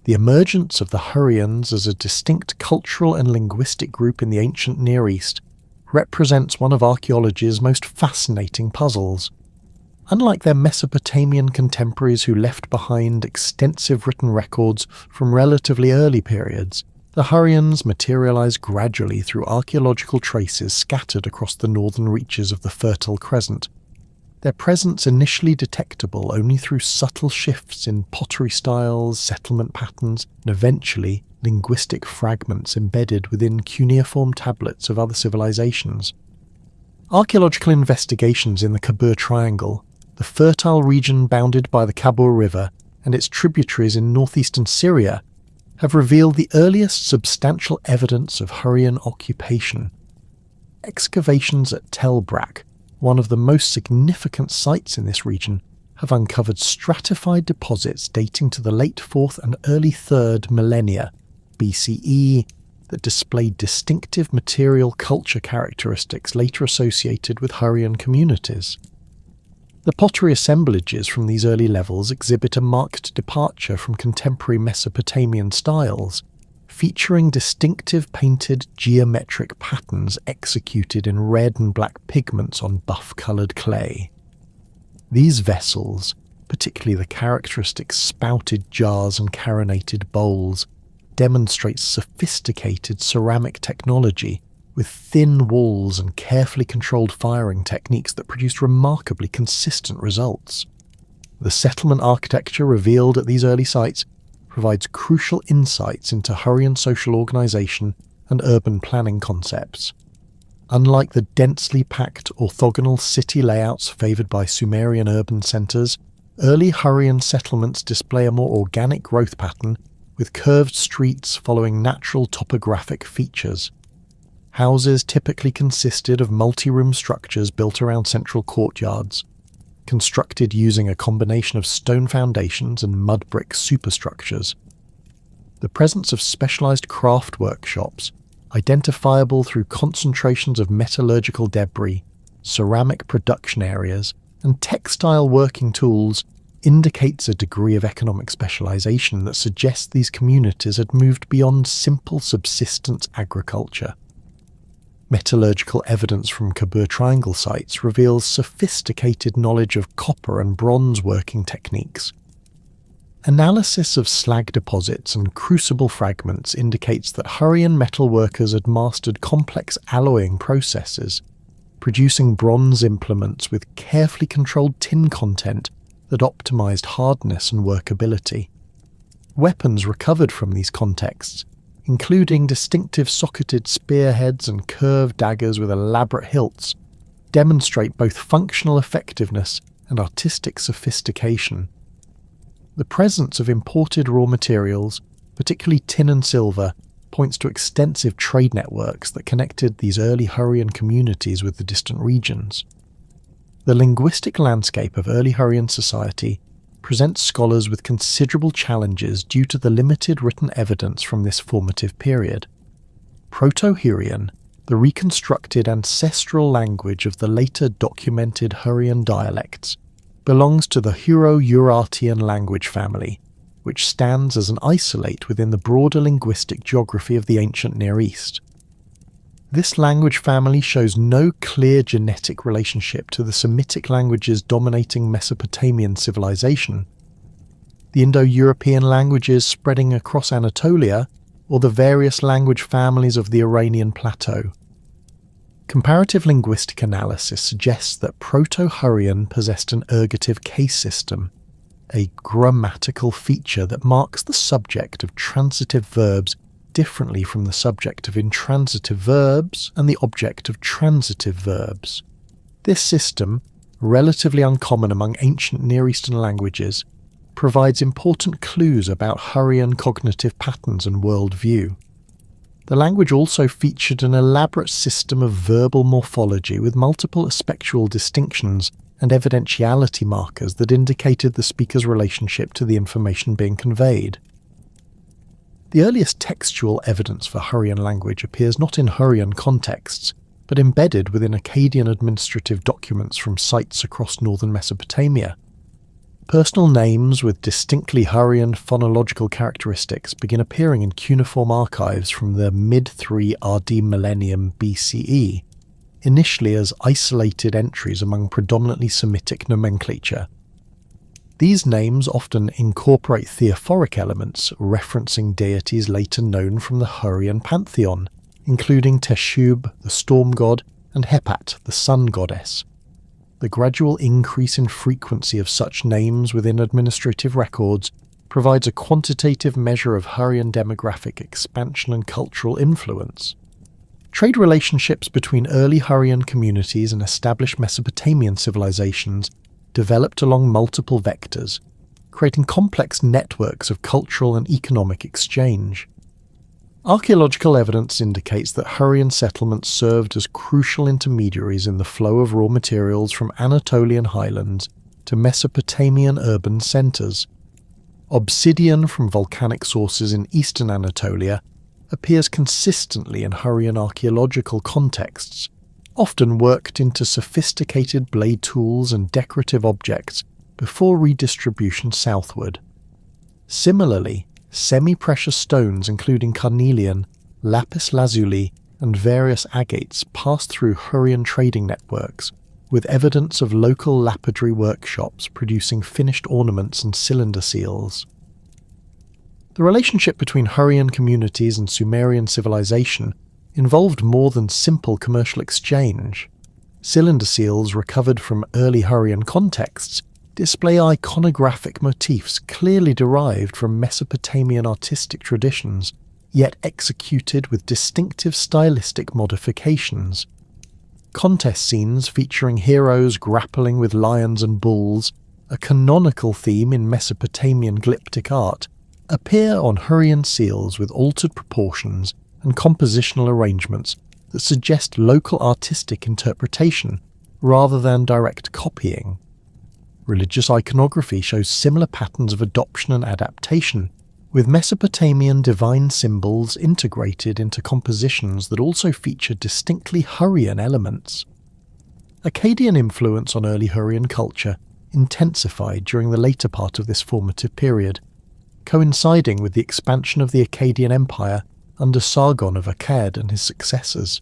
The emergence of the Hurrians as a distinct cultural and linguistic group in the ancient Near East represents one of archaeology's most fascinating puzzles. Unlike their Mesopotamian contemporaries who left behind extensive written records from relatively early periods, the Hurrians materialize gradually through archaeological traces scattered across the northern reaches of the Fertile Crescent, their presence initially detectable only through subtle shifts in pottery styles, settlement patterns, and eventually linguistic fragments embedded within cuneiform tablets of other civilizations. Archaeological investigations in the Kabul Triangle, the fertile region bounded by the Kabul River and its tributaries in northeastern Syria, have revealed the earliest substantial evidence of Hurrian occupation. Excavations at Tel Brak, one of the most significant sites in this region, have uncovered stratified deposits dating to the late 4th and early 3rd millennia BCE that displayed distinctive material culture characteristics later associated with Hurrian communities. The pottery assemblages from these early levels exhibit a marked departure from contemporary Mesopotamian styles, featuring distinctive painted geometric patterns executed in red and black pigments on buff-coloured clay. These vessels, particularly the characteristic spouted jars and carinated bowls, demonstrate sophisticated ceramic technology with thin walls and carefully controlled firing techniques that produced remarkably consistent results. The settlement architecture revealed at these early sites provides crucial insights into Hurrian social organisation and urban planning concepts. Unlike the densely packed orthogonal city layouts favoured by Sumerian urban centres, early Hurrian settlements display a more organic growth pattern with curved streets following natural topographic features. Houses typically consisted of multi-room structures built around central courtyards, constructed using a combination of stone foundations and mud brick superstructures. The presence of specialized craft workshops, identifiable through concentrations of metallurgical debris, ceramic production areas, and textile working tools, indicates a degree of economic specialization that suggests these communities had moved beyond simple subsistence agriculture. Metallurgical evidence from Kabul Triangle sites reveals sophisticated knowledge of copper and bronze working techniques. Analysis of slag deposits and crucible fragments indicates that Hurrian metalworkers had mastered complex alloying processes, producing bronze implements with carefully controlled tin content that optimized hardness and workability. Weapons recovered from these contexts, including distinctive socketed spearheads and curved daggers with elaborate hilts, demonstrate both functional effectiveness and artistic sophistication. The presence of imported raw materials, particularly tin and silver, points to extensive trade networks that connected these early Hurrian communities with the distant regions. The linguistic landscape of early Hurrian society presents scholars with considerable challenges due to the limited written evidence from this formative period. Proto-Hurrian, the reconstructed ancestral language of the later documented Hurrian dialects, belongs to the Hurro-Urartian language family, which stands as an isolate within the broader linguistic geography of the ancient Near East. This language family shows no clear genetic relationship to the Semitic languages dominating Mesopotamian civilization, the Indo-European languages spreading across Anatolia, or the various language families of the Iranian plateau. Comparative linguistic analysis suggests that Proto-Hurrian possessed an ergative case system, a grammatical feature that marks the subject of transitive verbs differently from the subject of intransitive verbs and the object of transitive verbs. This system, relatively uncommon among ancient Near Eastern languages, provides important clues about Hurrian cognitive patterns and worldview. The language also featured an elaborate system of verbal morphology with multiple aspectual distinctions and evidentiality markers that indicated the speaker's relationship to the information being conveyed. The earliest textual evidence for Hurrian language appears not in Hurrian contexts, but embedded within Akkadian administrative documents from sites across northern Mesopotamia. Personal names with distinctly Hurrian phonological characteristics begin appearing in cuneiform archives from the mid-3 RD millennium BCE, initially as isolated entries among predominantly Semitic nomenclature. These names often incorporate theophoric elements, referencing deities later known from the Hurrian pantheon, including Teshub, the storm god, and Hepat, the sun goddess. The gradual increase in frequency of such names within administrative records provides a quantitative measure of Hurrian demographic expansion and cultural influence. Trade relationships between early Hurrian communities and established Mesopotamian civilizations developed along multiple vectors, creating complex networks of cultural and economic exchange. Archaeological evidence indicates that Hurrian settlements served as crucial intermediaries in the flow of raw materials from Anatolian highlands to Mesopotamian urban centres. Obsidian from volcanic sources in eastern Anatolia appears consistently in Hurrian archaeological contexts, often worked into sophisticated blade tools and decorative objects before redistribution southward. Similarly, semi-precious stones including carnelian, lapis lazuli, and various agates passed through Hurrian trading networks, with evidence of local lapidary workshops producing finished ornaments and cylinder seals. The relationship between Hurrian communities and Sumerian civilization involved more than simple commercial exchange. Cylinder seals recovered from early Hurrian contexts display iconographic motifs clearly derived from Mesopotamian artistic traditions, yet executed with distinctive stylistic modifications. Contest scenes featuring heroes grappling with lions and bulls, a canonical theme in Mesopotamian glyptic art, appear on Hurrian seals with altered proportions and compositional arrangements that suggest local artistic interpretation rather than direct copying. Religious iconography shows similar patterns of adoption and adaptation, with Mesopotamian divine symbols integrated into compositions that also feature distinctly Hurrian elements. Akkadian influence on early Hurrian culture intensified during the later part of this formative period, coinciding with the expansion of the Akkadian Empire under Sargon of Akkad and his successors.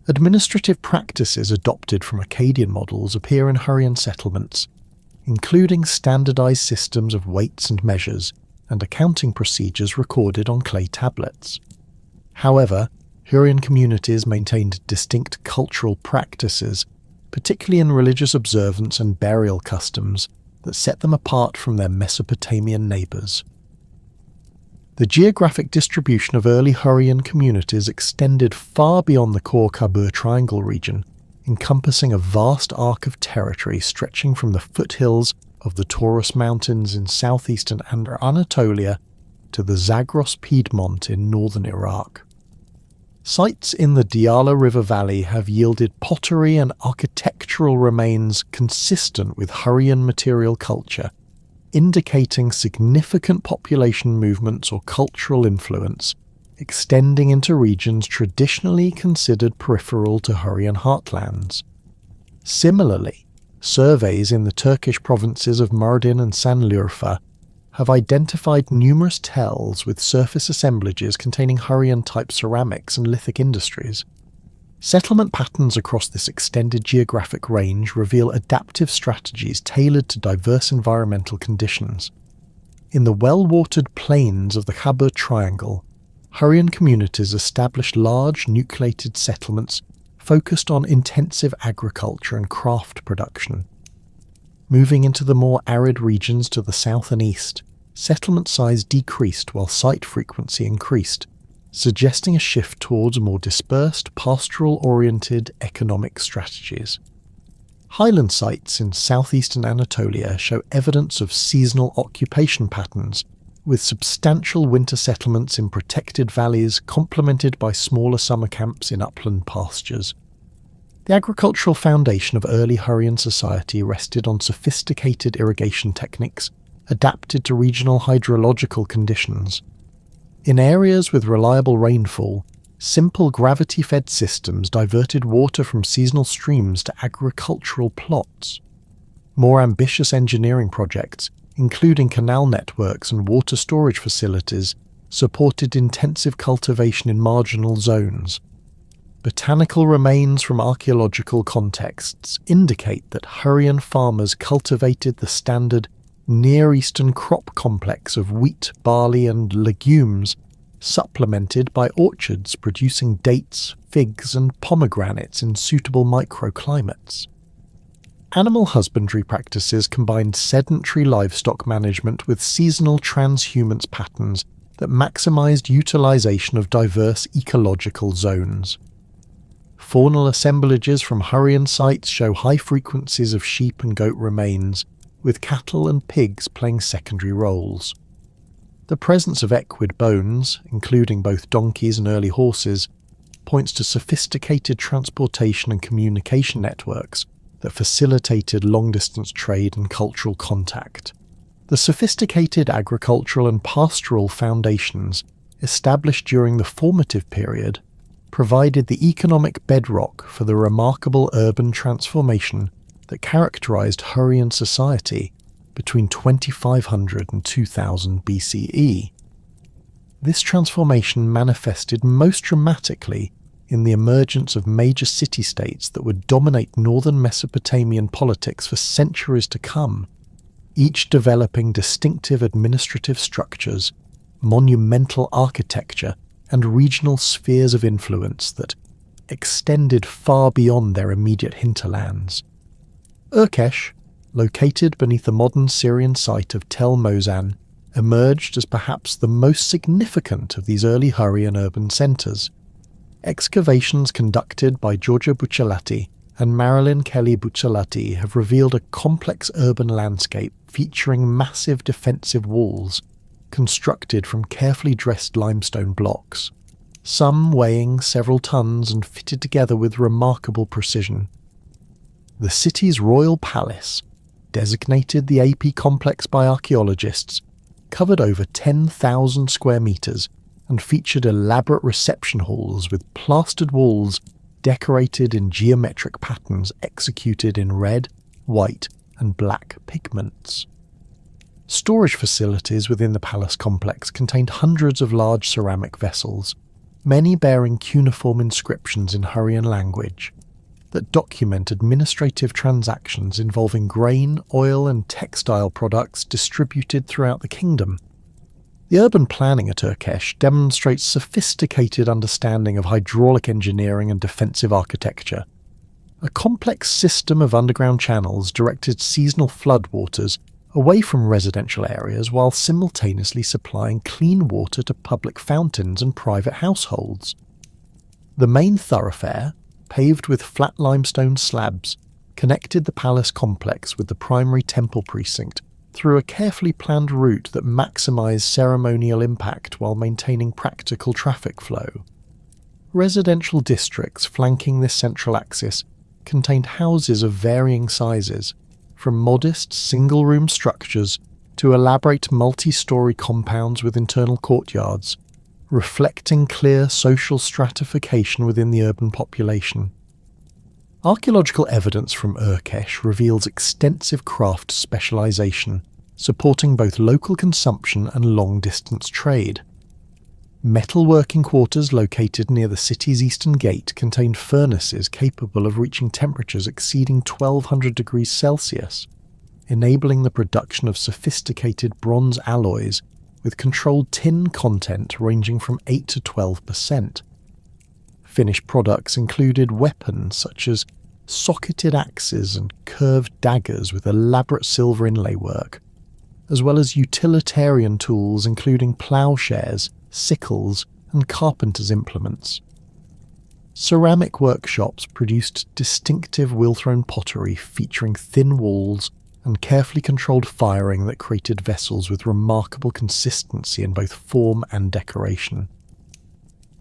Administrative practices adopted from Akkadian models appear in Hurrian settlements, including standardized systems of weights and measures and accounting procedures recorded on clay tablets. However, Hurrian communities maintained distinct cultural practices, particularly in religious observance and burial customs, that set them apart from their Mesopotamian neighbours. The geographic distribution of early Hurrian communities extended far beyond the core Khabur Triangle region, encompassing a vast arc of territory stretching from the foothills of the Taurus Mountains in southeastern Anatolia to the Zagros Piedmont in northern Iraq. Sites in the Diyala River Valley have yielded pottery and architectural remains consistent with Hurrian material culture, indicating significant population movements or cultural influence, extending into regions traditionally considered peripheral to Hurrian heartlands. Similarly, surveys in the Turkish provinces of Mardin and Sanliurfa have identified numerous tells with surface assemblages containing Hurrian-type ceramics and lithic industries. Settlement patterns across this extended geographic range reveal adaptive strategies tailored to diverse environmental conditions. In the well-watered plains of the Khabur Triangle, Hurrian communities established large nucleated settlements focused on intensive agriculture and craft production. Moving into the more arid regions to the south and east, settlement size decreased while site frequency increased, suggesting a shift towards more dispersed, pastoral-oriented economic strategies. Highland sites in southeastern Anatolia show evidence of seasonal occupation patterns, with substantial winter settlements in protected valleys complemented by smaller summer camps in upland pastures. The agricultural foundation of early Hurrian society rested on sophisticated irrigation techniques adapted to regional hydrological conditions. In areas with reliable rainfall, simple gravity-fed systems diverted water from seasonal streams to agricultural plots. More ambitious engineering projects, including canal networks and water storage facilities, supported intensive cultivation in marginal zones. Botanical remains from archaeological contexts indicate that Hurrian farmers cultivated the standard Near Eastern crop complex of wheat, barley, and legumes, supplemented by orchards producing dates, figs, and pomegranates in suitable microclimates. Animal husbandry practices combined sedentary livestock management with seasonal transhumance patterns that maximised utilisation of diverse ecological zones. Faunal assemblages from Hurrian sites show high frequencies of sheep and goat remains, with cattle and pigs playing secondary roles. The presence of equid bones, including both donkeys and early horses, points to sophisticated transportation and communication networks that facilitated long-distance trade and cultural contact. The sophisticated agricultural and pastoral foundations established during the formative period provided the economic bedrock for the remarkable urban transformation that characterized Hurrian society between 2500 and 2000 BCE. This transformation manifested most dramatically in the emergence of major city-states that would dominate northern Mesopotamian politics for centuries to come, each developing distinctive administrative structures, monumental architecture, and regional spheres of influence that extended far beyond their immediate hinterlands. Urkesh, located beneath the modern Syrian site of Tel Mozan, emerged as perhaps the most significant of these early Hurrian urban centres. Excavations conducted by Giorgio Buccellati and Marilyn Kelly Buccellati have revealed a complex urban landscape featuring massive defensive walls constructed from carefully dressed limestone blocks, some weighing several tons and fitted together with remarkable precision. The city's royal palace, designated the AP complex by archaeologists, covered over 10,000 square metres and featured elaborate reception halls with plastered walls decorated in geometric patterns executed in red, white, and black pigments. Storage facilities within the palace complex contained hundreds of large ceramic vessels, many bearing cuneiform inscriptions in Hurrian language, that document administrative transactions involving grain, oil, and textile products distributed throughout the kingdom. The urban planning at Urkesh demonstrates sophisticated understanding of hydraulic engineering and defensive architecture. A complex system of underground channels directed seasonal floodwaters away from residential areas while simultaneously supplying clean water to public fountains and private households. The main thoroughfare, paved with flat limestone slabs, connected the palace complex with the primary temple precinct through a carefully planned route that maximised ceremonial impact while maintaining practical traffic flow. Residential districts flanking this central axis contained houses of varying sizes, from modest single-room structures to elaborate multi-storey compounds with internal courtyards, reflecting clear social stratification within the urban population. Archaeological evidence from Urkesh reveals extensive craft specialisation, supporting both local consumption and long-distance trade. Metalworking quarters located near the city's eastern gate contained furnaces capable of reaching temperatures exceeding 1200 degrees Celsius, enabling the production of sophisticated bronze alloys with controlled tin content ranging from 8 to 12%. Finished products included weapons such as socketed axes and curved daggers with elaborate silver inlay work, as well as utilitarian tools including ploughshares, sickles, and carpenter's implements. Ceramic workshops produced distinctive wheel-thrown pottery featuring thin walls and carefully controlled firing that created vessels with remarkable consistency in both form and decoration.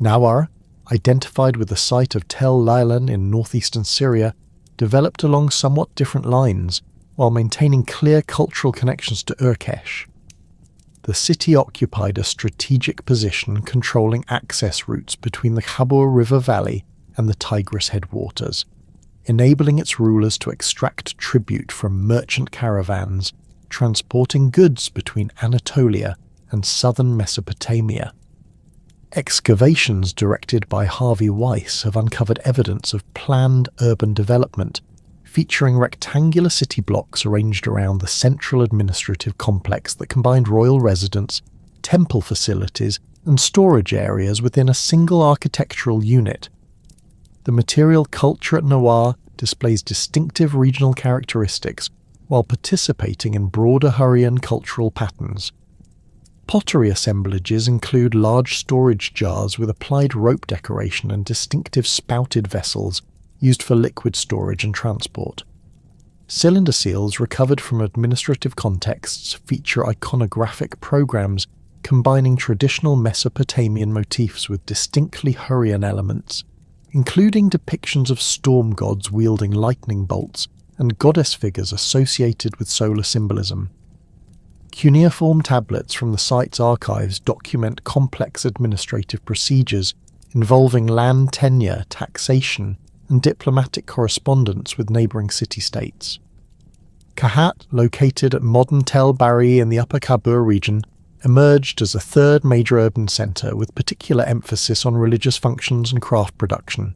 Nawar, identified with the site of Tel Leilan in northeastern Syria, developed along somewhat different lines, while maintaining clear cultural connections to Urkesh. The city occupied a strategic position controlling access routes between the Khabur River Valley and the Tigris headwaters, enabling its rulers to extract tribute from merchant caravans transporting goods between Anatolia and southern Mesopotamia. Excavations directed by Harvey Weiss have uncovered evidence of planned urban development, featuring rectangular city blocks arranged around the central administrative complex that combined royal residence, temple facilities, and storage areas within a single architectural unit. The material culture at Nawar displays distinctive regional characteristics while participating in broader Hurrian cultural patterns. Pottery assemblages include large storage jars with applied rope decoration and distinctive spouted vessels used for liquid storage and transport. Cylinder seals recovered from administrative contexts feature iconographic programs combining traditional Mesopotamian motifs with distinctly Hurrian elements, including depictions of storm gods wielding lightning bolts and goddess figures associated with solar symbolism. Cuneiform tablets from the site's archives document complex administrative procedures involving land tenure, taxation, and diplomatic correspondence with neighbouring city-states. Kahat, located at modern Tel Bari in the Upper Kabur region, emerged as a third major urban centre with particular emphasis on religious functions and craft production.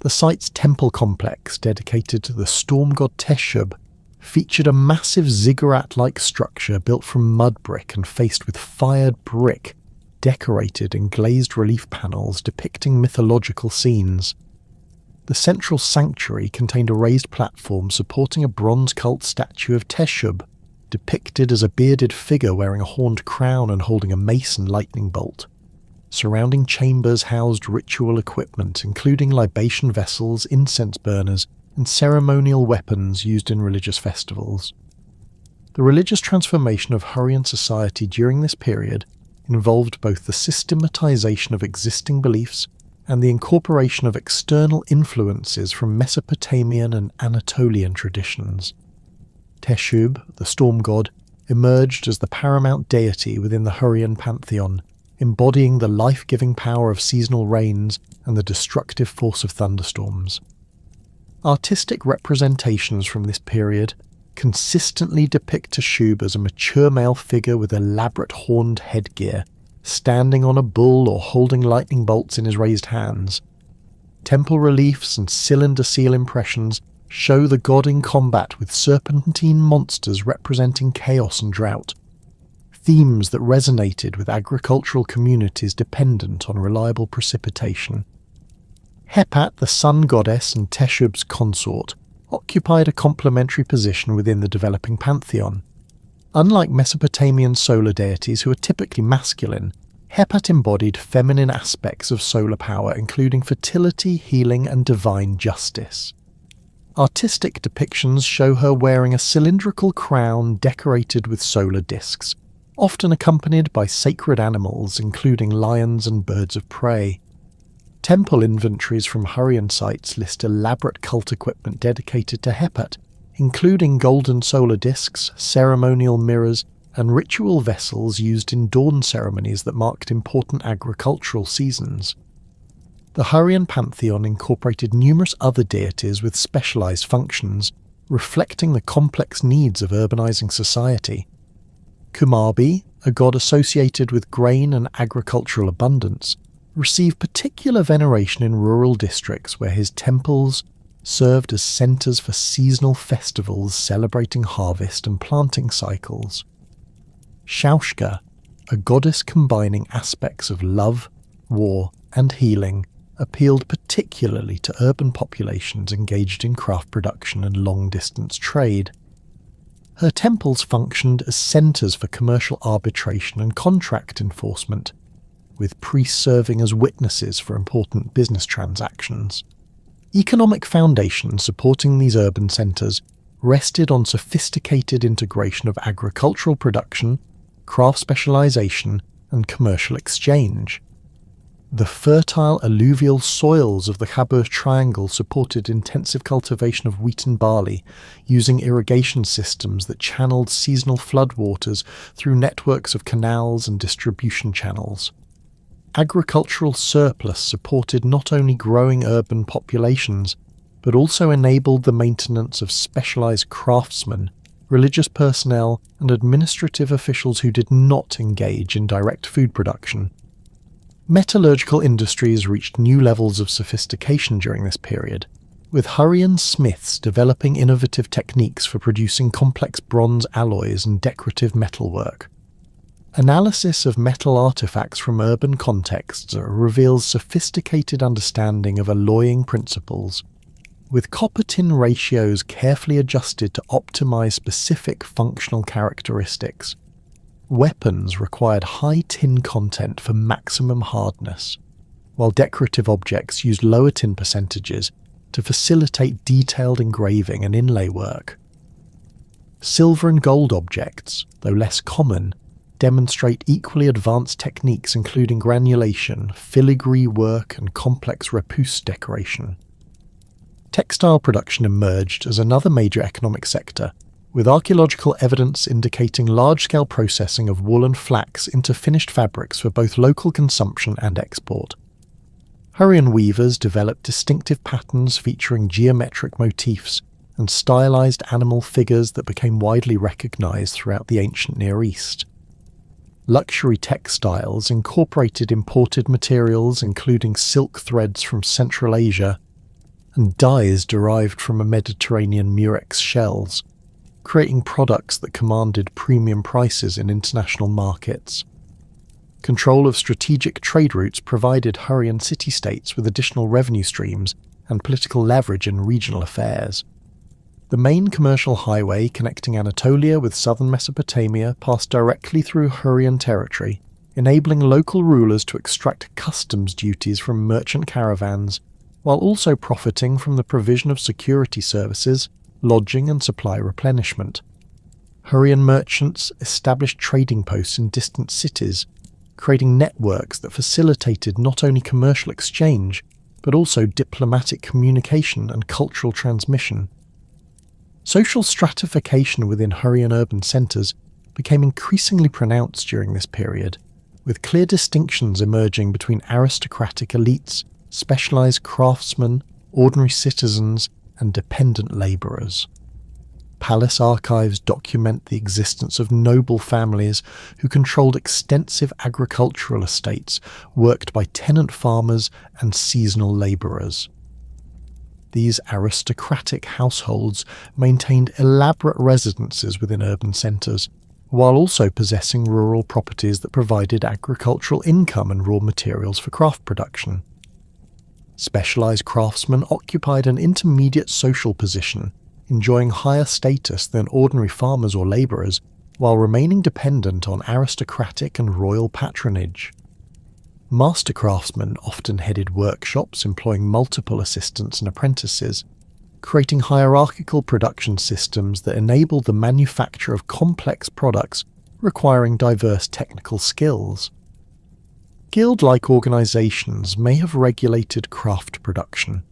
The site's temple complex, dedicated to the storm god Teshub, featured a massive ziggurat-like structure built from mud brick and faced with fired brick, decorated in glazed relief panels depicting mythological scenes. The central sanctuary contained a raised platform supporting a bronze cult statue of Teshub, depicted as a bearded figure wearing a horned crown and holding a mace and lightning bolt. Surrounding chambers housed ritual equipment, including libation vessels, incense burners, and ceremonial weapons used in religious festivals. The religious transformation of Hurrian society during this period involved both the systematization of existing beliefs and the incorporation of external influences from Mesopotamian and Anatolian traditions. Teshub, the storm god, emerged as the paramount deity within the Hurrian pantheon, embodying the life-giving power of seasonal rains and the destructive force of thunderstorms. Artistic representations from this period consistently depict Teshub as a mature male figure with elaborate horned headgear, standing on a bull or holding lightning bolts in his raised hands. Temple reliefs and cylinder seal impressions show the god in combat with serpentine monsters representing chaos and drought, themes that resonated with agricultural communities dependent on reliable precipitation. Hepat, the sun goddess and Teshub's consort, occupied a complementary position within the developing pantheon. Unlike Mesopotamian solar deities who are typically masculine, Hepat embodied feminine aspects of solar power, including fertility, healing, and divine justice. Artistic depictions show her wearing a cylindrical crown decorated with solar discs, often accompanied by sacred animals including lions and birds of prey. Temple inventories from Hurrian sites list elaborate cult equipment dedicated to Hepat, including golden solar discs, ceremonial mirrors, and ritual vessels used in dawn ceremonies that marked important agricultural seasons. The Hurrian pantheon incorporated numerous other deities with specialized functions, reflecting the complex needs of urbanizing society. Kumarbi, a god associated with grain and agricultural abundance, received particular veneration in rural districts where his temples served as centers for seasonal festivals celebrating harvest and planting cycles. Shaushka, a goddess combining aspects of love, war, and healing, appealed particularly to urban populations engaged in craft production and long-distance trade. Her temples functioned as centers for commercial arbitration and contract enforcement, with priests serving as witnesses for important business transactions. Economic foundations supporting these urban centers rested on sophisticated integration of agricultural production, craft specialization, and commercial exchange. The fertile alluvial soils of the Khabur Triangle supported intensive cultivation of wheat and barley, using irrigation systems that channeled seasonal floodwaters through networks of canals and distribution channels. Agricultural surplus supported not only growing urban populations, but also enabled the maintenance of specialized craftsmen, religious personnel, and administrative officials who did not engage in direct food production. Metallurgical industries reached new levels of sophistication during this period, with Hurrian smiths developing innovative techniques for producing complex bronze alloys and decorative metalwork. Analysis of metal artifacts from urban contexts reveals sophisticated understanding of alloying principles, with copper-tin ratios carefully adjusted to optimize specific functional characteristics. Weapons required high tin content for maximum hardness, while decorative objects used lower tin percentages to facilitate detailed engraving and inlay work. Silver and gold objects, though less common, demonstrate equally advanced techniques including granulation, filigree work, and complex repousse decoration. Textile production emerged as another major economic sector, with archaeological evidence indicating large-scale processing of wool and flax into finished fabrics for both local consumption and export. Hurrian weavers developed distinctive patterns featuring geometric motifs and stylized animal figures that became widely recognized throughout the ancient Near East. Luxury textiles incorporated imported materials including silk threads from Central Asia and dyes derived from Mediterranean murex shells, creating products that commanded premium prices in international markets. Control of strategic trade routes provided Hurrian city-states with additional revenue streams and political leverage in regional affairs. The main commercial highway connecting Anatolia with southern Mesopotamia passed directly through Hurrian territory, enabling local rulers to extract customs duties from merchant caravans, while also profiting from the provision of security services, lodging and supply replenishment. Hurrian merchants established trading posts in distant cities, creating networks that facilitated not only commercial exchange, but also diplomatic communication and cultural transmission. Social stratification within Hurrian urban centres became increasingly pronounced during this period, with clear distinctions emerging between aristocratic elites, specialised craftsmen, ordinary citizens, and dependent labourers. Palace archives document the existence of noble families who controlled extensive agricultural estates worked by tenant farmers and seasonal labourers. These aristocratic households maintained elaborate residences within urban centres, while also possessing rural properties that provided agricultural income and raw materials for craft production. Specialised craftsmen occupied an intermediate social position, enjoying higher status than ordinary farmers or labourers, while remaining dependent on aristocratic and royal patronage. Master craftsmen often headed workshops employing multiple assistants and apprentices, creating hierarchical production systems that enabled the manufacture of complex products requiring diverse technical skills. Guild-like organisations may have regulated craft production,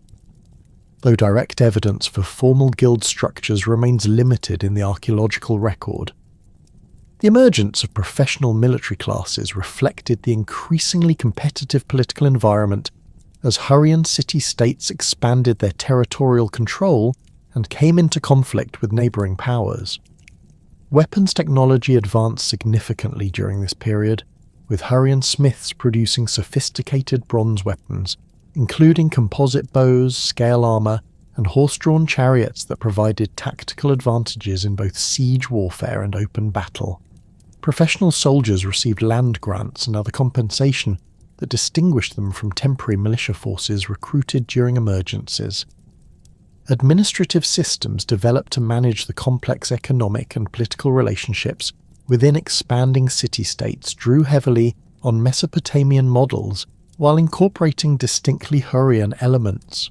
though direct evidence for formal guild structures remains limited in the archaeological record. The emergence of professional military classes reflected the increasingly competitive political environment as Hurrian city-states expanded their territorial control and came into conflict with neighbouring powers. Weapons technology advanced significantly during this period, with Hurrian smiths producing sophisticated bronze weapons, including composite bows, scale armour, and horse-drawn chariots that provided tactical advantages in both siege warfare and open battle. Professional soldiers received land grants and other compensation that distinguished them from temporary militia forces recruited during emergencies. Administrative systems developed to manage the complex economic and political relationships within expanding city-states drew heavily on Mesopotamian models while incorporating distinctly Hurrian elements.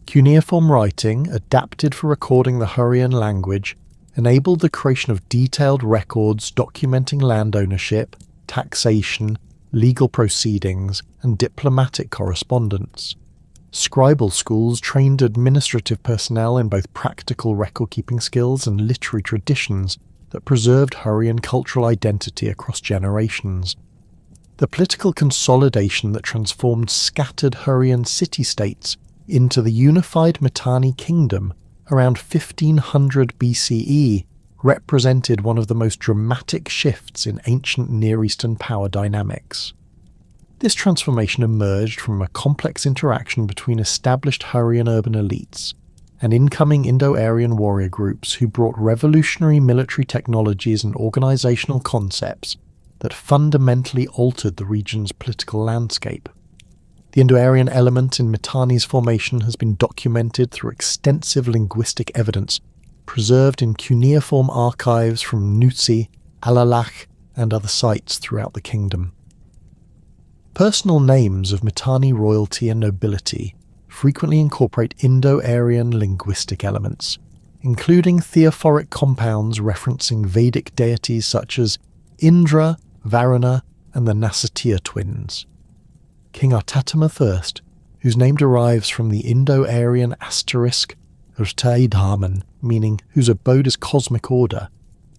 Cuneiform writing, adapted for recording the Hurrian language, enabled the creation of detailed records documenting land ownership, taxation, legal proceedings, and diplomatic correspondence. Scribal schools trained administrative personnel in both practical record-keeping skills and literary traditions that preserved Hurrian cultural identity across generations. The political consolidation that transformed scattered Hurrian city-states into the unified Mitanni kingdom around 1500 BCE represented one of the most dramatic shifts in ancient Near Eastern power dynamics. This transformation emerged from a complex interaction between established Hurrian urban elites and incoming Indo-Aryan warrior groups who brought revolutionary military technologies and organizational concepts that fundamentally altered the region's political landscape. The Indo-Aryan element in Mitanni's formation has been documented through extensive linguistic evidence preserved in cuneiform archives from Nuzi, Alalakh, and other sites throughout the kingdom. Personal names of Mitanni royalty and nobility frequently incorporate Indo-Aryan linguistic elements, including theophoric compounds referencing Vedic deities such as Indra, Varuna, and the Nasatiya twins. King Artatama I, whose name derives from the Indo-Aryan asterisk Rtaidhaman, meaning whose abode is cosmic order,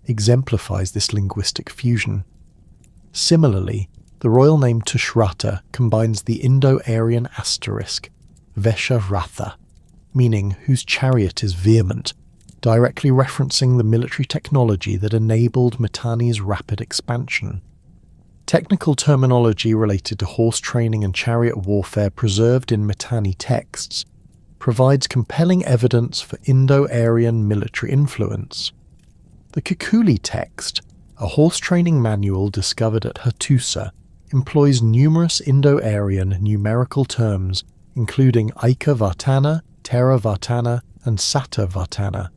exemplifies this linguistic fusion. Similarly, the royal name Tushrata combines the Indo-Aryan asterisk Vesharatha, meaning whose chariot is vehement, directly referencing the military technology that enabled Mitanni's rapid expansion. Technical terminology related to horse training and chariot warfare preserved in Mitanni texts provides compelling evidence for Indo-Aryan military influence. The Kukuli text, a horse training manual discovered at Hattusa, employs numerous Indo-Aryan numerical terms including Aika Vartana, Tera Vartana, and Sata Vartana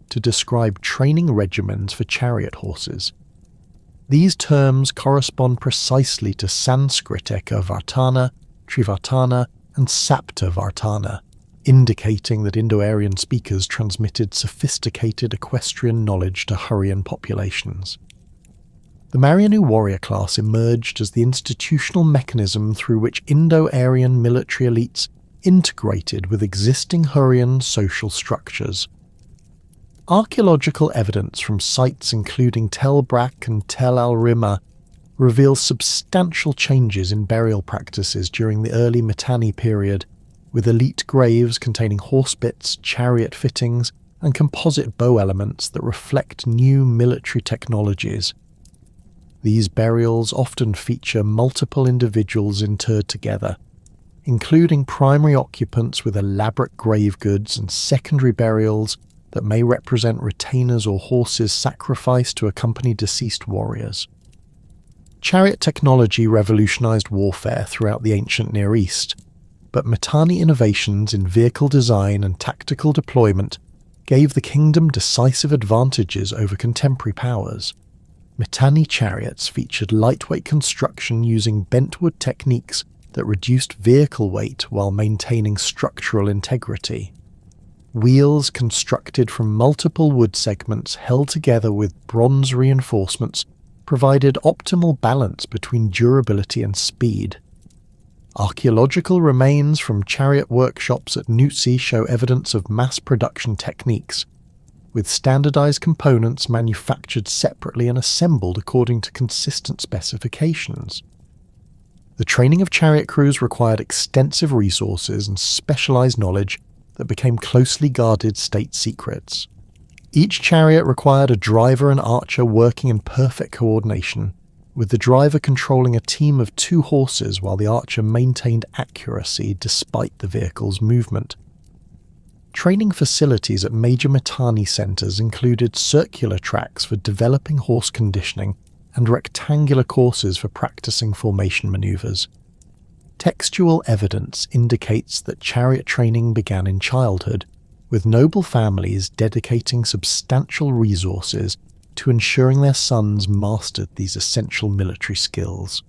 to describe training regimens for chariot horses. These terms correspond precisely to Sanskrit Eka Vartana, Trivartana, and Sapta Vartana, indicating that Indo-Aryan speakers transmitted sophisticated equestrian knowledge to Hurrian populations. The Marianu warrior class emerged as the institutional mechanism through which Indo-Aryan military elites integrated with existing Hurrian social structures. Archaeological evidence from sites including Tel Brak and Tel al-Rima reveals substantial changes in burial practices during the early Mitanni period, with elite graves containing horse bits, chariot fittings, and composite bow elements that reflect new military technologies. These burials often feature multiple individuals interred together, including primary occupants with elaborate grave goods and secondary burials that may represent retainers or horses sacrificed to accompany deceased warriors. Chariot technology revolutionized warfare throughout the ancient Near East, but Mitanni innovations in vehicle design and tactical deployment gave the kingdom decisive advantages over contemporary powers. Mitanni chariots featured lightweight construction using bentwood techniques that reduced vehicle weight while maintaining structural integrity. Wheels constructed from multiple wood segments held together with bronze reinforcements provided optimal balance between durability and speed. Archaeological remains from chariot workshops at Nuzi show evidence of mass production techniques, with standardized components manufactured separately and assembled according to consistent specifications. The training of chariot crews required extensive resources and specialized knowledge that became closely guarded state secrets. Each chariot required a driver and archer working in perfect coordination, with the driver controlling a team of 2 horses while the archer maintained accuracy despite the vehicle's movement. Training facilities at major Mitanni centers included circular tracks for developing horse conditioning and rectangular courses for practicing formation maneuvers. Textual evidence indicates that chariot training began in childhood, with noble families dedicating substantial resources to ensuring their sons mastered these essential military skills.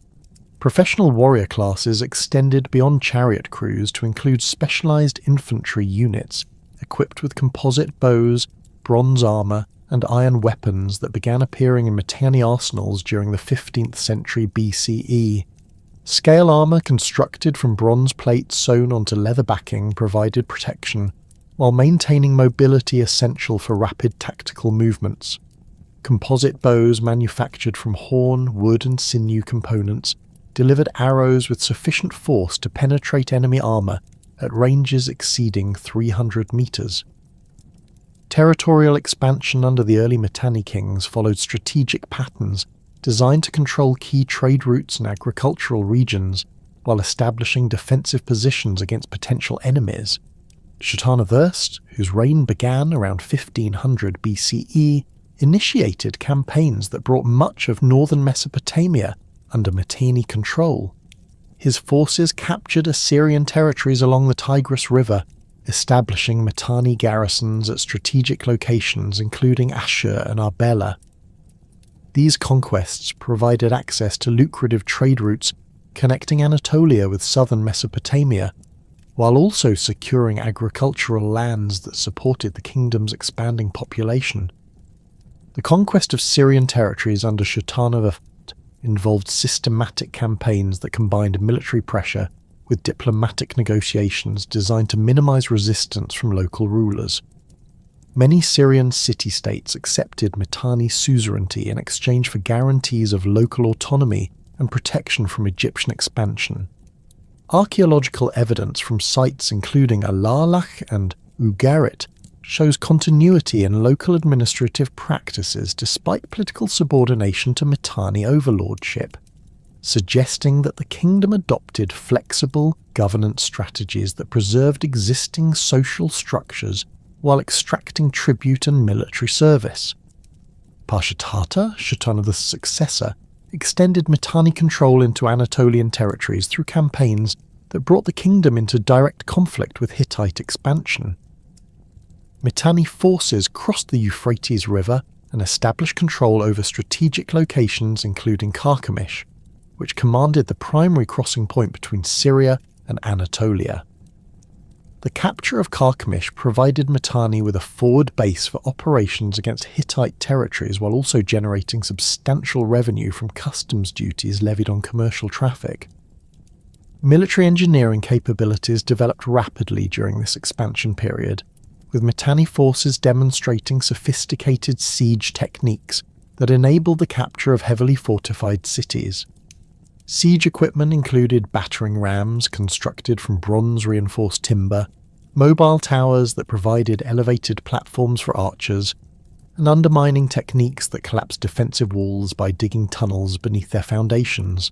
Professional warrior classes extended beyond chariot crews to include specialized infantry units equipped with composite bows, bronze armor, and iron weapons that began appearing in Mitanni arsenals during the 15th century BCE. Scale armor constructed from bronze plates sewn onto leather backing provided protection, while maintaining mobility essential for rapid tactical movements. Composite bows manufactured from horn, wood, and sinew components delivered arrows with sufficient force to penetrate enemy armor at ranges exceeding 300 meters. Territorial expansion under the early Mitanni kings followed strategic patterns designed to control key trade routes and agricultural regions while establishing defensive positions against potential enemies. Shatana I, whose reign began around 1500 BCE, initiated campaigns that brought much of northern Mesopotamia under Mitanni control. His forces captured Assyrian territories along the Tigris River, establishing Mitanni garrisons at strategic locations including Ashur and Arbela. These conquests provided access to lucrative trade routes connecting Anatolia with southern Mesopotamia, while also securing agricultural lands that supported the kingdom's expanding population. The conquest of Syrian territories under Shatana I involved systematic campaigns that combined military pressure with diplomatic negotiations designed to minimize resistance from local rulers. Many Syrian city-states accepted Mitanni suzerainty in exchange for guarantees of local autonomy and protection from Egyptian expansion. Archaeological evidence from sites including Alalach and Ugarit shows continuity in local administrative practices despite political subordination to Mitanni overlordship, suggesting that the kingdom adopted flexible governance strategies that preserved existing social structures while extracting tribute and military service. Pashatata, Shatana I's successor, extended Mitanni control into Anatolian territories through campaigns that brought the kingdom into direct conflict with Hittite expansion. Mitanni forces crossed the Euphrates River and established control over strategic locations including Carchemish, which commanded the primary crossing point between Syria and Anatolia. The capture of Carchemish provided Mitanni with a forward base for operations against Hittite territories while also generating substantial revenue from customs duties levied on commercial traffic. Military engineering capabilities developed rapidly during this expansion period, with Mitanni forces demonstrating sophisticated siege techniques that enabled the capture of heavily fortified cities. Siege equipment included battering rams constructed from bronze-reinforced timber, mobile towers that provided elevated platforms for archers, and undermining techniques that collapsed defensive walls by digging tunnels beneath their foundations.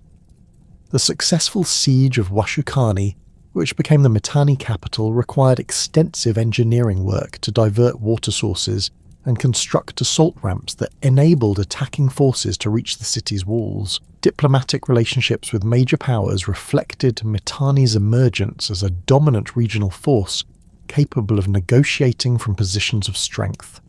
The successful siege of Washukani, which became the Mitanni capital, required extensive engineering work to divert water sources and construct assault ramps that enabled attacking forces to reach the city's walls. Diplomatic relationships with major powers reflected Mitanni's emergence as a dominant regional force capable of negotiating from positions of strength.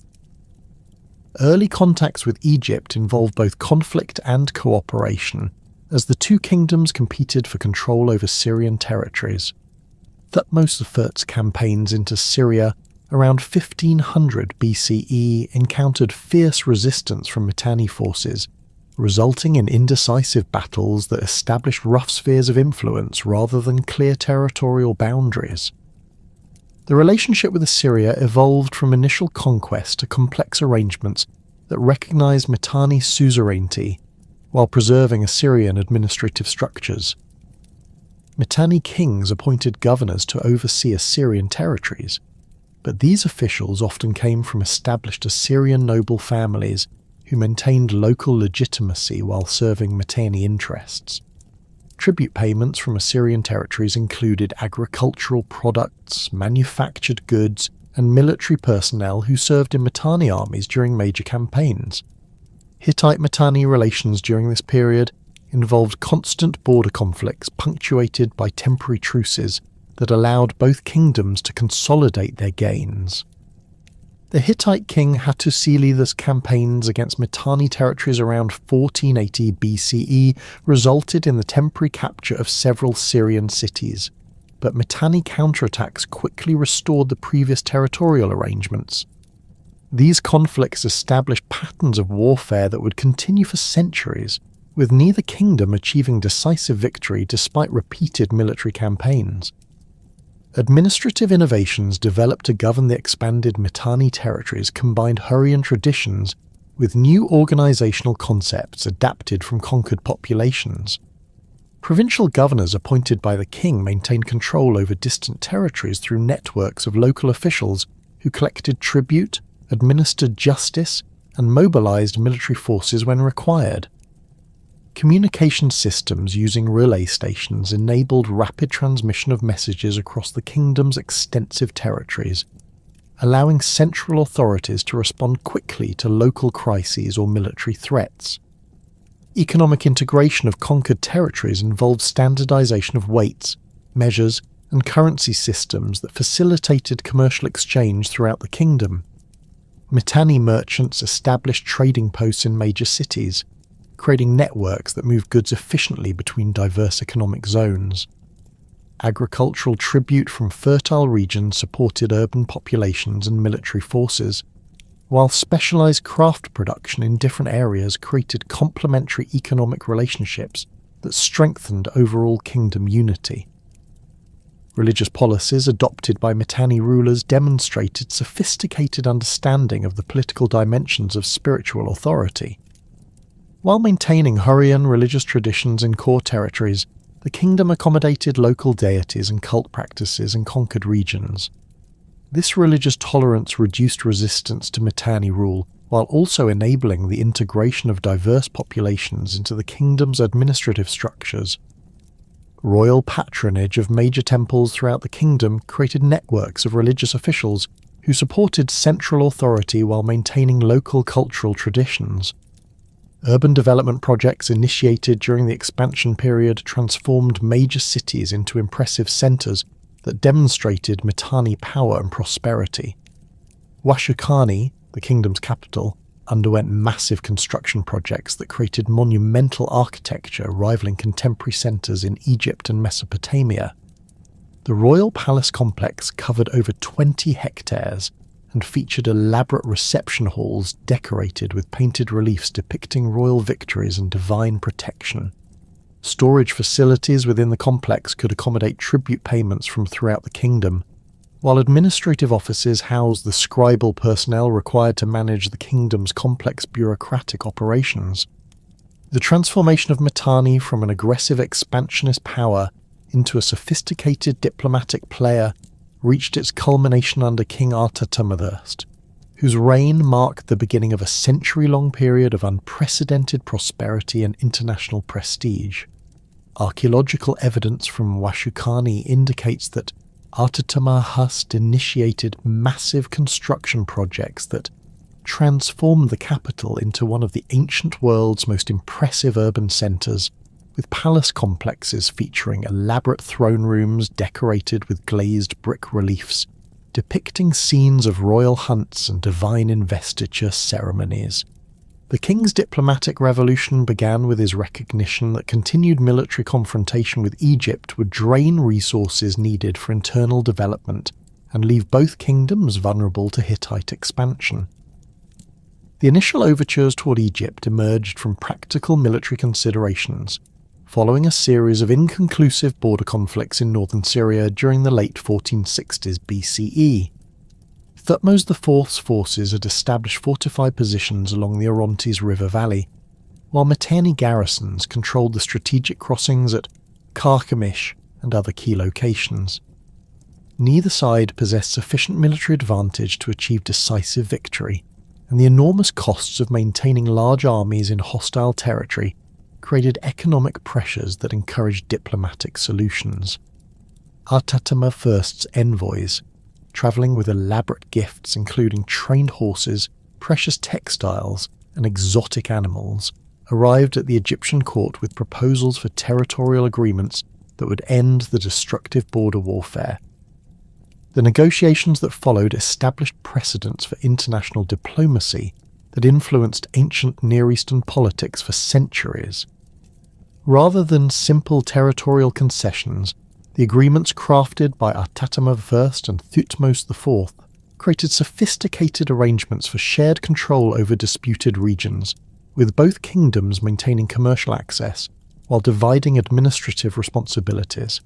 Early contacts with Egypt involved both conflict and cooperation, as the two kingdoms competed for control over Syrian territories. Thutmosefert's campaigns into Syria around 1500 BCE encountered fierce resistance from Mitanni forces, resulting in indecisive battles that established rough spheres of influence rather than clear territorial boundaries. The relationship with Assyria evolved from initial conquest to complex arrangements that recognized Mitanni's suzerainty while preserving Assyrian administrative structures. Mitanni kings appointed governors to oversee Assyrian territories, but these officials often came from established Assyrian noble families who maintained local legitimacy while serving Mitanni interests. Tribute payments from Assyrian territories included agricultural products, manufactured goods, and military personnel who served in Mitanni armies during major campaigns. Hittite-Mitanni relations during this period involved constant border conflicts punctuated by temporary truces that allowed both kingdoms to consolidate their gains. The Hittite king Hattusili's campaigns against Mitanni territories around 1480 BCE resulted in the temporary capture of several Syrian cities, but Mitanni counterattacks quickly restored the previous territorial arrangements. These conflicts established patterns of warfare that would continue for centuries, with neither kingdom achieving decisive victory despite repeated military campaigns. Administrative innovations developed to govern the expanded Mitanni territories combined Hurrian traditions with new organizational concepts adapted from conquered populations. Provincial governors appointed by the king maintained control over distant territories through networks of local officials who collected tribute, administered justice, and mobilized military forces when required. Communication systems using relay stations enabled rapid transmission of messages across the kingdom's extensive territories, allowing central authorities to respond quickly to local crises or military threats. Economic integration of conquered territories involved standardization of weights, measures, and currency systems that facilitated commercial exchange throughout the kingdom. Mitanni merchants established trading posts in major cities, creating networks that moved goods efficiently between diverse economic zones. Agricultural tribute from fertile regions supported urban populations and military forces, while specialized craft production in different areas created complementary economic relationships that strengthened overall kingdom unity. Religious policies adopted by Mitanni rulers demonstrated sophisticated understanding of the political dimensions of spiritual authority. While maintaining Hurrian religious traditions in core territories, the kingdom accommodated local deities and cult practices in conquered regions. This religious tolerance reduced resistance to Mitanni rule, while also enabling the integration of diverse populations into the kingdom's administrative structures. Royal patronage of major temples throughout the kingdom created networks of religious officials who supported central authority while maintaining local cultural traditions. Urban development projects initiated during the expansion period transformed major cities into impressive centres that demonstrated Mitanni power and prosperity. Washukani, the kingdom's capital, underwent massive construction projects that created monumental architecture rivaling contemporary centres in Egypt and Mesopotamia. The royal palace complex covered over 20 hectares and featured elaborate reception halls decorated with painted reliefs depicting royal victories and divine protection. Storage facilities within the complex could accommodate tribute payments from throughout the kingdom, while administrative offices housed the scribal personnel required to manage the kingdom's complex bureaucratic operations. The transformation of Mitanni from an aggressive expansionist power into a sophisticated diplomatic player reached its culmination under King Artatama I, whose reign marked the beginning of a century-long period of unprecedented prosperity and international prestige. Archaeological evidence from Washukani indicates that Artatama I initiated massive construction projects that transformed the capital into one of the ancient world's most impressive urban centres, with palace complexes featuring elaborate throne rooms decorated with glazed brick reliefs, depicting scenes of royal hunts and divine investiture ceremonies. The king's diplomatic revolution began with his recognition that continued military confrontation with Egypt would drain resources needed for internal development and leave both kingdoms vulnerable to Hittite expansion. The initial overtures toward Egypt emerged from practical military considerations, following a series of inconclusive border conflicts in northern Syria during the late 1460s BCE. Thutmose IV's forces had established fortified positions along the Orontes River Valley, while Mitanni garrisons controlled the strategic crossings at Carchemish and other key locations. Neither side possessed sufficient military advantage to achieve decisive victory, and the enormous costs of maintaining large armies in hostile territory created economic pressures that encouraged diplomatic solutions. Artatama I's envoys, travelling with elaborate gifts including trained horses, precious textiles, and exotic animals, arrived at the Egyptian court with proposals for territorial agreements that would end the destructive border warfare. The negotiations that followed established precedents for international diplomacy that influenced ancient Near Eastern politics for centuries. Rather than simple territorial concessions, the agreements crafted by Artatama I and Thutmose IV created sophisticated arrangements for shared control over disputed regions, with both kingdoms maintaining commercial access while dividing administrative responsibilities.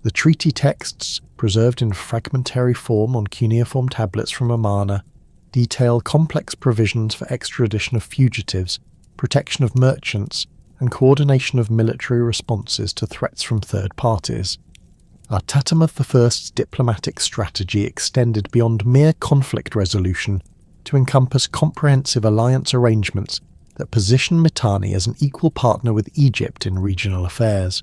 The treaty texts, preserved in fragmentary form on cuneiform tablets from Amarna, detail complex provisions for extradition of fugitives, protection of merchants, and coordination of military responses to threats from third parties. Ahtattamith I's diplomatic strategy extended beyond mere conflict resolution to encompass comprehensive alliance arrangements that position Mitanni as an equal partner with Egypt in regional affairs.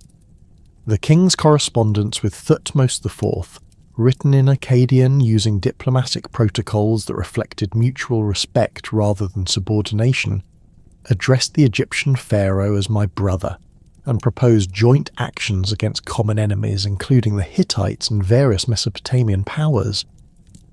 The king's correspondence with Thutmose IV, written in Akkadian using diplomatic protocols that reflected mutual respect rather than subordination, addressed the Egyptian pharaoh as "my brother" and proposed joint actions against common enemies including the Hittites and various Mesopotamian powers.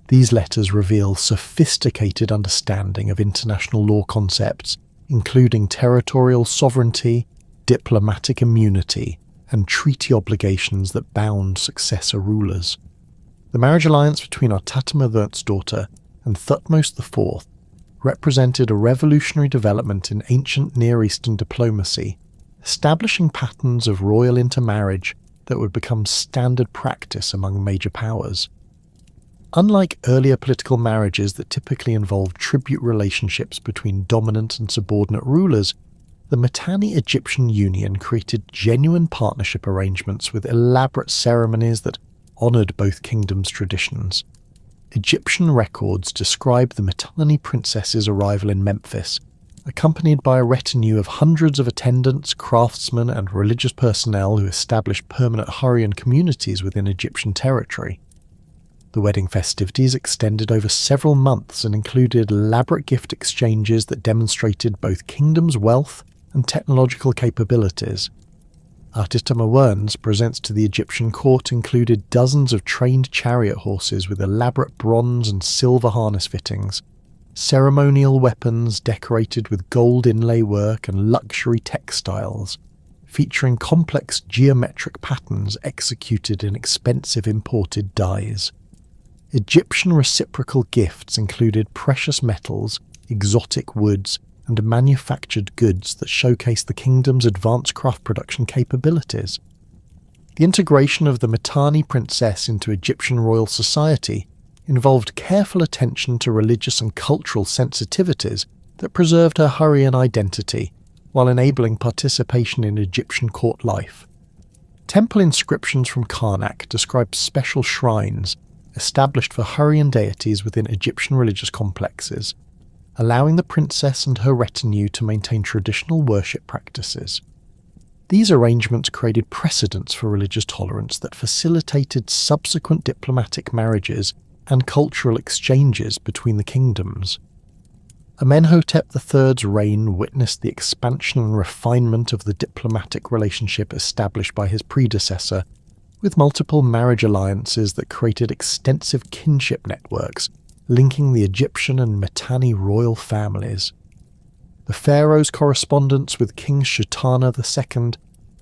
These letters reveal sophisticated understanding of international law concepts, including territorial sovereignty, diplomatic immunity, and treaty obligations that bound successor rulers. The marriage alliance between Ahtattamith's daughter and Thutmose IV represented a revolutionary development in ancient Near Eastern diplomacy, establishing patterns of royal intermarriage that would become standard practice among major powers. Unlike earlier political marriages that typically involved tribute relationships between dominant and subordinate rulers, the Mitanni-Egyptian union created genuine partnership arrangements with elaborate ceremonies that honoured both kingdoms' traditions. Egyptian records describe the Mitanni princess's arrival in Memphis, accompanied by a retinue of hundreds of attendants, craftsmen, and religious personnel who established permanent Hurrian communities within Egyptian territory. The wedding festivities extended over several months and included elaborate gift exchanges that demonstrated both kingdoms' wealth and technological capabilities. Ahtattamith's presents to the Egyptian court included dozens of trained chariot horses with elaborate bronze and silver harness fittings, ceremonial weapons decorated with gold inlay work and luxury textiles, featuring complex geometric patterns executed in expensive imported dyes. Egyptian reciprocal gifts included precious metals, exotic woods, and manufactured goods that showcase the kingdom's advanced craft production capabilities. The integration of the Mitanni princess into Egyptian royal society involved careful attention to religious and cultural sensitivities that preserved her Hurrian identity while enabling participation in Egyptian court life. Temple inscriptions from Karnak describe special shrines established for Hurrian deities within Egyptian religious complexes, allowing the princess and her retinue to maintain traditional worship practices. These arrangements created precedents for religious tolerance that facilitated subsequent diplomatic marriages and cultural exchanges between the kingdoms. Amenhotep III's reign witnessed the expansion and refinement of the diplomatic relationship established by his predecessor, with multiple marriage alliances that created extensive kinship networks linking the Egyptian and Mitanni royal families. The pharaoh's correspondence with King Shutarna II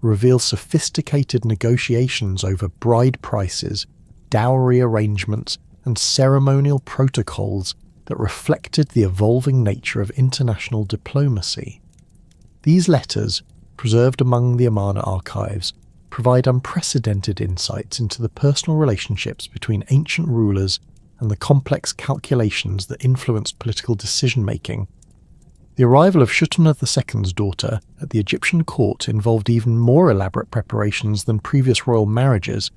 reveals sophisticated negotiations over bride prices, dowry arrangements, and ceremonial protocols that reflected the evolving nature of international diplomacy. These letters, preserved among the Amarna archives, provide unprecedented insights into the personal relationships between ancient rulers and the complex calculations that influenced political decision-making. The arrival of Shutarna II's daughter at the Egyptian court involved even more elaborate preparations than previous royal marriages,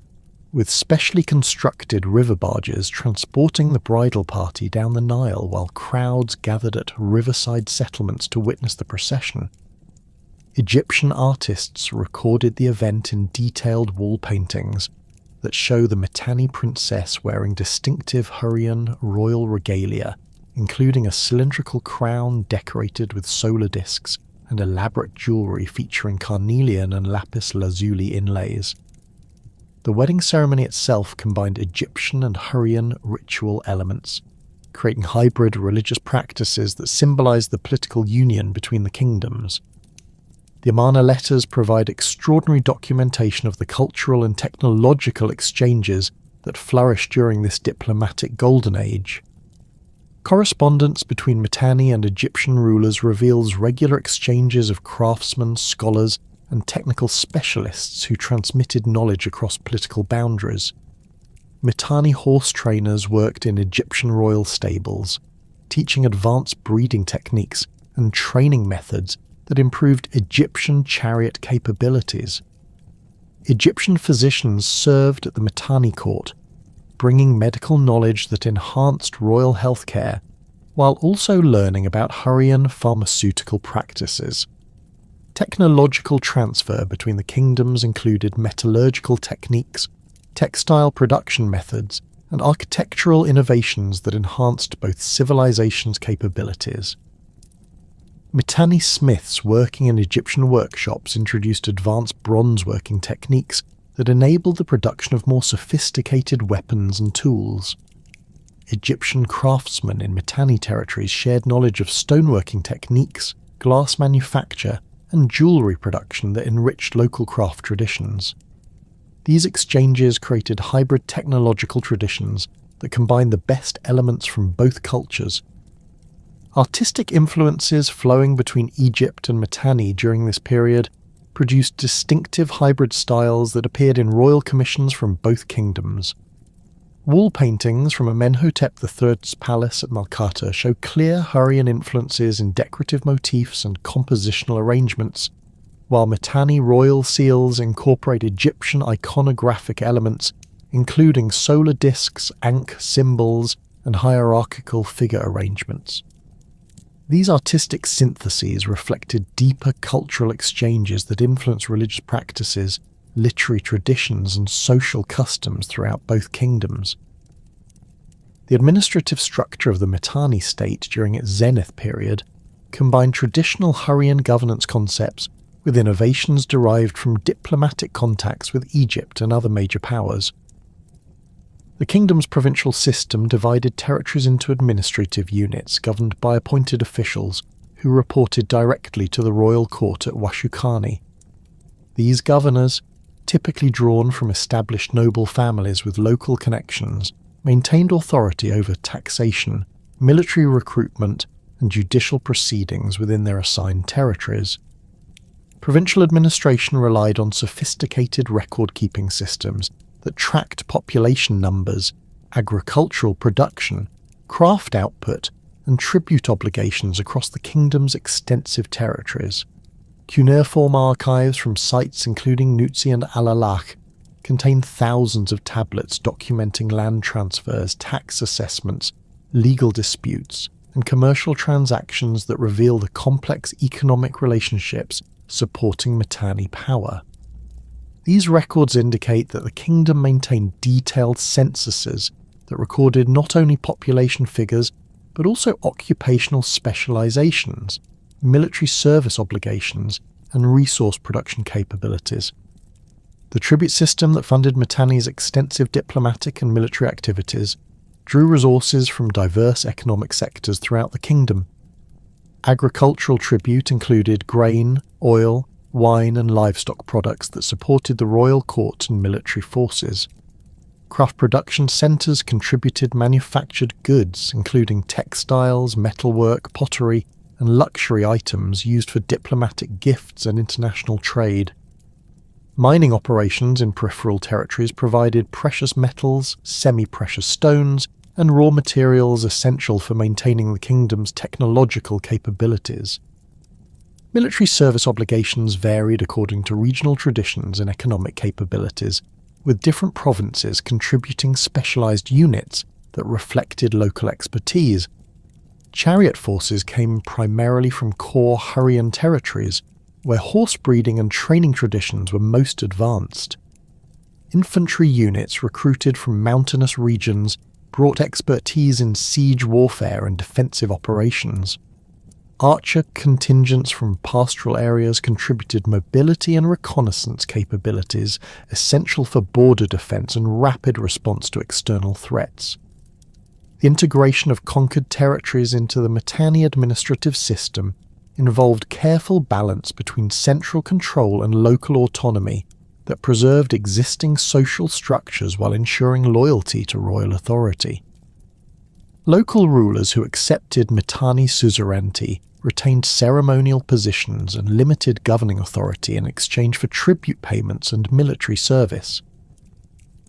with specially constructed river barges transporting the bridal party down the Nile while crowds gathered at riverside settlements to witness the procession. Egyptian artists recorded the event in detailed wall paintings that show the Mitanni princess wearing distinctive Hurrian royal regalia, including a cylindrical crown decorated with solar discs and elaborate jewellery featuring carnelian and lapis lazuli inlays. The wedding ceremony itself combined Egyptian and Hurrian ritual elements, creating hybrid religious practices that symbolized the political union between the kingdoms. The Amarna letters provide extraordinary documentation of the cultural and technological exchanges that flourished during this diplomatic golden age. Correspondence between Mitanni and Egyptian rulers reveals regular exchanges of craftsmen, scholars, and technical specialists who transmitted knowledge across political boundaries. Mitanni horse trainers worked in Egyptian royal stables, teaching advanced breeding techniques and training methods that improved Egyptian chariot capabilities. Egyptian physicians served at the Mitanni court, bringing medical knowledge that enhanced royal healthcare, while also learning about Hurrian pharmaceutical practices. Technological transfer between the kingdoms included metallurgical techniques, textile production methods, and architectural innovations that enhanced both civilizations' capabilities. Mitanni smiths working in Egyptian workshops introduced advanced bronze-working techniques that enabled the production of more sophisticated weapons and tools. Egyptian craftsmen in Mitanni territories shared knowledge of stoneworking techniques, glass manufacture, and jewellery production that enriched local craft traditions. These exchanges created hybrid technological traditions that combined the best elements from both cultures. Artistic influences flowing between Egypt and Mitanni during this period produced distinctive hybrid styles that appeared in royal commissions from both kingdoms. Wall paintings from Amenhotep III's palace at Malkata show clear Hurrian influences in decorative motifs and compositional arrangements, while Mitanni royal seals incorporate Egyptian iconographic elements, including solar discs, ankh symbols, and hierarchical figure arrangements. These artistic syntheses reflected deeper cultural exchanges that influenced religious practices, literary traditions, and social customs throughout both kingdoms. The administrative structure of the Mitanni state during its zenith period combined traditional Hurrian governance concepts with innovations derived from diplomatic contacts with Egypt and other major powers. The kingdom's provincial system divided territories into administrative units governed by appointed officials who reported directly to the royal court at Washukani. These governors, typically drawn from established noble families with local connections, maintained authority over taxation, military recruitment, and judicial proceedings within their assigned territories. Provincial administration relied on sophisticated record-keeping systems that tracked population numbers, agricultural production, craft output, and tribute obligations across the kingdom's extensive territories. Cuneiform archives from sites including Nuzi and Alalakh contain thousands of tablets documenting land transfers, tax assessments, legal disputes, and commercial transactions that reveal the complex economic relationships supporting Mitanni power. These records indicate that the kingdom maintained detailed censuses that recorded not only population figures but also occupational specializations, military service obligations, and resource production capabilities. The tribute system that funded Mitanni's extensive diplomatic and military activities drew resources from diverse economic sectors throughout the kingdom. Agricultural tribute included grain, oil, wine and livestock products that supported the royal court and military forces. Craft production centres contributed manufactured goods, including textiles, metalwork, pottery, and luxury items used for diplomatic gifts and international trade. Mining operations in peripheral territories provided precious metals, semi-precious stones, and raw materials essential for maintaining the kingdom's technological capabilities. Military service obligations varied according to regional traditions and economic capabilities, with different provinces contributing specialized units that reflected local expertise. Chariot forces came primarily from core Hurrian territories, where horse breeding and training traditions were most advanced. Infantry units recruited from mountainous regions brought expertise in siege warfare and defensive operations. Archer contingents from pastoral areas contributed mobility and reconnaissance capabilities essential for border defense and rapid response to external threats. The integration of conquered territories into the Mitanni administrative system involved careful balance between central control and local autonomy that preserved existing social structures while ensuring loyalty to royal authority. Local rulers who accepted Mitanni suzerainty retained ceremonial positions and limited governing authority in exchange for tribute payments and military service.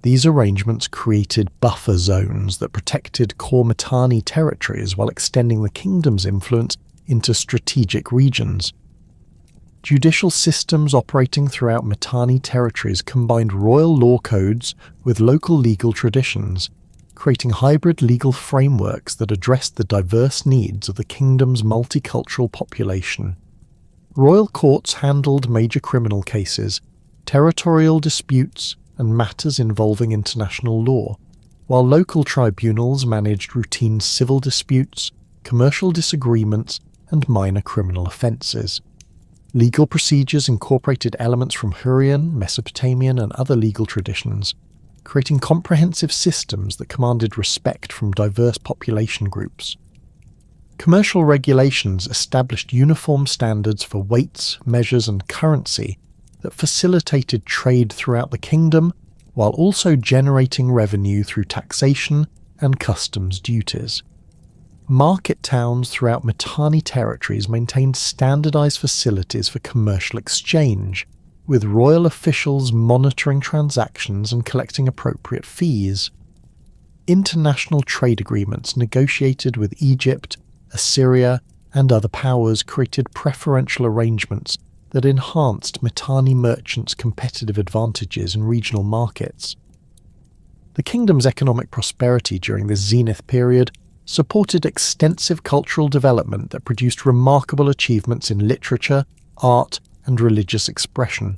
These arrangements created buffer zones that protected core Mitanni territories while extending the kingdom's influence into strategic regions. Judicial systems operating throughout Mitanni territories combined royal law codes with local legal traditions, creating hybrid legal frameworks that addressed the diverse needs of the kingdom's multicultural population. Royal courts handled major criminal cases, territorial disputes, and matters involving international law, while local tribunals managed routine civil disputes, commercial disagreements, and minor criminal offences. Legal procedures incorporated elements from Hurrian, Mesopotamian, and other legal traditions, creating comprehensive systems that commanded respect from diverse population groups. Commercial regulations established uniform standards for weights, measures, and currency that facilitated trade throughout the kingdom, while also generating revenue through taxation and customs duties. Market towns throughout Mitanni territories maintained standardized facilities for commercial exchange, with royal officials monitoring transactions and collecting appropriate fees. International trade agreements negotiated with Egypt, Assyria, and other powers created preferential arrangements that enhanced Mitanni merchants' competitive advantages in regional markets. The kingdom's economic prosperity during this zenith period supported extensive cultural development that produced remarkable achievements in literature, art, and religious expression.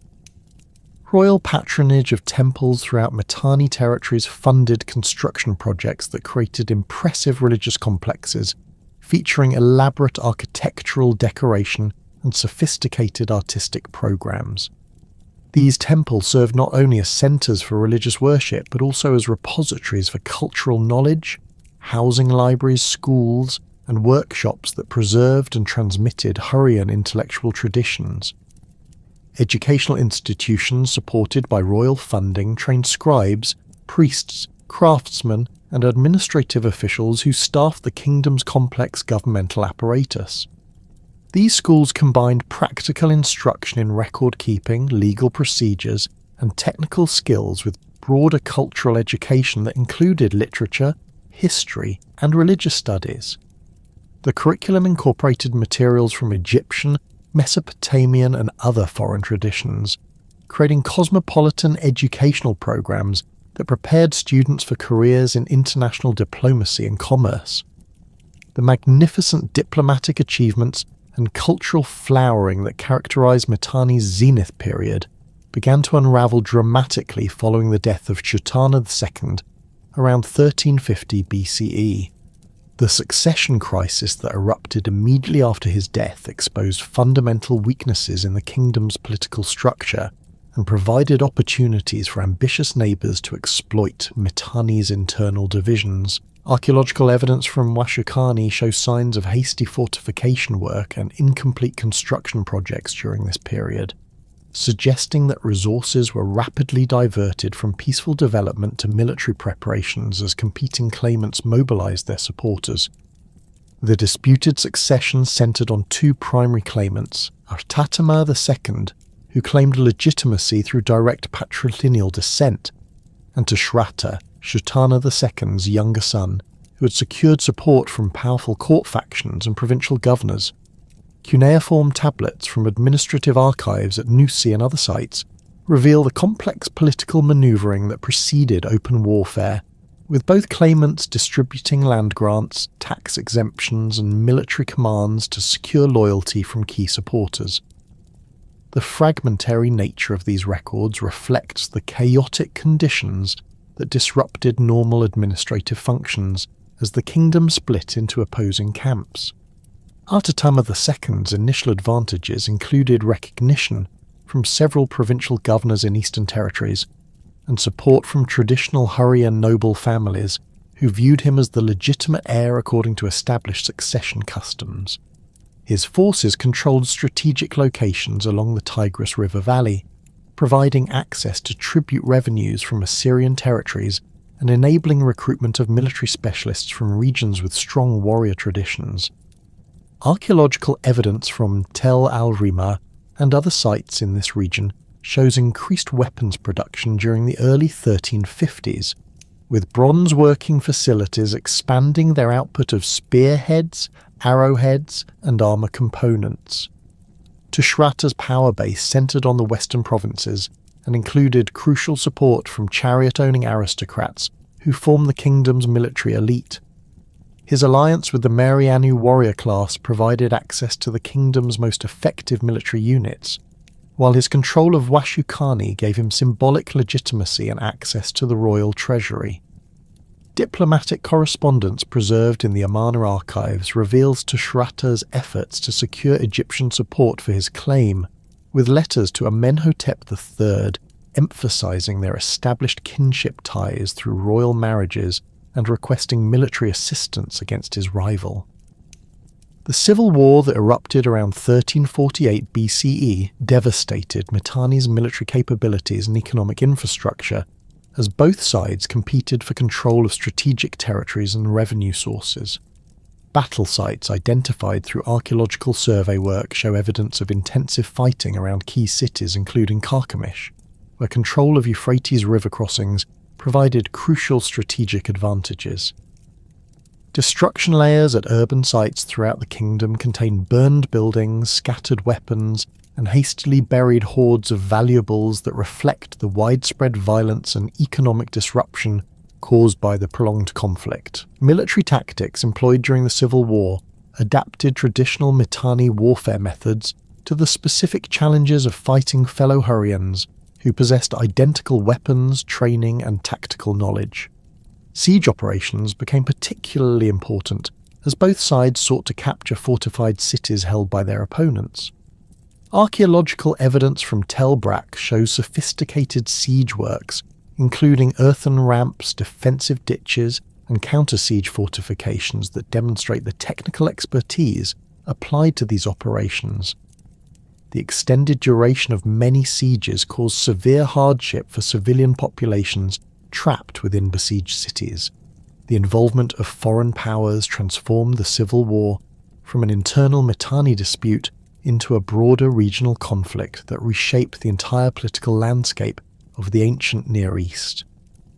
Royal patronage of temples throughout Mitanni territories funded construction projects that created impressive religious complexes, featuring elaborate architectural decoration and sophisticated artistic programs. These temples served not only as centres for religious worship, but also as repositories for cultural knowledge, housing libraries, schools, and workshops that preserved and transmitted Hurrian intellectual traditions. Educational institutions supported by royal funding trained scribes, priests, craftsmen, and administrative officials who staffed the kingdom's complex governmental apparatus. These schools combined practical instruction in record-keeping, legal procedures, and technical skills with broader cultural education that included literature, history, and religious studies. The curriculum incorporated materials from Egyptian, Mesopotamian, and other foreign traditions, creating cosmopolitan educational programs that prepared students for careers in international diplomacy and commerce. The magnificent diplomatic achievements and cultural flowering that characterized Mitanni's zenith period began to unravel dramatically following the death of Sultana II around 1350 BCE. The succession crisis that erupted immediately after his death exposed fundamental weaknesses in the kingdom's political structure and provided opportunities for ambitious neighbours to exploit Mitanni's internal divisions. Archaeological evidence from Washukani shows signs of hasty fortification work and incomplete construction projects during this period, suggesting that resources were rapidly diverted from peaceful development to military preparations as competing claimants mobilized their supporters. The disputed succession centered on two primary claimants, Artatama II, who claimed legitimacy through direct patrilineal descent, and Tushratta, Sultana II's younger son, who had secured support from powerful court factions and provincial governors. Cuneiform tablets from administrative archives at Nuzi and other sites reveal the complex political manoeuvring that preceded open warfare, with both claimants distributing land grants, tax exemptions, and military commands to secure loyalty from key supporters. The fragmentary nature of these records reflects the chaotic conditions that disrupted normal administrative functions as the kingdom split into opposing camps. Artatama II's initial advantages included recognition from several provincial governors in eastern territories and support from traditional Hurrian noble families who viewed him as the legitimate heir according to established succession customs. His forces controlled strategic locations along the Tigris River Valley, providing access to tribute revenues from Assyrian territories and enabling recruitment of military specialists from regions with strong warrior traditions. Archaeological evidence from Tel al-Rima and other sites in this region shows increased weapons production during the early 1350s, with bronze working facilities expanding their output of spearheads, arrowheads, and armour components. Tushratta's power base centered on the western provinces and included crucial support from chariot-owning aristocrats who formed the kingdom's military elite. His alliance with the Marianu warrior class provided access to the kingdom's most effective military units, while his control of Washukani gave him symbolic legitimacy and access to the royal treasury. Diplomatic correspondence preserved in the Amarna archives reveals Tushratta's efforts to secure Egyptian support for his claim, with letters to Amenhotep III emphasizing their established kinship ties through royal marriages and requesting military assistance against his rival. The civil war that erupted around 1348 BCE devastated Mitanni's military capabilities and economic infrastructure, as both sides competed for control of strategic territories and revenue sources. Battle sites identified through archaeological survey work show evidence of intensive fighting around key cities including Carchemish, where control of Euphrates river crossings provided crucial strategic advantages. Destruction layers at urban sites throughout the kingdom contained burned buildings, scattered weapons, and hastily buried hoards of valuables that reflect the widespread violence and economic disruption caused by the prolonged conflict. Military tactics employed during the Civil War adapted traditional Mitanni warfare methods to the specific challenges of fighting fellow Hurrians who possessed identical weapons, training, and tactical knowledge. Siege operations became particularly important as both sides sought to capture fortified cities held by their opponents. Archaeological evidence from Tel Brak shows sophisticated siege works, including earthen ramps, defensive ditches, and counter-siege fortifications that demonstrate the technical expertise applied to these operations. The extended duration of many sieges caused severe hardship for civilian populations trapped within besieged cities. The involvement of foreign powers transformed the civil war from an internal Mitanni dispute into a broader regional conflict that reshaped the entire political landscape of the ancient Near East.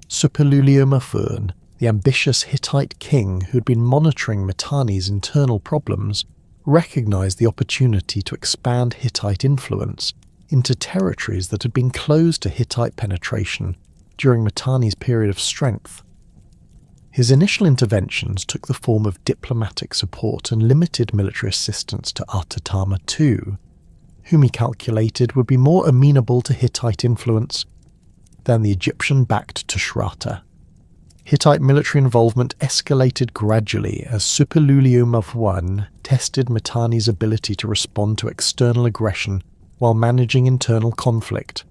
Suppiluliuma-Furn, the ambitious Hittite king who had been monitoring Mitanni's internal problems, recognized the opportunity to expand Hittite influence into territories that had been closed to Hittite penetration during Mitanni's period of strength. His initial interventions took the form of diplomatic support and limited military assistance to Artatama II, whom he calculated would be more amenable to Hittite influence than the Egyptian-backed Tushratta. Hittite military involvement escalated gradually as Suppiluliuma-I tested Mitanni's ability to respond to external aggression while managing internal conflict.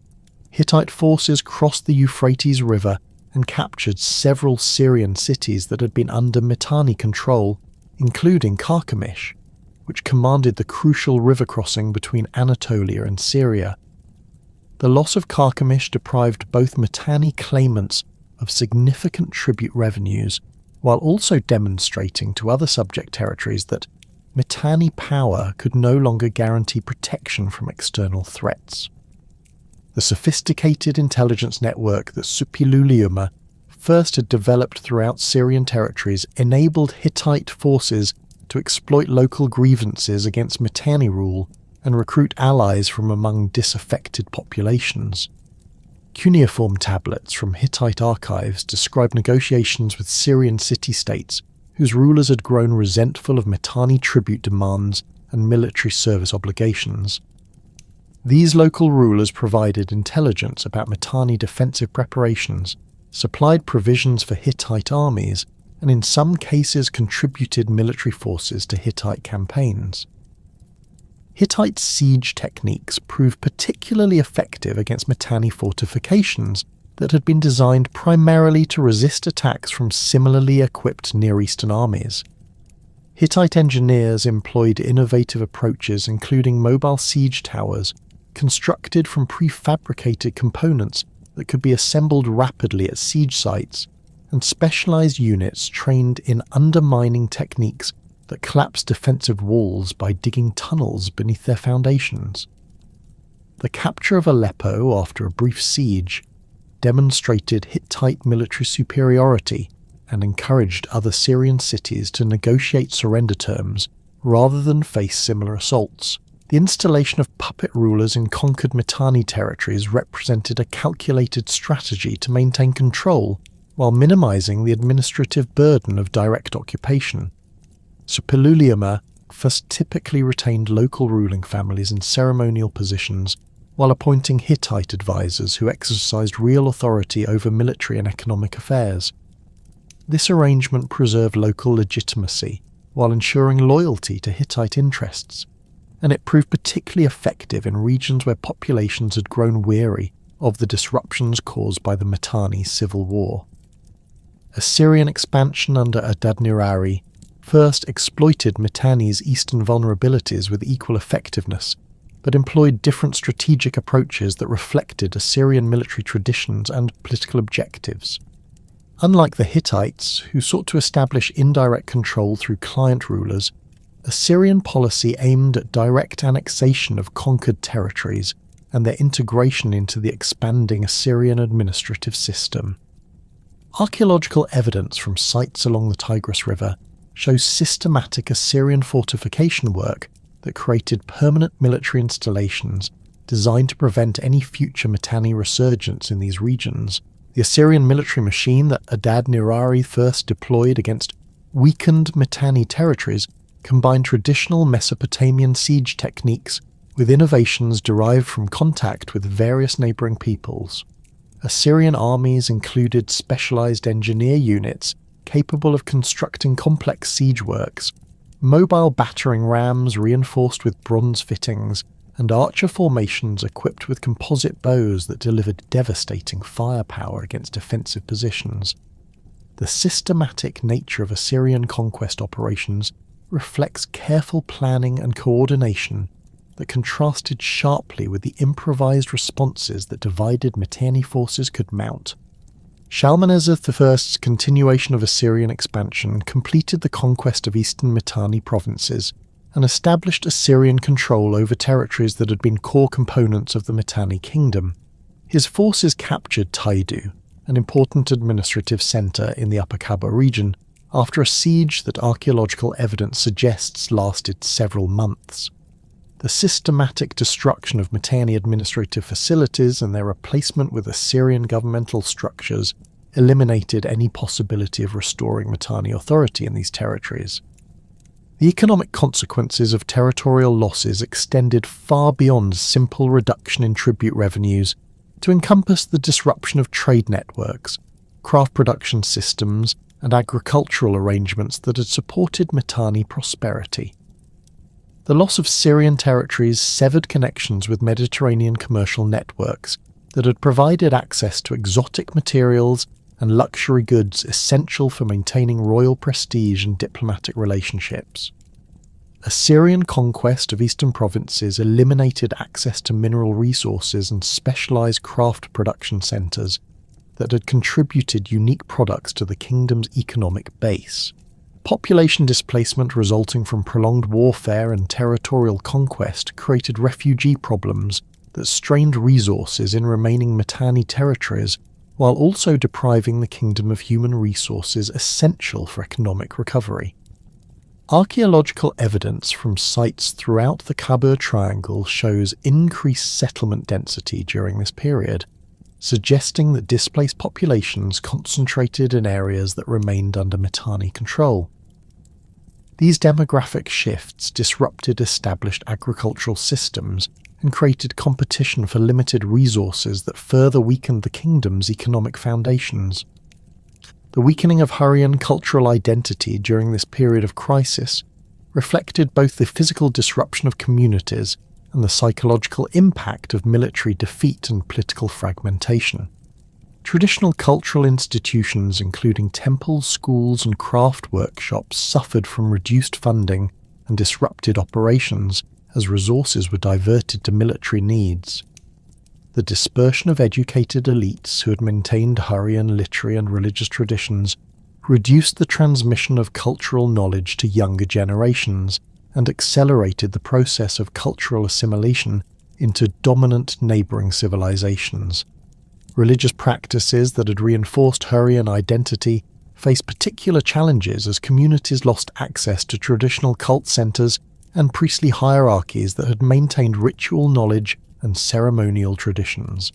Hittite forces crossed the Euphrates River and captured several Syrian cities that had been under Mitanni control, including Carchemish, which commanded the crucial river crossing between Anatolia and Syria. The loss of Carchemish deprived both Mitanni claimants of significant tribute revenues, while also demonstrating to other subject territories that Mitanni power could no longer guarantee protection from external threats. The sophisticated intelligence network that Suppiluliuma first had developed throughout Syrian territories enabled Hittite forces to exploit local grievances against Mitanni rule and recruit allies from among disaffected populations. Cuneiform tablets from Hittite archives describe negotiations with Syrian city-states whose rulers had grown resentful of Mitanni tribute demands and military service obligations. These local rulers provided intelligence about Mitanni defensive preparations, supplied provisions for Hittite armies, and in some cases contributed military forces to Hittite campaigns. Hittite siege techniques proved particularly effective against Mitanni fortifications that had been designed primarily to resist attacks from similarly equipped Near Eastern armies. Hittite engineers employed innovative approaches including mobile siege towers constructed from prefabricated components that could be assembled rapidly at siege sites, and specialized units trained in undermining techniques that collapsed defensive walls by digging tunnels beneath their foundations. The capture of Aleppo after a brief siege demonstrated Hittite military superiority and encouraged other Syrian cities to negotiate surrender terms rather than face similar assaults. The installation of puppet rulers in conquered Mitanni territories represented a calculated strategy to maintain control while minimizing the administrative burden of direct occupation. Suppiluliuma first typically retained local ruling families in ceremonial positions while appointing Hittite advisors who exercised real authority over military and economic affairs. This arrangement preserved local legitimacy while ensuring loyalty to Hittite interests, and it proved particularly effective in regions where populations had grown weary of the disruptions caused by the Mitanni civil war. Assyrian expansion under Adad-nirari first exploited Mitanni's eastern vulnerabilities with equal effectiveness, but employed different strategic approaches that reflected Assyrian military traditions and political objectives. Unlike the Hittites, who sought to establish indirect control through client rulers, Assyrian policy aimed at direct annexation of conquered territories and their integration into the expanding Assyrian administrative system. Archaeological evidence from sites along the Tigris River shows systematic Assyrian fortification work that created permanent military installations designed to prevent any future Mitanni resurgence in these regions. The Assyrian military machine that Adad-nirari first deployed against weakened Mitanni territories combined traditional Mesopotamian siege techniques with innovations derived from contact with various neighbouring peoples. Assyrian armies included specialised engineer units capable of constructing complex siege works, mobile battering rams reinforced with bronze fittings, and archer formations equipped with composite bows that delivered devastating firepower against defensive positions. The systematic nature of Assyrian conquest operations reflects careful planning and coordination that contrasted sharply with the improvised responses that divided Mitanni forces could mount. Shalmaneser I's continuation of Assyrian expansion completed the conquest of eastern Mitanni provinces and established Assyrian control over territories that had been core components of the Mitanni kingdom. His forces captured Taidu, an important administrative centre in the Upper Kaba region, after a siege that archaeological evidence suggests lasted several months. The systematic destruction of Mitanni administrative facilities and their replacement with Assyrian governmental structures eliminated any possibility of restoring Mitanni authority in these territories. The economic consequences of territorial losses extended far beyond simple reduction in tribute revenues to encompass the disruption of trade networks, craft production systems, and agricultural arrangements that had supported Mitanni prosperity. The loss of Syrian territories severed connections with Mediterranean commercial networks that had provided access to exotic materials and luxury goods essential for maintaining royal prestige and diplomatic relationships. Assyrian conquest of eastern provinces eliminated access to mineral resources and specialized craft production centers that had contributed unique products to the kingdom's economic base. Population displacement resulting from prolonged warfare and territorial conquest created refugee problems that strained resources in remaining Mitanni territories while also depriving the kingdom of human resources essential for economic recovery. Archaeological evidence from sites throughout the Kabur Triangle shows increased settlement density during this period, suggesting that displaced populations concentrated in areas that remained under Mitanni control. These demographic shifts disrupted established agricultural systems and created competition for limited resources that further weakened the kingdom's economic foundations. The weakening of Hurrian cultural identity during this period of crisis reflected both the physical disruption of communities and the psychological impact of military defeat and political fragmentation. Traditional cultural institutions, including temples, schools, and craft workshops, suffered from reduced funding and disrupted operations as resources were diverted to military needs. The dispersion of educated elites who had maintained Hurrian literary and religious traditions reduced the transmission of cultural knowledge to younger generations and accelerated the process of cultural assimilation into dominant neighbouring civilizations. Religious practices that had reinforced Hurrian identity faced particular challenges as communities lost access to traditional cult centres and priestly hierarchies that had maintained ritual knowledge and ceremonial traditions.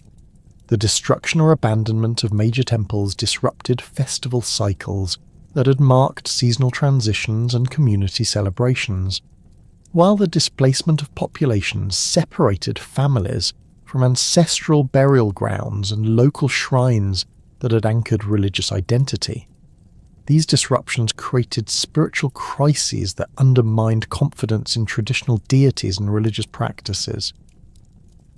The destruction or abandonment of major temples disrupted festival cycles that had marked seasonal transitions and community celebrations, while the displacement of populations separated families from ancestral burial grounds and local shrines that had anchored religious identity. These disruptions created spiritual crises that undermined confidence in traditional deities and religious practices.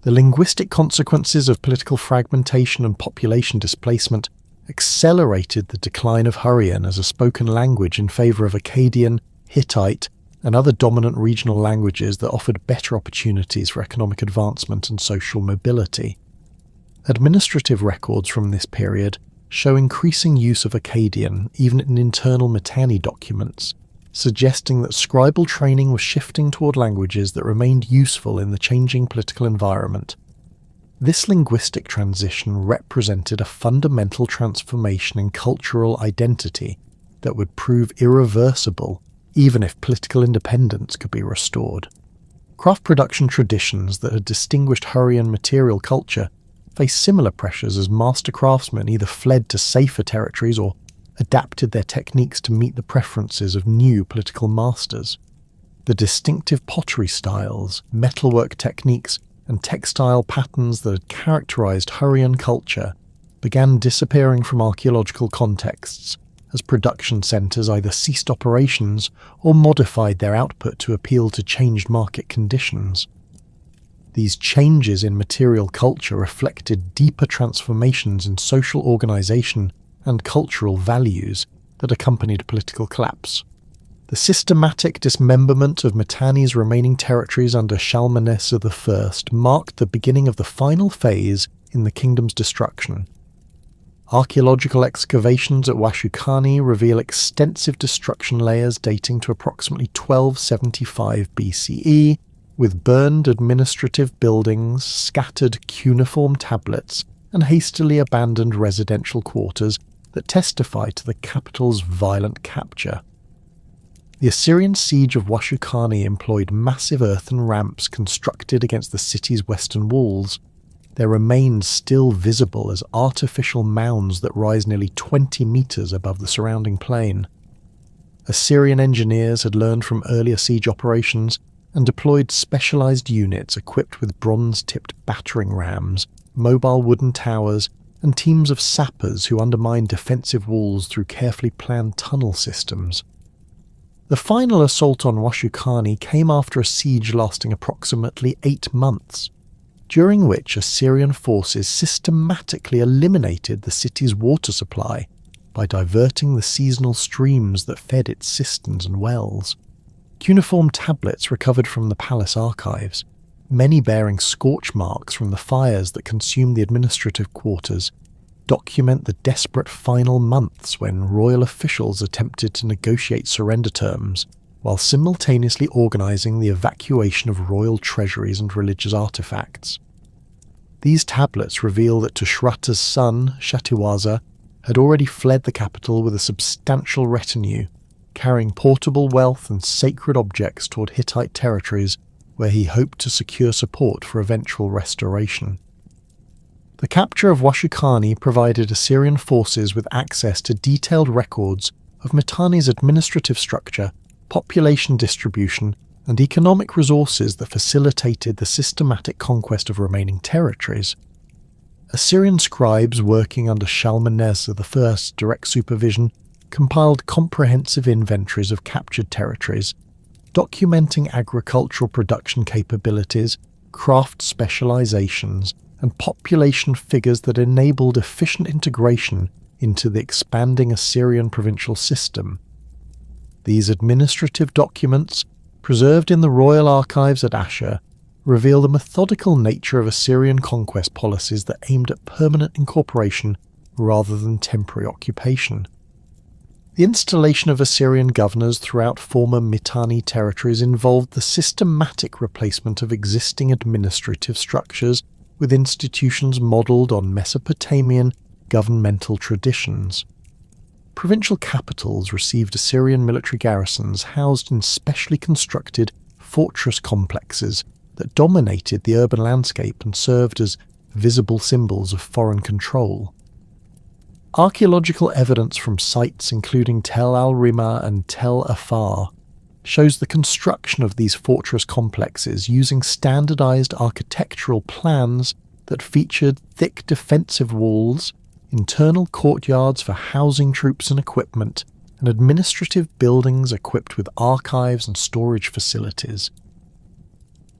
The linguistic consequences of political fragmentation and population displacement accelerated the decline of Hurrian as a spoken language in favour of Akkadian, Hittite, and other dominant regional languages that offered better opportunities for economic advancement and social mobility. Administrative records from this period show increasing use of Akkadian even in internal Mitanni documents, suggesting that scribal training was shifting toward languages that remained useful in the changing political environment. This linguistic transition represented a fundamental transformation in cultural identity that would prove irreversible even if political independence could be restored. Craft production traditions that had distinguished Hurrian material culture faced similar pressures as master craftsmen either fled to safer territories or adapted their techniques to meet the preferences of new political masters. The distinctive pottery styles, metalwork techniques, and textile patterns that had characterized Hurrian culture began disappearing from archaeological contexts as production centers either ceased operations or modified their output to appeal to changed market conditions. These changes in material culture reflected deeper transformations in social organization and cultural values that accompanied political collapse. The systematic dismemberment of Mitanni's remaining territories under Shalmaneser I marked the beginning of the final phase in the kingdom's destruction. Archaeological excavations at Washukani reveal extensive destruction layers dating to approximately 1275 BCE, with burned administrative buildings, scattered cuneiform tablets, and hastily abandoned residential quarters that testify to the capital's violent capture. The Assyrian siege of Washukani employed massive earthen ramps constructed against the city's western walls, their remains still visible as artificial mounds that rise nearly 20 meters above the surrounding plain. Assyrian engineers had learned from earlier siege operations and deployed specialized units equipped with bronze-tipped battering rams, mobile wooden towers, and teams of sappers who undermined defensive walls through carefully planned tunnel systems. The final assault on Washukani came after a siege lasting approximately 8 months, during which Assyrian forces systematically eliminated the city's water supply by diverting the seasonal streams that fed its cisterns and wells. Cuneiform tablets recovered from the palace archives, many bearing scorch marks from the fires that consumed the administrative quarters, document the desperate final months when royal officials attempted to negotiate surrender terms, while simultaneously organizing the evacuation of royal treasuries and religious artifacts. These tablets reveal that Tushratta's son, Shatiwaza, had already fled the capital with a substantial retinue, carrying portable wealth and sacred objects toward Hittite territories where he hoped to secure support for eventual restoration. The capture of Washukani provided Assyrian forces with access to detailed records of Mitanni's administrative structure, population distribution, and economic resources that facilitated the systematic conquest of remaining territories. Assyrian scribes working under Shalmaneser I's direct supervision compiled comprehensive inventories of captured territories, documenting agricultural production capabilities, craft specializations, and population figures that enabled efficient integration into the expanding Assyrian provincial system. These administrative documents, preserved in the royal archives at Ashur, reveal the methodical nature of Assyrian conquest policies that aimed at permanent incorporation rather than temporary occupation. The installation of Assyrian governors throughout former Mitanni territories involved the systematic replacement of existing administrative structures with institutions modelled on Mesopotamian governmental traditions. Provincial capitals received Assyrian military garrisons housed in specially constructed fortress complexes that dominated the urban landscape and served as visible symbols of foreign control. Archaeological evidence from sites including Tel al-Rima and Tel Afar shows the construction of these fortress complexes using standardized architectural plans that featured thick defensive walls, internal courtyards for housing troops and equipment, and administrative buildings equipped with archives and storage facilities.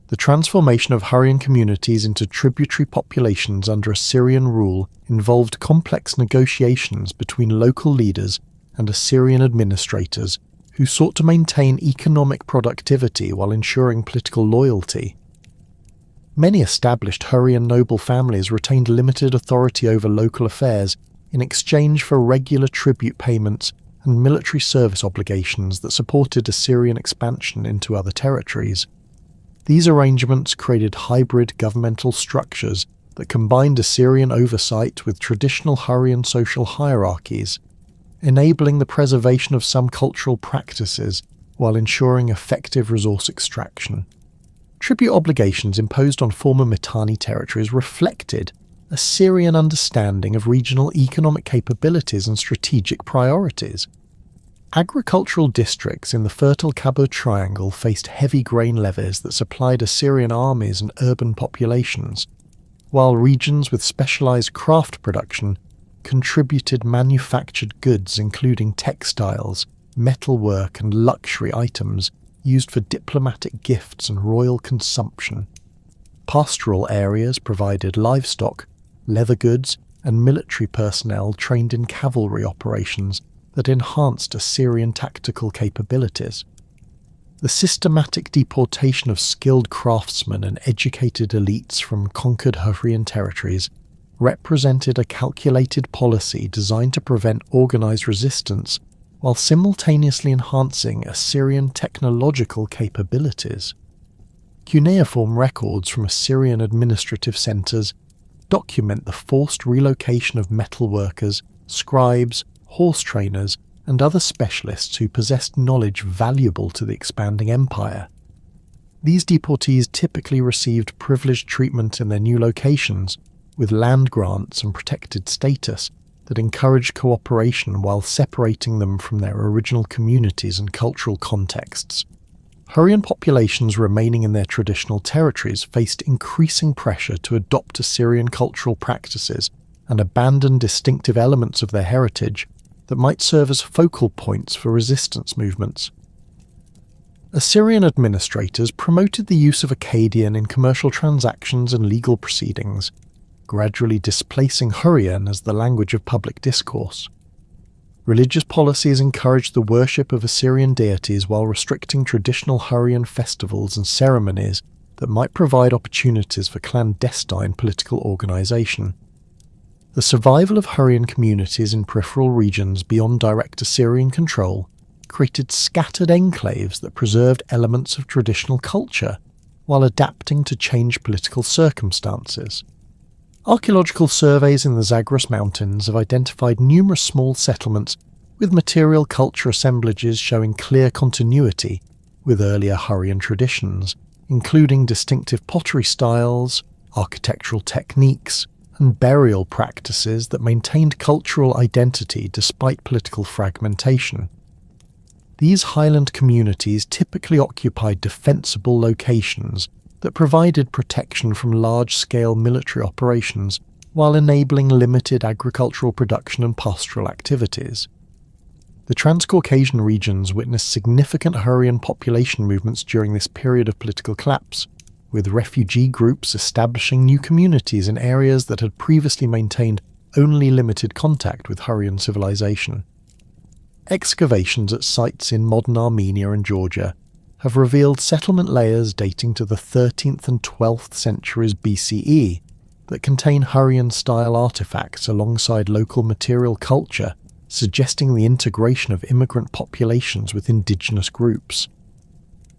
The transformation of Hurrian communities into tributary populations under Assyrian rule involved complex negotiations between local leaders and Assyrian administrators who sought to maintain economic productivity while ensuring political loyalty. Many established Hurrian noble families retained limited authority over local affairs in exchange for regular tribute payments and military service obligations that supported Assyrian expansion into other territories. These arrangements created hybrid governmental structures that combined Assyrian oversight with traditional Hurrian social hierarchies, enabling the preservation of some cultural practices while ensuring effective resource extraction. Tribute obligations imposed on former Mitanni territories reflected Assyrian understanding of regional economic capabilities and strategic priorities. Agricultural districts in the fertile Kabo Triangle faced heavy grain levies that supplied Assyrian armies and urban populations, while regions with specialized craft production contributed manufactured goods including textiles, metalwork and luxury items used for diplomatic gifts and royal consumption. Pastoral areas provided livestock, leather goods, and military personnel trained in cavalry operations that enhanced Assyrian tactical capabilities. The systematic deportation of skilled craftsmen and educated elites from conquered Hurrian territories represented a calculated policy designed to prevent organized resistance while simultaneously enhancing Assyrian technological capabilities. Cuneiform records from Assyrian administrative centers document the forced relocation of metalworkers, scribes, horse trainers, and other specialists who possessed knowledge valuable to the expanding empire. These deportees typically received privileged treatment in their new locations, with land grants and protected status that encouraged cooperation while separating them from their original communities and cultural contexts. Hurrian populations remaining in their traditional territories faced increasing pressure to adopt Assyrian cultural practices and abandon distinctive elements of their heritage that might serve as focal points for resistance movements. Assyrian administrators promoted the use of Akkadian in commercial transactions and legal proceedings, gradually displacing Hurrian as the language of public discourse. Religious policies encouraged the worship of Assyrian deities while restricting traditional Hurrian festivals and ceremonies that might provide opportunities for clandestine political organization. The survival of Hurrian communities in peripheral regions beyond direct Assyrian control created scattered enclaves that preserved elements of traditional culture while adapting to changed political circumstances. Archaeological surveys in the Zagros Mountains have identified numerous small settlements with material culture assemblages showing clear continuity with earlier Hurrian traditions, including distinctive pottery styles, architectural techniques, and burial practices that maintained cultural identity despite political fragmentation. These highland communities typically occupied defensible locations that provided protection from large-scale military operations while enabling limited agricultural production and pastoral activities. The Transcaucasian regions witnessed significant Hurrian population movements during this period of political collapse, with refugee groups establishing new communities in areas that had previously maintained only limited contact with Hurrian civilization. Excavations at sites in modern Armenia and Georgia have revealed settlement layers dating to the 13th and 12th centuries BCE that contain Hurrian-style artifacts alongside local material culture, suggesting the integration of immigrant populations with indigenous groups.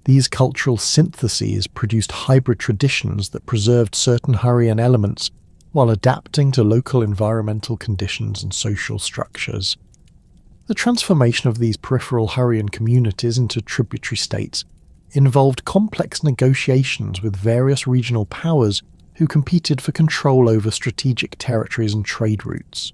These cultural syntheses produced hybrid traditions that preserved certain Hurrian elements while adapting to local environmental conditions and social structures. The transformation of these peripheral Hurrian communities into tributary states involved complex negotiations with various regional powers who competed for control over strategic territories and trade routes.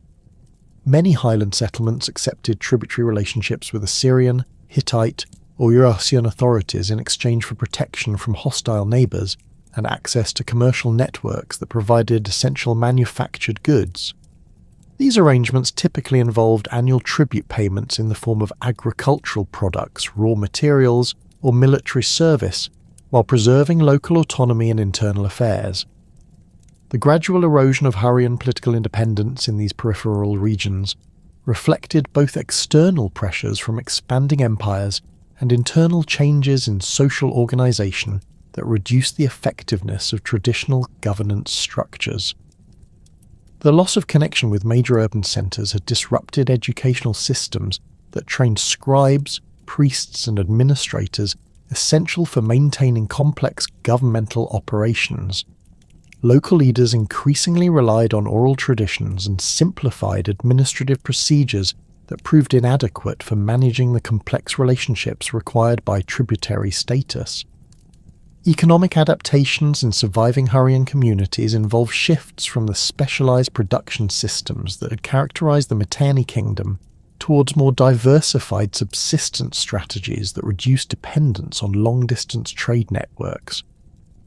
Many highland settlements accepted tributary relationships with Assyrian, Hittite, or Eurasian authorities in exchange for protection from hostile neighbours and access to commercial networks that provided essential manufactured goods. These arrangements typically involved annual tribute payments in the form of agricultural products, raw materials, or military service, while preserving local autonomy and internal affairs. The gradual erosion of Hurrian political independence in these peripheral regions reflected both external pressures from expanding empires and internal changes in social organisation that reduced the effectiveness of traditional governance structures. The loss of connection with major urban centres had disrupted educational systems that trained scribes, priests and administrators essential for maintaining complex governmental operations. Local leaders increasingly relied on oral traditions and simplified administrative procedures that proved inadequate for managing the complex relationships required by tributary status. Economic adaptations in surviving Hurrian communities involve shifts from the specialised production systems that had characterised the Mitanni kingdom towards more diversified subsistence strategies that reduced dependence on long-distance trade networks.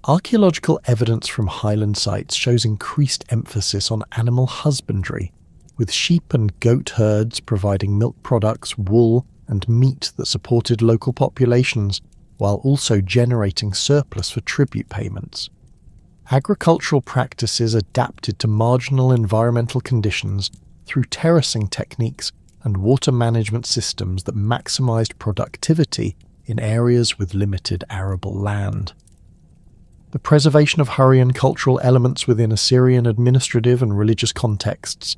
Archaeological evidence from highland sites shows increased emphasis on animal husbandry, with sheep and goat herds providing milk products, wool, and meat that supported local populations, while also generating surplus for tribute payments. Agricultural practices adapted to marginal environmental conditions through terracing techniques and water management systems that maximised productivity in areas with limited arable land. The preservation of Hurrian cultural elements within Assyrian administrative and religious contexts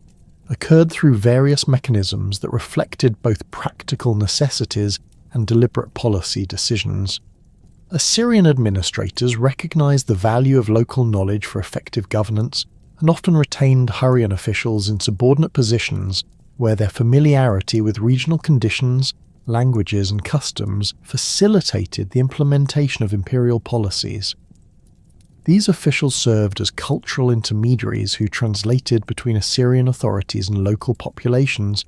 occurred through various mechanisms that reflected both practical necessities and deliberate policy decisions. Assyrian administrators recognized the value of local knowledge for effective governance and often retained Hurrian officials in subordinate positions where their familiarity with regional conditions, languages and customs facilitated the implementation of imperial policies. These officials served as cultural intermediaries who translated between Assyrian authorities and local populations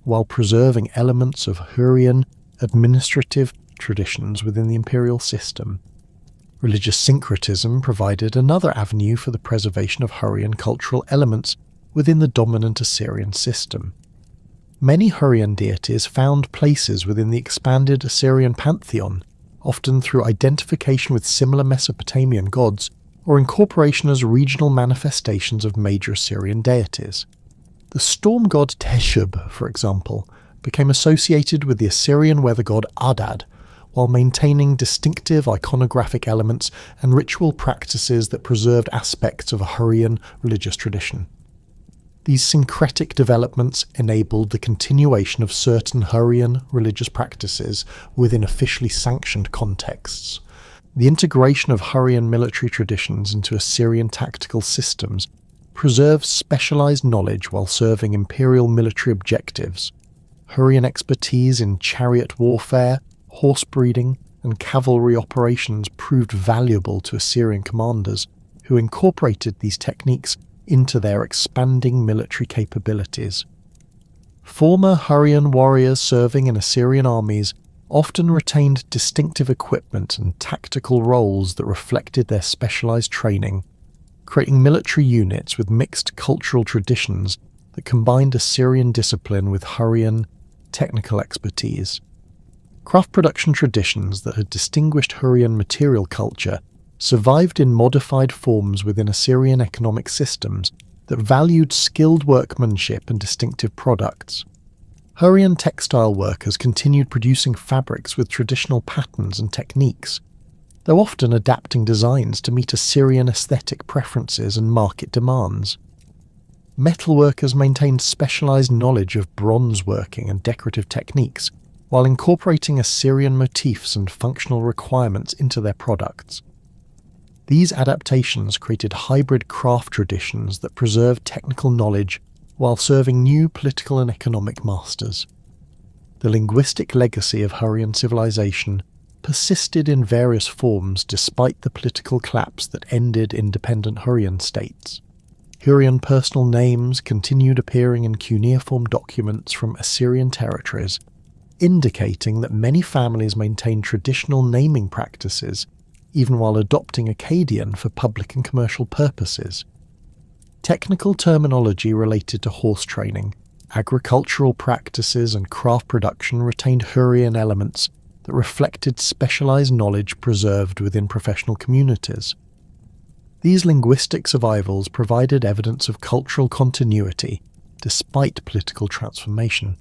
while preserving elements of Hurrian administrative traditions within the imperial system. Religious syncretism provided another avenue for the preservation of Hurrian cultural elements within the dominant Assyrian system. Many Hurrian deities found places within the expanded Assyrian pantheon, often through identification with similar Mesopotamian gods or incorporation as regional manifestations of major Assyrian deities. The storm god Teshub, for example, became associated with the Assyrian weather god Adad, while maintaining distinctive iconographic elements and ritual practices that preserved aspects of a Hurrian religious tradition. These syncretic developments enabled the continuation of certain Hurrian religious practices within officially sanctioned contexts. The integration of Hurrian military traditions into Assyrian tactical systems preserved specialized knowledge while serving imperial military objectives. Hurrian expertise in chariot warfare, horse breeding, and cavalry operations proved valuable to Assyrian commanders, who incorporated these techniques into their expanding military capabilities. Former Hurrian warriors serving in Assyrian armies often retained distinctive equipment and tactical roles that reflected their specialized training, creating military units with mixed cultural traditions that combined Assyrian discipline with Hurrian technical expertise. Craft production traditions that had distinguished Hurrian material culture survived in modified forms within Assyrian economic systems that valued skilled workmanship and distinctive products. Hurrian textile workers continued producing fabrics with traditional patterns and techniques, though often adapting designs to meet Assyrian aesthetic preferences and market demands. Metalworkers maintained specialized knowledge of bronze working and decorative techniques, while incorporating Assyrian motifs and functional requirements into their products. These adaptations created hybrid craft traditions that preserved technical knowledge while serving new political and economic masters. The linguistic legacy of Hurrian civilization persisted in various forms despite the political collapse that ended independent Hurrian states. Hurrian personal names continued appearing in cuneiform documents from Assyrian territories, indicating that many families maintained traditional naming practices, even while adopting Akkadian for public and commercial purposes. Technical terminology related to horse training, agricultural practices and craft production retained Hurrian elements that reflected specialized knowledge preserved within professional communities. These linguistic survivals provided evidence of cultural continuity despite political transformation.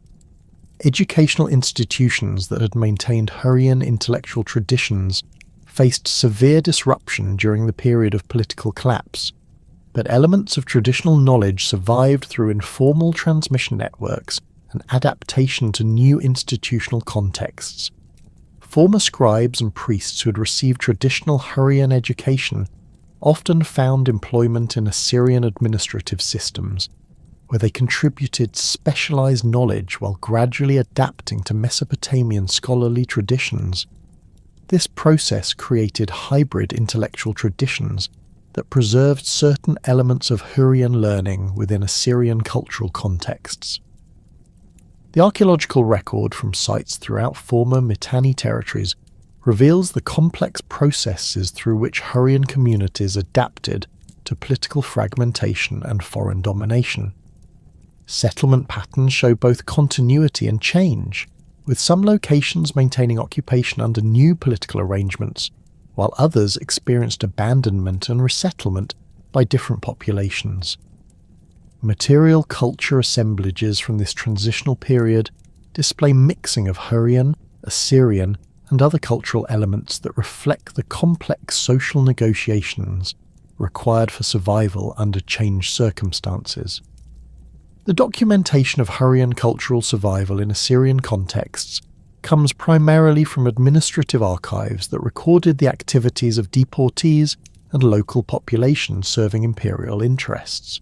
Educational institutions that had maintained Hurrian intellectual traditions faced severe disruption during the period of political collapse, but elements of traditional knowledge survived through informal transmission networks and adaptation to new institutional contexts. Former scribes and priests who had received traditional Hurrian education often found employment in Assyrian administrative systems, where they contributed specialized knowledge while gradually adapting to Mesopotamian scholarly traditions. This process created hybrid intellectual traditions that preserved certain elements of Hurrian learning within Assyrian cultural contexts. The archaeological record from sites throughout former Mitanni territories reveals the complex processes through which Hurrian communities adapted to political fragmentation and foreign domination. Settlement patterns show both continuity and change, with some locations maintaining occupation under new political arrangements, while others experienced abandonment and resettlement by different populations. Material culture assemblages from this transitional period display mixing of Hurrian, Assyrian, and other cultural elements that reflect the complex social negotiations required for survival under changed circumstances. The documentation of Hurrian cultural survival in Assyrian contexts comes primarily from administrative archives that recorded the activities of deportees and local populations serving imperial interests.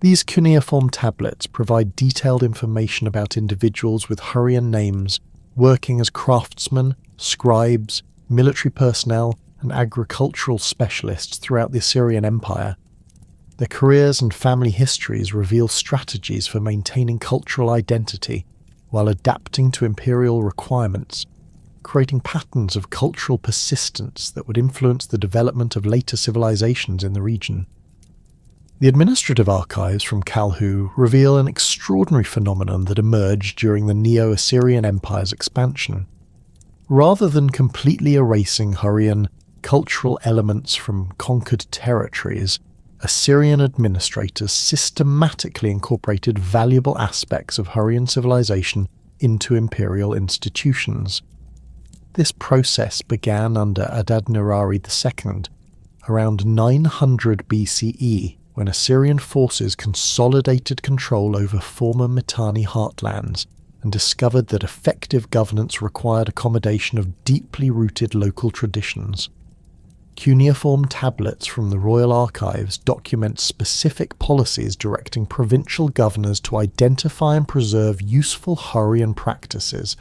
These cuneiform tablets provide detailed information about individuals with Hurrian names working as craftsmen, scribes, military personnel, and agricultural specialists throughout the Assyrian Empire. Their careers and family histories reveal strategies for maintaining cultural identity while adapting to imperial requirements, creating patterns of cultural persistence that would influence the development of later civilizations in the region. The administrative archives from Kalhu reveal an extraordinary phenomenon that emerged during the Neo-Assyrian Empire's expansion. Rather than completely erasing Hurrian cultural elements from conquered territories, Assyrian administrators systematically incorporated valuable aspects of Hurrian civilization into imperial institutions. This process began under Adad-nirari II, around 900 BCE, when Assyrian forces consolidated control over former Mitanni heartlands and discovered that effective governance required accommodation of deeply rooted local traditions. Cuneiform tablets from the royal archives document specific policies directing provincial governors to identify and preserve useful Hurrian practices,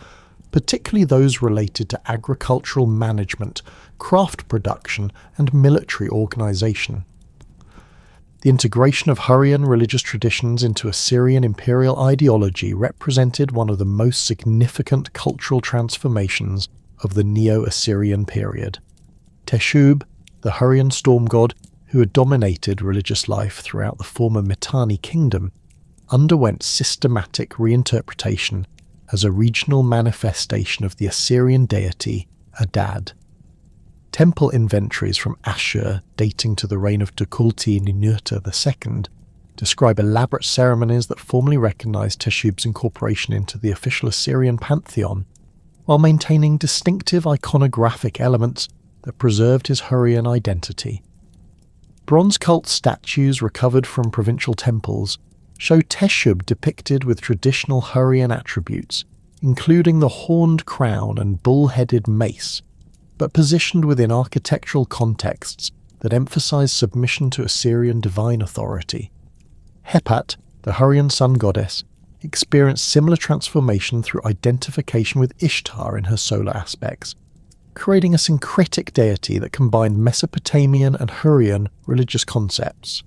particularly those related to agricultural management, craft production, and military organization. The integration of Hurrian religious traditions into Assyrian imperial ideology represented one of the most significant cultural transformations of the Neo-Assyrian period. Teshub, the Hurrian storm god who had dominated religious life throughout the former Mitanni kingdom, underwent systematic reinterpretation as a regional manifestation of the Assyrian deity Adad. Temple inventories from Ashur dating to the reign of Tukulti-Ninurta II describe elaborate ceremonies that formally recognize Teshub's incorporation into the official Assyrian pantheon, while maintaining distinctive iconographic elements that preserved his Hurrian identity. Bronze cult statues recovered from provincial temples show Teshub depicted with traditional Hurrian attributes, including the horned crown and bull-headed mace, but positioned within architectural contexts that emphasize submission to Assyrian divine authority. Hepat, the Hurrian sun goddess, experienced similar transformation through identification with Ishtar in her solar aspects, creating a syncretic deity that combined Mesopotamian and Hurrian religious concepts.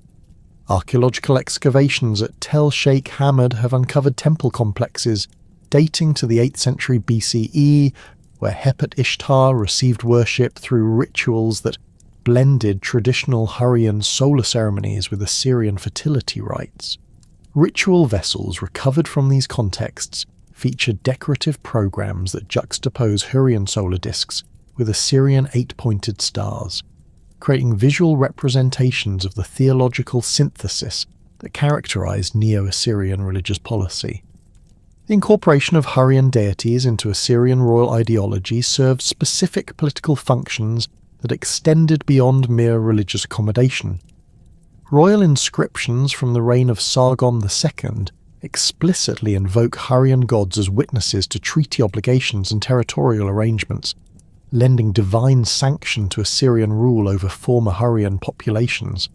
Archaeological excavations at Tel Sheikh Hamad have uncovered temple complexes dating to the 8th century BCE, where Hepet Ishtar received worship through rituals that blended traditional Hurrian solar ceremonies with Assyrian fertility rites. Ritual vessels recovered from these contexts feature decorative programs that juxtapose Hurrian solar discs with Assyrian 8-pointed stars, creating visual representations of the theological synthesis that characterized Neo-Assyrian religious policy. The incorporation of Hurrian deities into Assyrian royal ideology served specific political functions that extended beyond mere religious accommodation. Royal inscriptions from the reign of Sargon II explicitly invoke Hurrian gods as witnesses to treaty obligations and territorial arrangements, lending divine sanction to Assyrian rule over former Hurrian populations.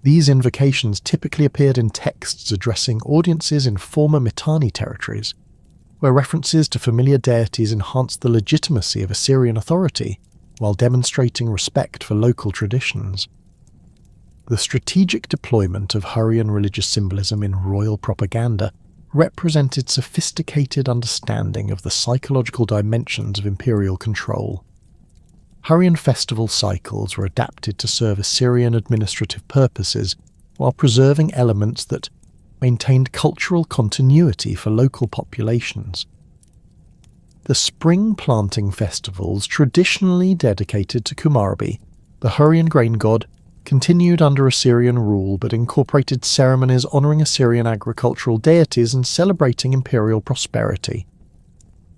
These invocations typically appeared in texts addressing audiences in former Mitanni territories, where references to familiar deities enhanced the legitimacy of Assyrian authority while demonstrating respect for local traditions. The strategic deployment of Hurrian religious symbolism in royal propaganda represented sophisticated understanding of the psychological dimensions of imperial control. Hurrian festival cycles were adapted to serve Assyrian administrative purposes while preserving elements that maintained cultural continuity for local populations. The spring planting festivals, traditionally dedicated to Kumarbi, the Hurrian grain god, continued under Assyrian rule but incorporated ceremonies honouring Assyrian agricultural deities and celebrating imperial prosperity.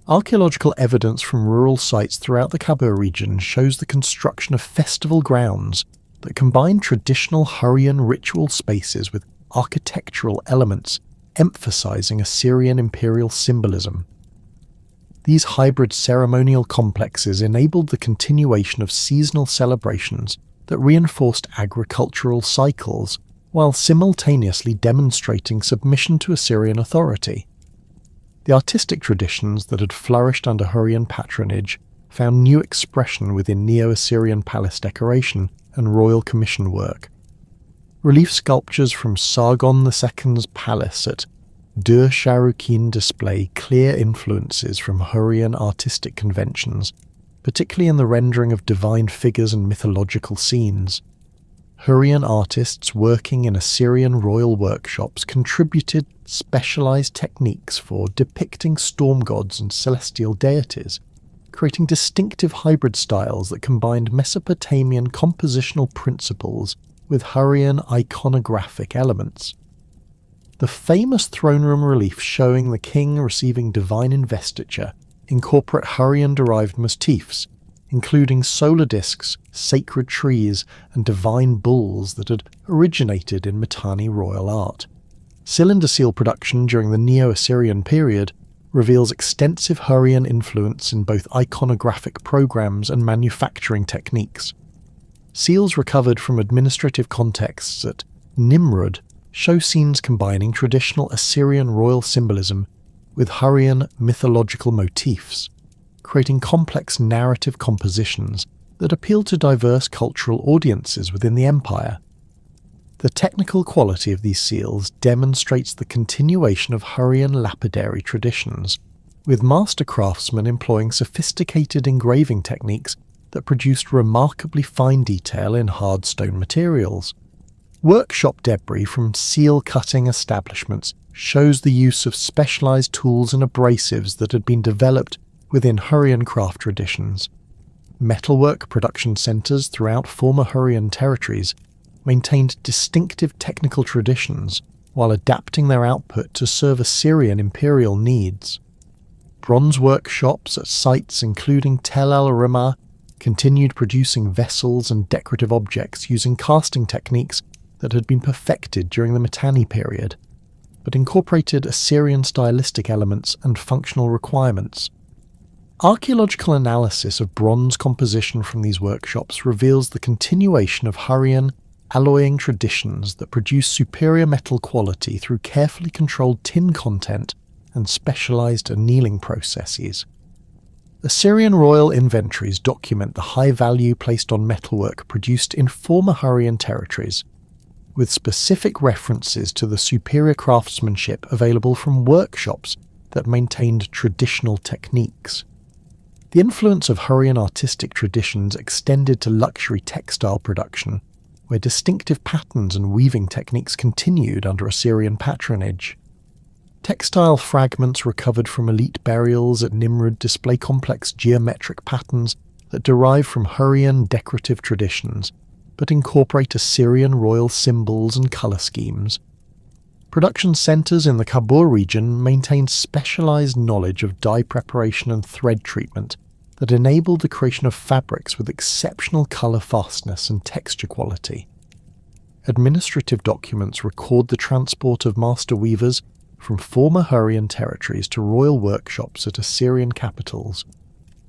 Archaeological evidence from rural sites throughout the Kabul region shows the construction of festival grounds that combine traditional Hurrian ritual spaces with architectural elements emphasizing Assyrian imperial symbolism. These hybrid ceremonial complexes enabled the continuation of seasonal celebrations that reinforced agricultural cycles while simultaneously demonstrating submission to Assyrian authority. The artistic traditions that had flourished under Hurrian patronage found new expression within Neo-Assyrian palace decoration and royal commission work. Relief sculptures from Sargon II's palace at Dur Sharukin display clear influences from Hurrian artistic conventions, particularly in the rendering of divine figures and mythological scenes. Hurrian artists working in Assyrian royal workshops contributed specialized techniques for depicting storm gods and celestial deities, creating distinctive hybrid styles that combined Mesopotamian compositional principles with Hurrian iconographic elements. The famous throne room relief showing the king receiving divine investiture incorporate Hurrian-derived motifs, including solar discs, sacred trees, and divine bulls that had originated in Mitanni royal art. Cylinder seal production during the Neo-Assyrian period reveals extensive Hurrian influence in both iconographic programs and manufacturing techniques. Seals recovered from administrative contexts at Nimrud show scenes combining traditional Assyrian royal symbolism with Hurrian mythological motifs, creating complex narrative compositions that appeal to diverse cultural audiences within the empire. The technical quality of these seals demonstrates the continuation of Hurrian lapidary traditions, with master craftsmen employing sophisticated engraving techniques that produced remarkably fine detail in hard stone materials. Workshop debris from seal-cutting establishments shows the use of specialized tools and abrasives that had been developed within Hurrian craft traditions. Metalwork production centers throughout former Hurrian territories maintained distinctive technical traditions while adapting their output to serve Assyrian imperial needs. Bronze workshops at sites including Tel el-Rimah continued producing vessels and decorative objects using casting techniques that had been perfected during the Mitanni period, but incorporated Assyrian stylistic elements and functional requirements. Archaeological analysis of bronze composition from these workshops reveals the continuation of Hurrian alloying traditions that produce superior metal quality through carefully controlled tin content and specialized annealing processes. Assyrian royal inventories document the high value placed on metalwork produced in former Hurrian territories, with specific references to the superior craftsmanship available from workshops that maintained traditional techniques. The influence of Hurrian artistic traditions extended to luxury textile production, where distinctive patterns and weaving techniques continued under Assyrian patronage. Textile fragments recovered from elite burials at Nimrud display complex geometric patterns that derive from Hurrian decorative traditions, but incorporate Assyrian royal symbols and colour schemes. Production centres in the Kabul region maintained specialised knowledge of dye preparation and thread treatment that enabled the creation of fabrics with exceptional colour fastness and texture quality. Administrative documents record the transport of master weavers from former Hurrian territories to royal workshops at Assyrian capitals,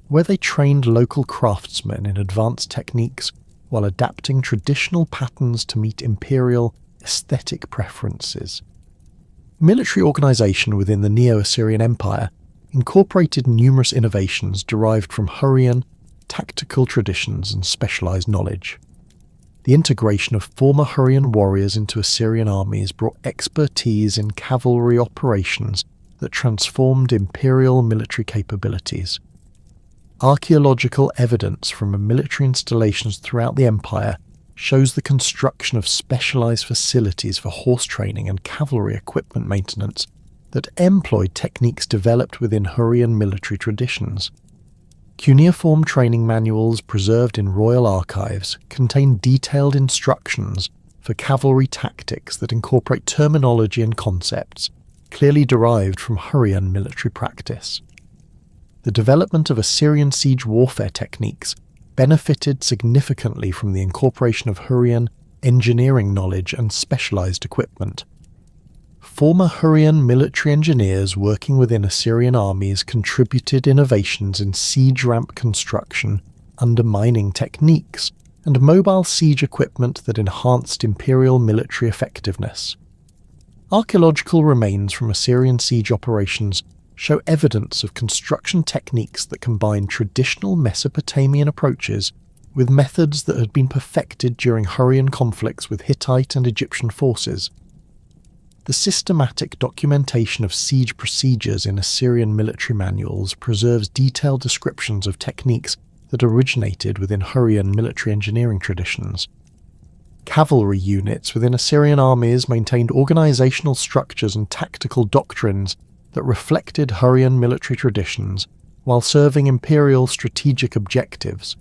where they trained local craftsmen in advanced techniques while adapting traditional patterns to meet imperial aesthetic preferences. Military organisation within the Neo-Assyrian Empire incorporated numerous innovations derived from Hurrian tactical traditions and specialised knowledge. The integration of former Hurrian warriors into Assyrian armies brought expertise in cavalry operations that transformed imperial military capabilities. Archaeological evidence from military installations throughout the empire shows the construction of specialised facilities for horse training and cavalry equipment maintenance that employed techniques developed within Hurrian military traditions. Cuneiform training manuals preserved in royal archives contain detailed instructions for cavalry tactics that incorporate terminology and concepts clearly derived from Hurrian military practice. The development of Assyrian siege warfare techniques benefited significantly from the incorporation of Hurrian engineering knowledge and specialised equipment. Former Hurrian military engineers working within Assyrian armies contributed innovations in siege ramp construction, undermining techniques, and mobile siege equipment that enhanced imperial military effectiveness. Archaeological remains from Assyrian siege operations show evidence of construction techniques that combine traditional Mesopotamian approaches with methods that had been perfected during Hurrian conflicts with Hittite and Egyptian forces. The systematic documentation of siege procedures in Assyrian military manuals preserves detailed descriptions of techniques that originated within Hurrian military engineering traditions. Cavalry units within Assyrian armies maintained organizational structures and tactical doctrines that reflected Hurrian military traditions while serving imperial strategic objectives.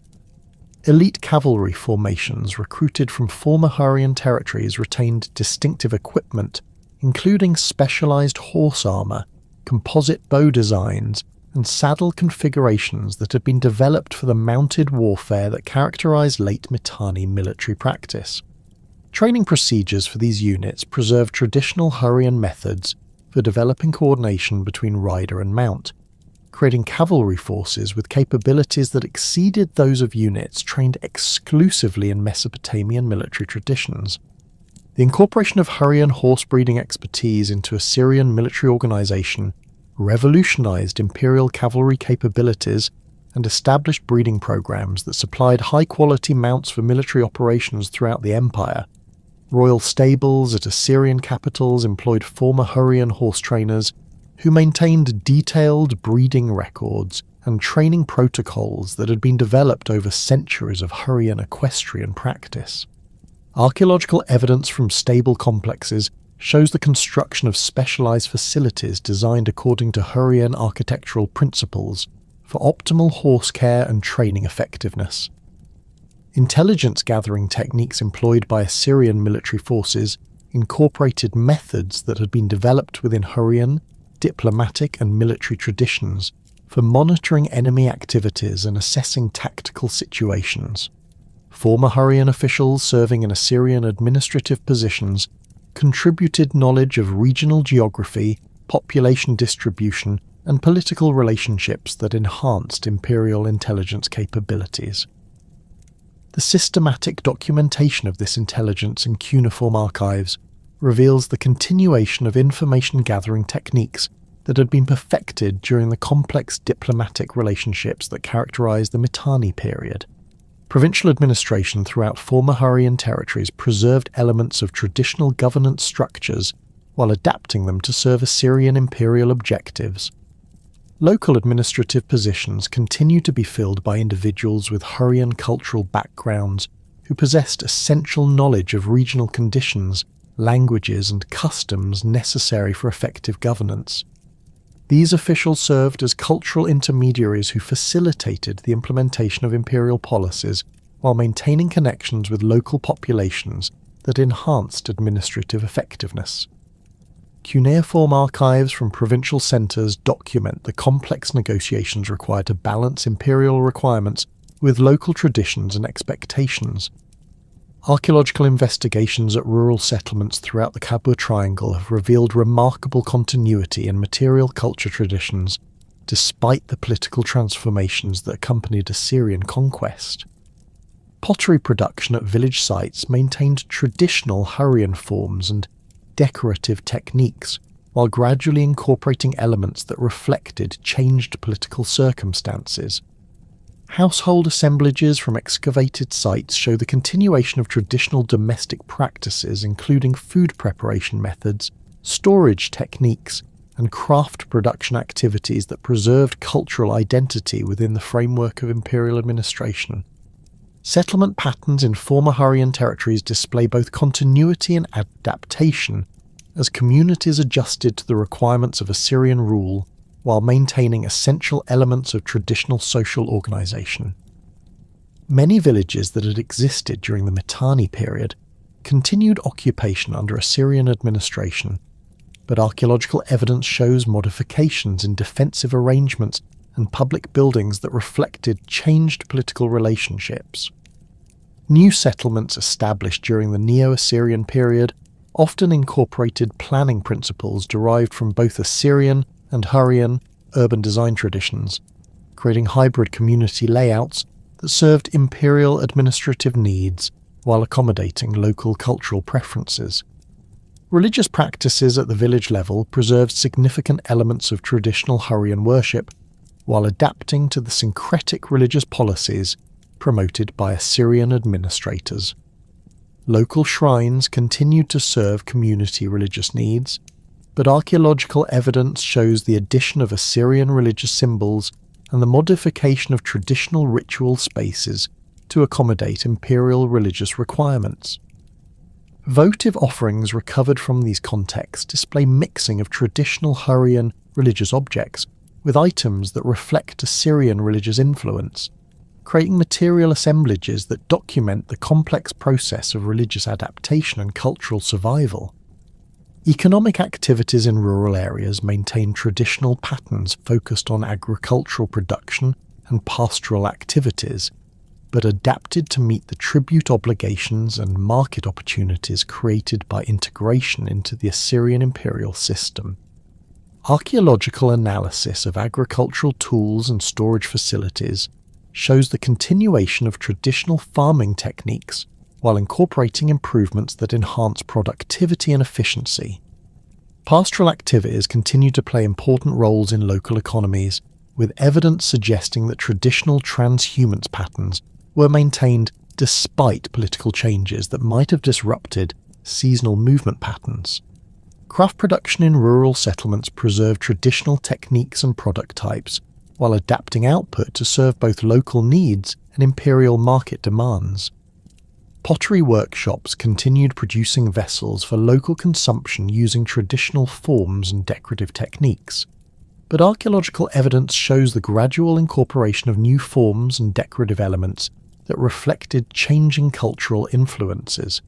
Elite cavalry formations recruited from former Hurrian territories retained distinctive equipment, including specialized horse armor, composite bow designs, and saddle configurations that had been developed for the mounted warfare that characterized late Mitanni military practice. Training procedures for these units preserved traditional Hurrian methods for developing coordination between rider and mount, creating cavalry forces with capabilities that exceeded those of units trained exclusively in Mesopotamian military traditions. The incorporation of Hurrian horse breeding expertise into Assyrian military organization revolutionized imperial cavalry capabilities and established breeding programs that supplied high-quality mounts for military operations throughout the empire. Royal stables at Assyrian capitals employed former Hurrian horse trainers who maintained detailed breeding records and training protocols that had been developed over centuries of Hurrian equestrian practice. Archaeological evidence from stable complexes shows the construction of specialized facilities designed according to Hurrian architectural principles for optimal horse care and training effectiveness. Intelligence gathering techniques employed by Assyrian military forces incorporated methods that had been developed within Hurrian, diplomatic and military traditions for monitoring enemy activities and assessing tactical situations. Former Hurrian officials serving in Assyrian administrative positions contributed knowledge of regional geography, population distribution, and political relationships that enhanced imperial intelligence capabilities. The systematic documentation of this intelligence in cuneiform archives reveals the continuation of information gathering techniques that had been perfected during the complex diplomatic relationships that characterized the Mitanni period. Provincial administration throughout former Hurrian territories preserved elements of traditional governance structures while adapting them to serve Assyrian imperial objectives. Local administrative positions continued to be filled by individuals with Hurrian cultural backgrounds who possessed essential knowledge of regional conditions, languages, and customs necessary for effective governance. These officials served as cultural intermediaries who facilitated the implementation of imperial policies while maintaining connections with local populations that enhanced administrative effectiveness. Cuneiform archives from provincial centres document the complex negotiations required to balance imperial requirements with local traditions and expectations. Archaeological investigations at rural settlements throughout the Kabul Triangle have revealed remarkable continuity in material culture traditions, despite the political transformations that accompanied Assyrian conquest. Pottery production at village sites maintained traditional Hurrian forms and decorative techniques, while gradually incorporating elements that reflected changed political circumstances. Household assemblages from excavated sites show the continuation of traditional domestic practices, including food preparation methods, storage techniques, and craft production activities that preserved cultural identity within the framework of imperial administration. Settlement patterns in former Hurrian territories display both continuity and adaptation as communities adjusted to the requirements of Assyrian rule while maintaining essential elements of traditional social organisation. Many villages that had existed during the Mitanni period continued occupation under Assyrian administration, but archaeological evidence shows modifications in defensive arrangements and public buildings that reflected changed political relationships. New settlements established during the Neo-Assyrian period often incorporated planning principles derived from both Assyrian and Hurrian urban design traditions, creating hybrid community layouts that served imperial administrative needs while accommodating local cultural preferences. Religious practices at the village level preserved significant elements of traditional Hurrian worship while adapting to the syncretic religious policies promoted by Assyrian administrators. Local shrines continued to serve community religious needs, but archaeological evidence shows the addition of Assyrian religious symbols and the modification of traditional ritual spaces to accommodate imperial religious requirements. Votive offerings recovered from these contexts display mixing of traditional Hurrian religious objects with items that reflect Assyrian religious influence, creating material assemblages that document the complex process of religious adaptation and cultural survival. Economic activities in rural areas maintain traditional patterns focused on agricultural production and pastoral activities, but adapted to meet the tribute obligations and market opportunities created by integration into the Assyrian imperial system. Archaeological analysis of agricultural tools and storage facilities shows the continuation of traditional farming techniques while incorporating improvements that enhance productivity and efficiency. Pastoral activities continue to play important roles in local economies, with evidence suggesting that traditional transhumance patterns were maintained despite political changes that might have disrupted seasonal movement patterns. Craft production in rural settlements preserved traditional techniques and product types, while adapting output to serve both local needs and imperial market demands. Pottery workshops continued producing vessels for local consumption using traditional forms and decorative techniques, but archaeological evidence shows the gradual incorporation of new forms and decorative elements that reflected changing cultural influences.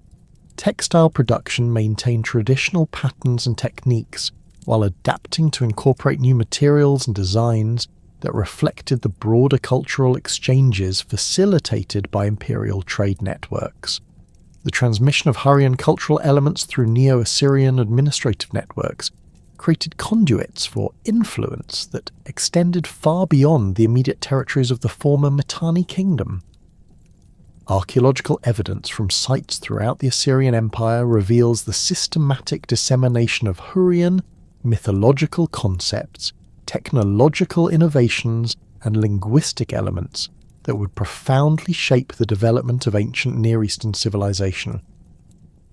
Textile production maintained traditional patterns and techniques while adapting to incorporate new materials and designs that reflected the broader cultural exchanges facilitated by imperial trade networks. The transmission of Hurrian cultural elements through Neo-Assyrian administrative networks created conduits for influence that extended far beyond the immediate territories of the former Mitanni kingdom. Archaeological evidence from sites throughout the Assyrian Empire reveals the systematic dissemination of Hurrian mythological concepts, technological innovations, and linguistic elements that would profoundly shape the development of ancient Near Eastern civilization.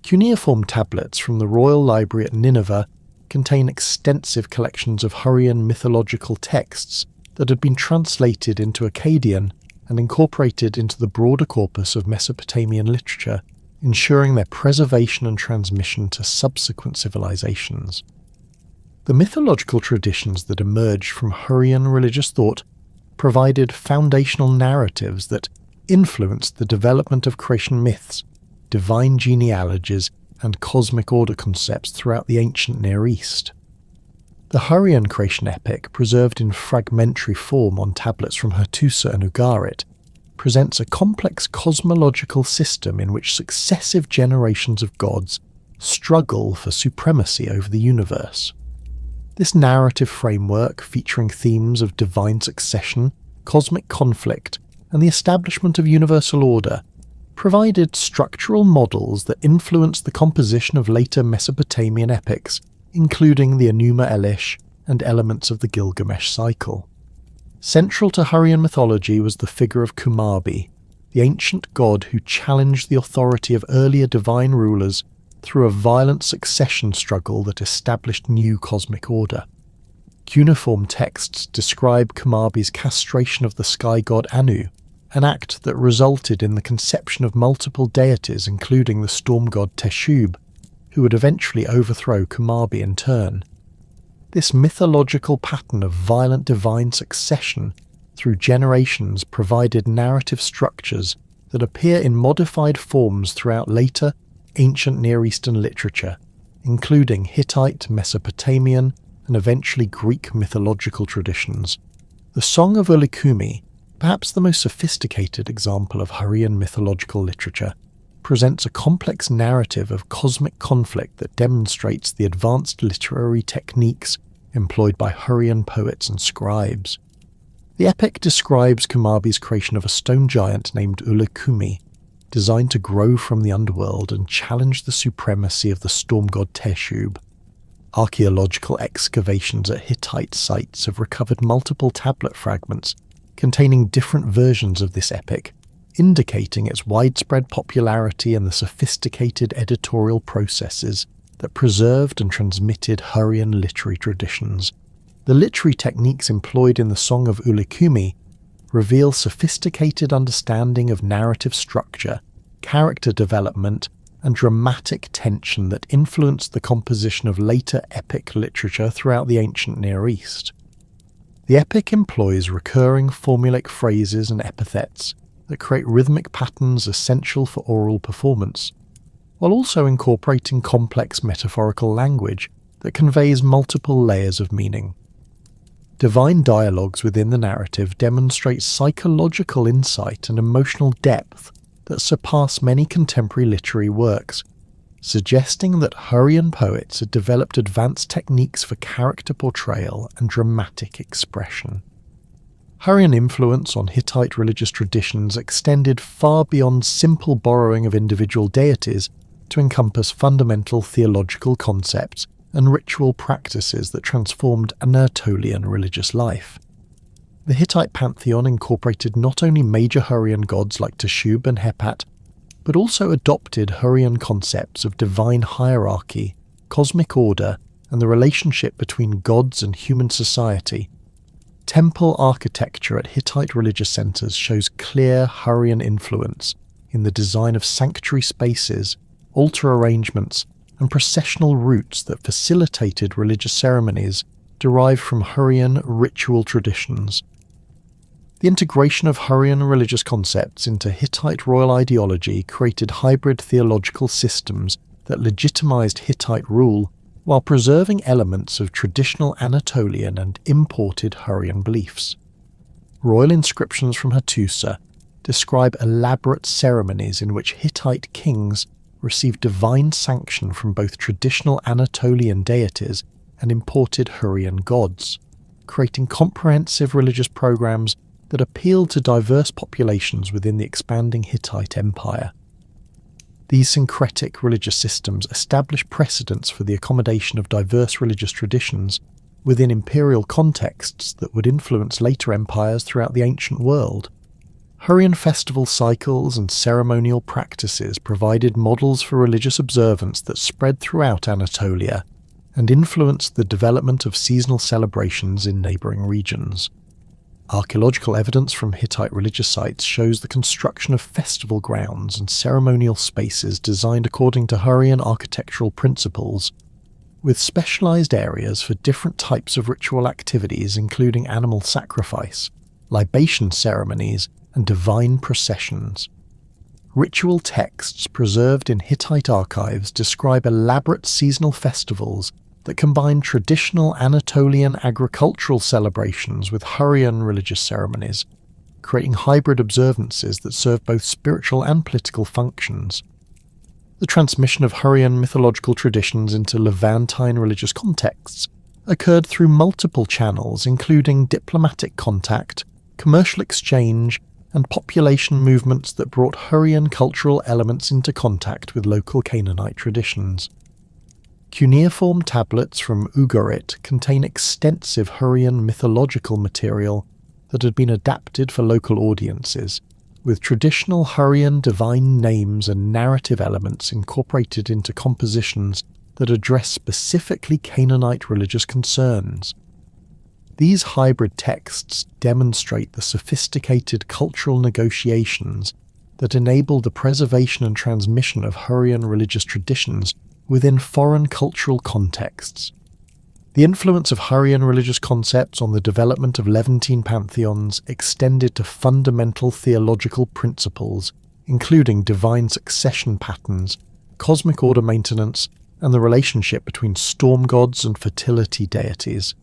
Cuneiform tablets from the Royal Library at Nineveh contain extensive collections of Hurrian mythological texts that had been translated into Akkadian and incorporated into the broader corpus of Mesopotamian literature, ensuring their preservation and transmission to subsequent civilizations. The mythological traditions that emerged from Hurrian religious thought provided foundational narratives that influenced the development of creation myths, divine genealogies, and cosmic order concepts throughout the ancient Near East. The Hurrian creation epic, preserved in fragmentary form on tablets from Hattusa and Ugarit, presents a complex cosmological system in which successive generations of gods struggle for supremacy over the universe. This narrative framework, featuring themes of divine succession, cosmic conflict, and the establishment of universal order, provided structural models that influenced the composition of later Mesopotamian epics, including the Enuma Elish and elements of the Gilgamesh cycle. Central to Hurrian mythology was the figure of Kumarbi, the ancient god who challenged the authority of earlier divine rulers through a violent succession struggle that established new cosmic order. Cuneiform texts describe Kumarbi's castration of the sky god Anu, an act that resulted in the conception of multiple deities including the storm god Teshub, who would eventually overthrow Kumarbi in turn. This mythological pattern of violent divine succession through generations provided narrative structures that appear in modified forms throughout later, ancient Near Eastern literature, including Hittite, Mesopotamian, and eventually Greek mythological traditions. The Song of Ullikummi, perhaps the most sophisticated example of Hurrian mythological literature, presents a complex narrative of cosmic conflict that demonstrates the advanced literary techniques employed by Hurrian poets and scribes. The epic describes Kumarbi's creation of a stone giant named Ullikummi, designed to grow from the underworld and challenge the supremacy of the storm god Teshub. Archaeological excavations at Hittite sites have recovered multiple tablet fragments containing different versions of this epic, indicating its widespread popularity and the sophisticated editorial processes that preserved and transmitted Hurrian literary traditions. The literary techniques employed in the Song of Ullikummi reveal sophisticated understanding of narrative structure, character development, and dramatic tension that influenced the composition of later epic literature throughout the ancient Near East. The epic employs recurring formulaic phrases and epithets that create rhythmic patterns essential for oral performance, while also incorporating complex metaphorical language that conveys multiple layers of meaning. Divine dialogues within the narrative demonstrate psychological insight and emotional depth that surpass many contemporary literary works, suggesting that Hurrian poets had developed advanced techniques for character portrayal and dramatic expression. Hurrian influence on Hittite religious traditions extended far beyond simple borrowing of individual deities to encompass fundamental theological concepts and ritual practices that transformed Anatolian religious life. The Hittite pantheon incorporated not only major Hurrian gods like Teshub and Hepat, but also adopted Hurrian concepts of divine hierarchy, cosmic order, and the relationship between gods and human society. Temple architecture at Hittite religious centers shows clear Hurrian influence in the design of sanctuary spaces, altar arrangements, and processional routes that facilitated religious ceremonies derived from Hurrian ritual traditions. The integration of Hurrian religious concepts into Hittite royal ideology created hybrid theological systems that legitimized Hittite rule while preserving elements of traditional Anatolian and imported Hurrian beliefs. Royal inscriptions from Hattusa describe elaborate ceremonies in which Hittite kings received divine sanction from both traditional Anatolian deities and imported Hurrian gods, creating comprehensive religious programs that appealed to diverse populations within the expanding Hittite Empire. These syncretic religious systems establish precedents for the accommodation of diverse religious traditions within imperial contexts that would influence later empires throughout the ancient world. Hurrian festival cycles and ceremonial practices provided models for religious observance that spread throughout Anatolia and influenced the development of seasonal celebrations in neighbouring regions. Archaeological evidence from Hittite religious sites shows the construction of festival grounds and ceremonial spaces designed according to Hurrian architectural principles, with specialised areas for different types of ritual activities including animal sacrifice, libation ceremonies, and divine processions. Ritual texts preserved in Hittite archives describe elaborate seasonal festivals that combine traditional Anatolian agricultural celebrations with Hurrian religious ceremonies, creating hybrid observances that serve both spiritual and political functions. The transmission of Hurrian mythological traditions into Levantine religious contexts occurred through multiple channels including diplomatic contact, commercial exchange, and population movements that brought Hurrian cultural elements into contact with local Canaanite traditions. Cuneiform tablets from Ugarit contain extensive Hurrian mythological material that had been adapted for local audiences, with traditional Hurrian divine names and narrative elements incorporated into compositions that address specifically Canaanite religious concerns. These hybrid texts demonstrate the sophisticated cultural negotiations that enable the preservation and transmission of Hurrian religious traditions within foreign cultural contexts. The influence of Hurrian religious concepts on the development of Levantine pantheons extended to fundamental theological principles, including divine succession patterns, cosmic order maintenance, and the relationship between storm gods and fertility deities.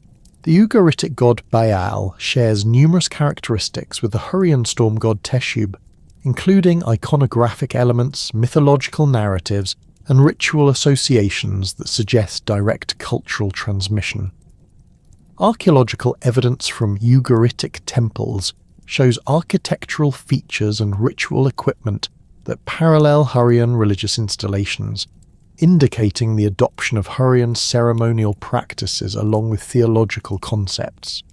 The Ugaritic god Baal shares numerous characteristics with the Hurrian storm god Teshub, including iconographic elements, mythological narratives, and ritual associations that suggest direct cultural transmission. Archaeological evidence from Ugaritic temples shows architectural features and ritual equipment that parallel Hurrian religious installations, indicating the adoption of Hurrian ceremonial practices along with theological concepts.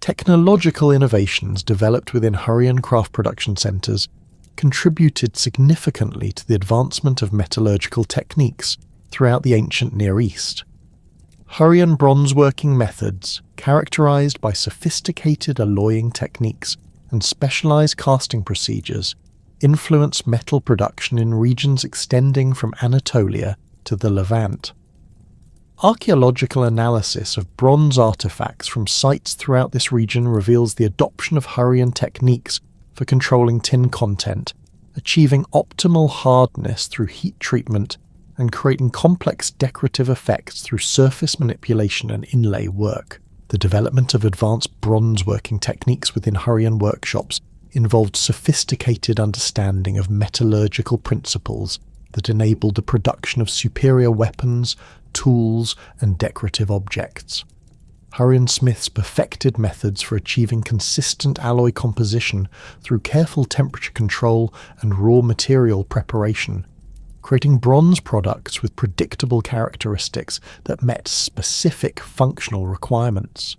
Technological innovations developed within Hurrian craft production centres contributed significantly to the advancement of metallurgical techniques throughout the ancient Near East. Hurrian bronze-working methods, characterized by sophisticated alloying techniques and specialized casting procedures, influenced metal production in regions extending from Anatolia to the Levant. Archaeological analysis of bronze artifacts from sites throughout this region reveals the adoption of Hurrian techniques for controlling tin content, achieving optimal hardness through heat treatment, and creating complex decorative effects through surface manipulation and inlay work. The development of advanced bronze-working techniques within Hurrian workshops involved sophisticated understanding of metallurgical principles that enabled the production of superior weapons, tools, and decorative objects. Hurrian smiths perfected methods for achieving consistent alloy composition through careful temperature control and raw material preparation, creating bronze products with predictable characteristics that met specific functional requirements.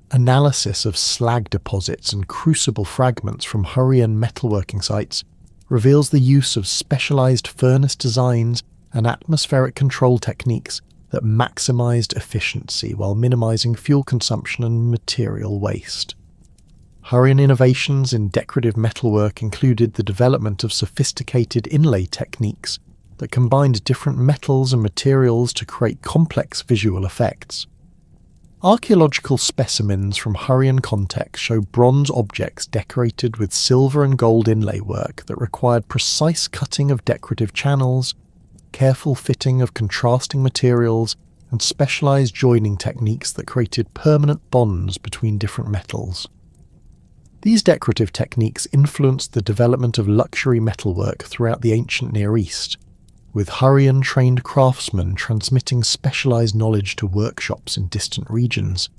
Analysis of slag deposits and crucible fragments from Hurrian metalworking sites reveals the use of specialized furnace designs and atmospheric control techniques that maximized efficiency while minimizing fuel consumption and material waste. Hurrian innovations in decorative metalwork included the development of sophisticated inlay techniques that combined different metals and materials to create complex visual effects. Archaeological specimens from Hurrian contexts show bronze objects decorated with silver and gold inlay work that required precise cutting of decorative channels, careful fitting of contrasting materials, and specialized joining techniques that created permanent bonds between different metals. These decorative techniques influenced the development of luxury metalwork throughout the ancient Near East, with Hurrian-trained craftsmen transmitting specialized knowledge to workshops in distant regions.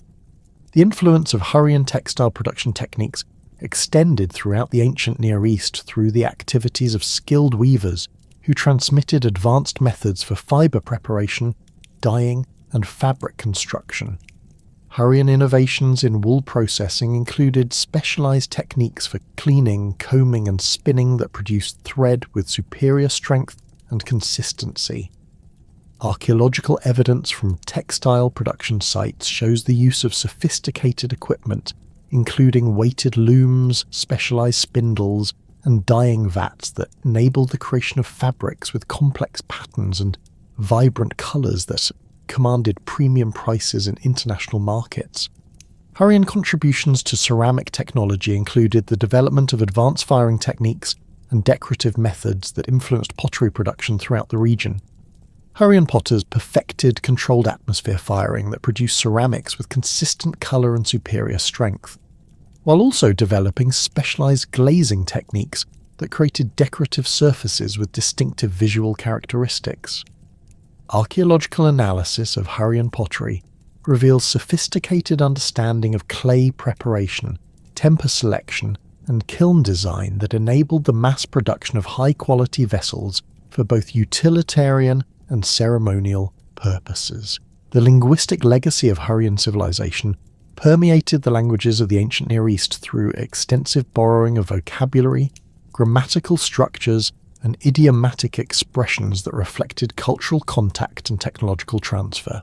The influence of Hurrian textile production techniques extended throughout the ancient Near East through the activities of skilled weavers who transmitted advanced methods for fiber preparation, dyeing, and fabric construction. Hurrian innovations in wool processing included specialized techniques for cleaning, combing, and spinning that produced thread with superior strength and consistency. Archaeological evidence from textile production sites shows the use of sophisticated equipment, including weighted looms, specialized spindles, and dyeing vats that enabled the creation of fabrics with complex patterns and vibrant colors that commanded premium prices in international markets. Hurrian contributions to ceramic technology included the development of advanced firing techniques and decorative methods that influenced pottery production throughout the region. Hurrian potters perfected controlled atmosphere firing that produced ceramics with consistent color and superior strength, while also developing specialized glazing techniques that created decorative surfaces with distinctive visual characteristics. Archaeological analysis of Hurrian pottery reveals sophisticated understanding of clay preparation, temper selection, and kiln design that enabled the mass production of high-quality vessels for both utilitarian and ceremonial purposes. The linguistic legacy of Hurrian civilization permeated the languages of the ancient Near East through extensive borrowing of vocabulary, grammatical structures, and idiomatic expressions that reflected cultural contact and technological transfer.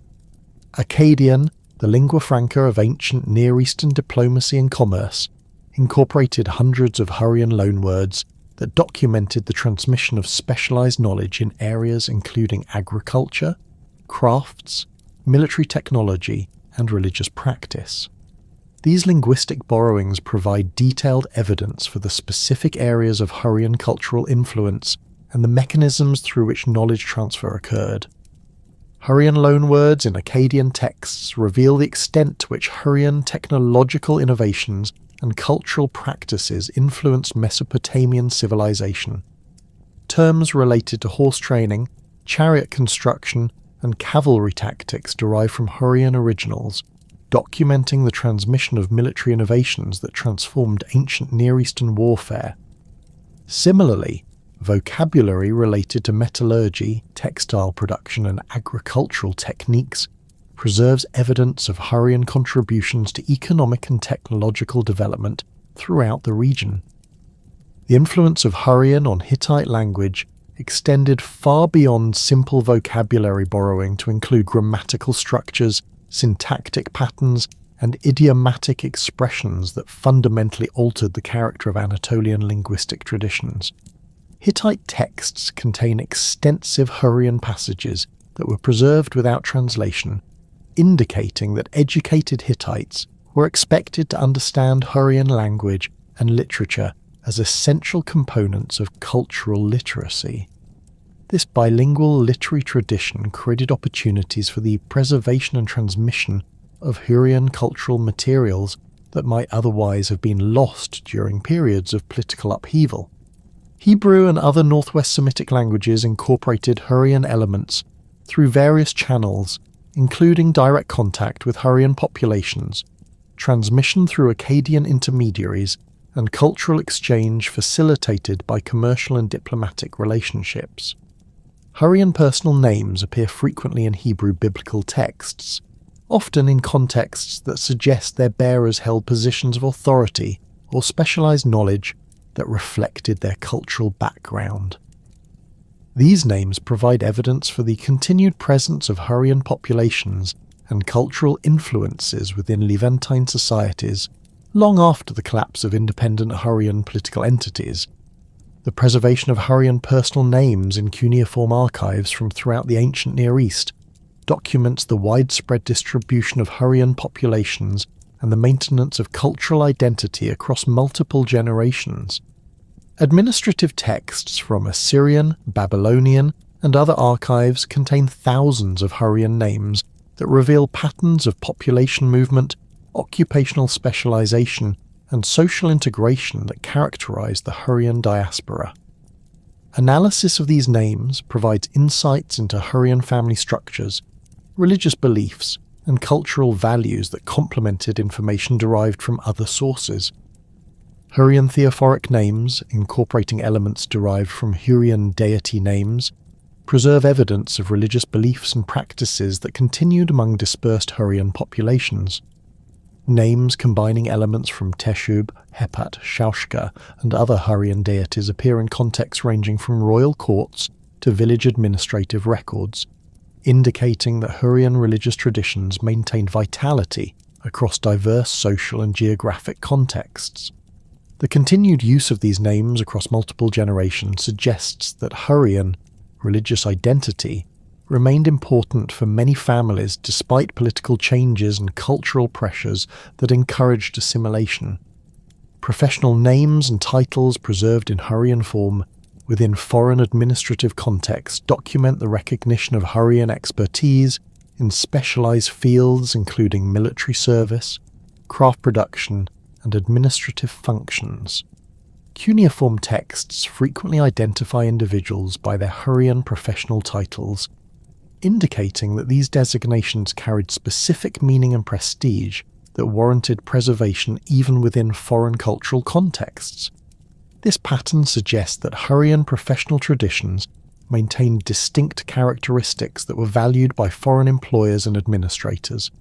Akkadian, the lingua franca of ancient Near Eastern diplomacy and commerce, incorporated hundreds of Hurrian loanwords that documented the transmission of specialized knowledge in areas including agriculture, crafts, military technology, and religious practice. These linguistic borrowings provide detailed evidence for the specific areas of Hurrian cultural influence and the mechanisms through which knowledge transfer occurred. Hurrian loanwords in Akkadian texts reveal the extent to which Hurrian technological innovations and cultural practices influenced Mesopotamian civilization. Terms related to horse training, chariot construction, and cavalry tactics derive from Hurrian originals, documenting the transmission of military innovations that transformed ancient Near Eastern warfare. Similarly, vocabulary related to metallurgy, textile production, and agricultural techniques preserves evidence of Hurrian contributions to economic and technological development throughout the region. The influence of Hurrian on Hittite language extended far beyond simple vocabulary borrowing to include grammatical structures, syntactic patterns, and idiomatic expressions that fundamentally altered the character of Anatolian linguistic traditions. Hittite texts contain extensive Hurrian passages that were preserved without translation, indicating that educated Hittites were expected to understand Hurrian language and literature as essential components of cultural literacy. This bilingual literary tradition created opportunities for the preservation and transmission of Hurrian cultural materials that might otherwise have been lost during periods of political upheaval. Hebrew and other Northwest Semitic languages incorporated Hurrian elements through various channels, including direct contact with Hurrian populations, transmission through Akkadian intermediaries, and cultural exchange facilitated by commercial and diplomatic relationships. Hurrian personal names appear frequently in Hebrew biblical texts, often in contexts that suggest their bearers held positions of authority or specialized knowledge that reflected their cultural background. These names provide evidence for the continued presence of Hurrian populations and cultural influences within Levantine societies long after the collapse of independent Hurrian political entities. The preservation of Hurrian personal names in cuneiform archives from throughout the ancient Near East documents the widespread distribution of Hurrian populations and the maintenance of cultural identity across multiple generations. Administrative texts from Assyrian, Babylonian, and other archives contain thousands of Hurrian names that reveal patterns of population movement, occupational specialization, and social integration that characterize the Hurrian diaspora. Analysis of these names provides insights into Hurrian family structures, religious beliefs, and cultural values that complemented information derived from other sources. Hurrian theophoric names, incorporating elements derived from Hurrian deity names, preserve evidence of religious beliefs and practices that continued among dispersed Hurrian populations. Names combining elements from Teshub, Hepat, Shaushka, and other Hurrian deities appear in contexts ranging from royal courts to village administrative records, indicating that Hurrian religious traditions maintained vitality across diverse social and geographic contexts. The continued use of these names across multiple generations suggests that Hurrian religious identity remained important for many families despite political changes and cultural pressures that encouraged assimilation. Professional names and titles preserved in Hurrian form within foreign administrative contexts document the recognition of Hurrian expertise in specialized fields including military service, craft production, and administrative functions. Cuneiform texts frequently identify individuals by their Hurrian professional titles, indicating that these designations carried specific meaning and prestige that warranted preservation even within foreign cultural contexts. This pattern suggests that Hurrian professional traditions maintained distinct characteristics that were valued by foreign employers and administrators.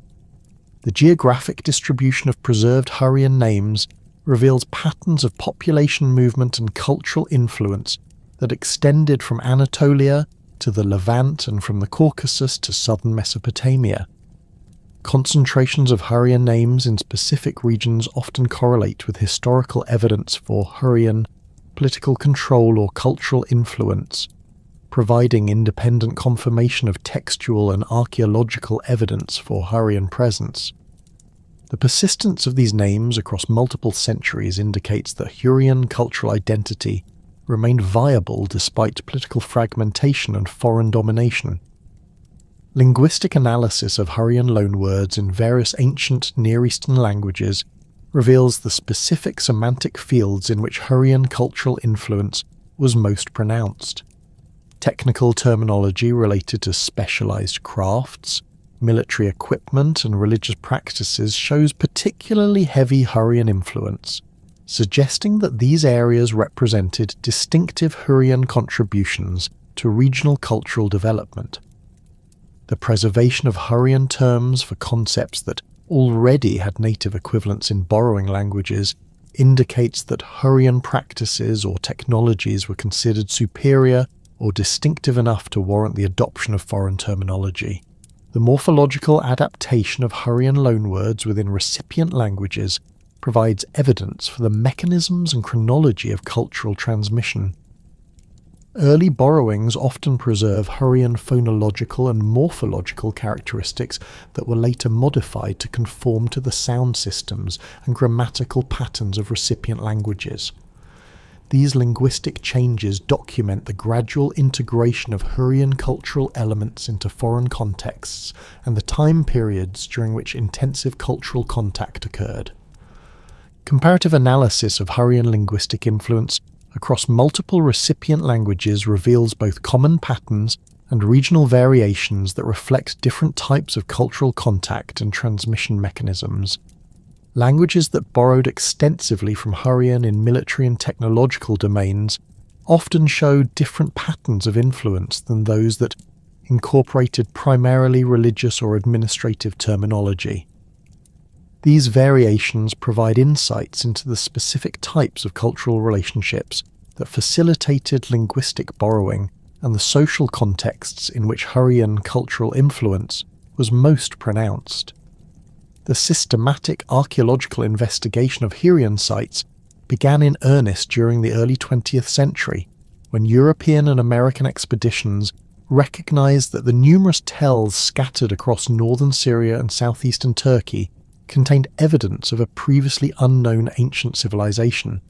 The geographic distribution of preserved Hurrian names reveals patterns of population movement and cultural influence that extended from Anatolia to the Levant and from the Caucasus to southern Mesopotamia. Concentrations of Hurrian names in specific regions often correlate with historical evidence for Hurrian political control or cultural influence, providing independent confirmation of textual and archaeological evidence for Hurrian presence. The persistence of these names across multiple centuries indicates that Hurrian cultural identity remained viable despite political fragmentation and foreign domination. Linguistic analysis of Hurrian loanwords in various ancient Near Eastern languages reveals the specific semantic fields in which Hurrian cultural influence was most pronounced. Technical terminology related to specialized crafts, military equipment, and religious practices shows particularly heavy Hurrian influence, suggesting that these areas represented distinctive Hurrian contributions to regional cultural development. The preservation of Hurrian terms for concepts that already had native equivalents in borrowing languages indicates that Hurrian practices or technologies were considered superior or distinctive enough to warrant the adoption of foreign terminology. The morphological adaptation of Hurrian loanwords within recipient languages provides evidence for the mechanisms and chronology of cultural transmission. Early borrowings often preserve Hurrian phonological and morphological characteristics that were later modified to conform to the sound systems and grammatical patterns of recipient languages. These linguistic changes document the gradual integration of Hurrian cultural elements into foreign contexts and the time periods during which intensive cultural contact occurred. Comparative analysis of Hurrian linguistic influence across multiple recipient languages reveals both common patterns and regional variations that reflect different types of cultural contact and transmission mechanisms. Languages that borrowed extensively from Hurrian in military and technological domains often show different patterns of influence than those that incorporated primarily religious or administrative terminology. These variations provide insights into the specific types of cultural relationships that facilitated linguistic borrowing and the social contexts in which Hurrian cultural influence was most pronounced. The systematic archaeological investigation of Hurrian sites began in earnest during the early 20th century, when European and American expeditions recognized that the numerous tells scattered across northern Syria and southeastern Turkey contained evidence of a previously unknown ancient civilization.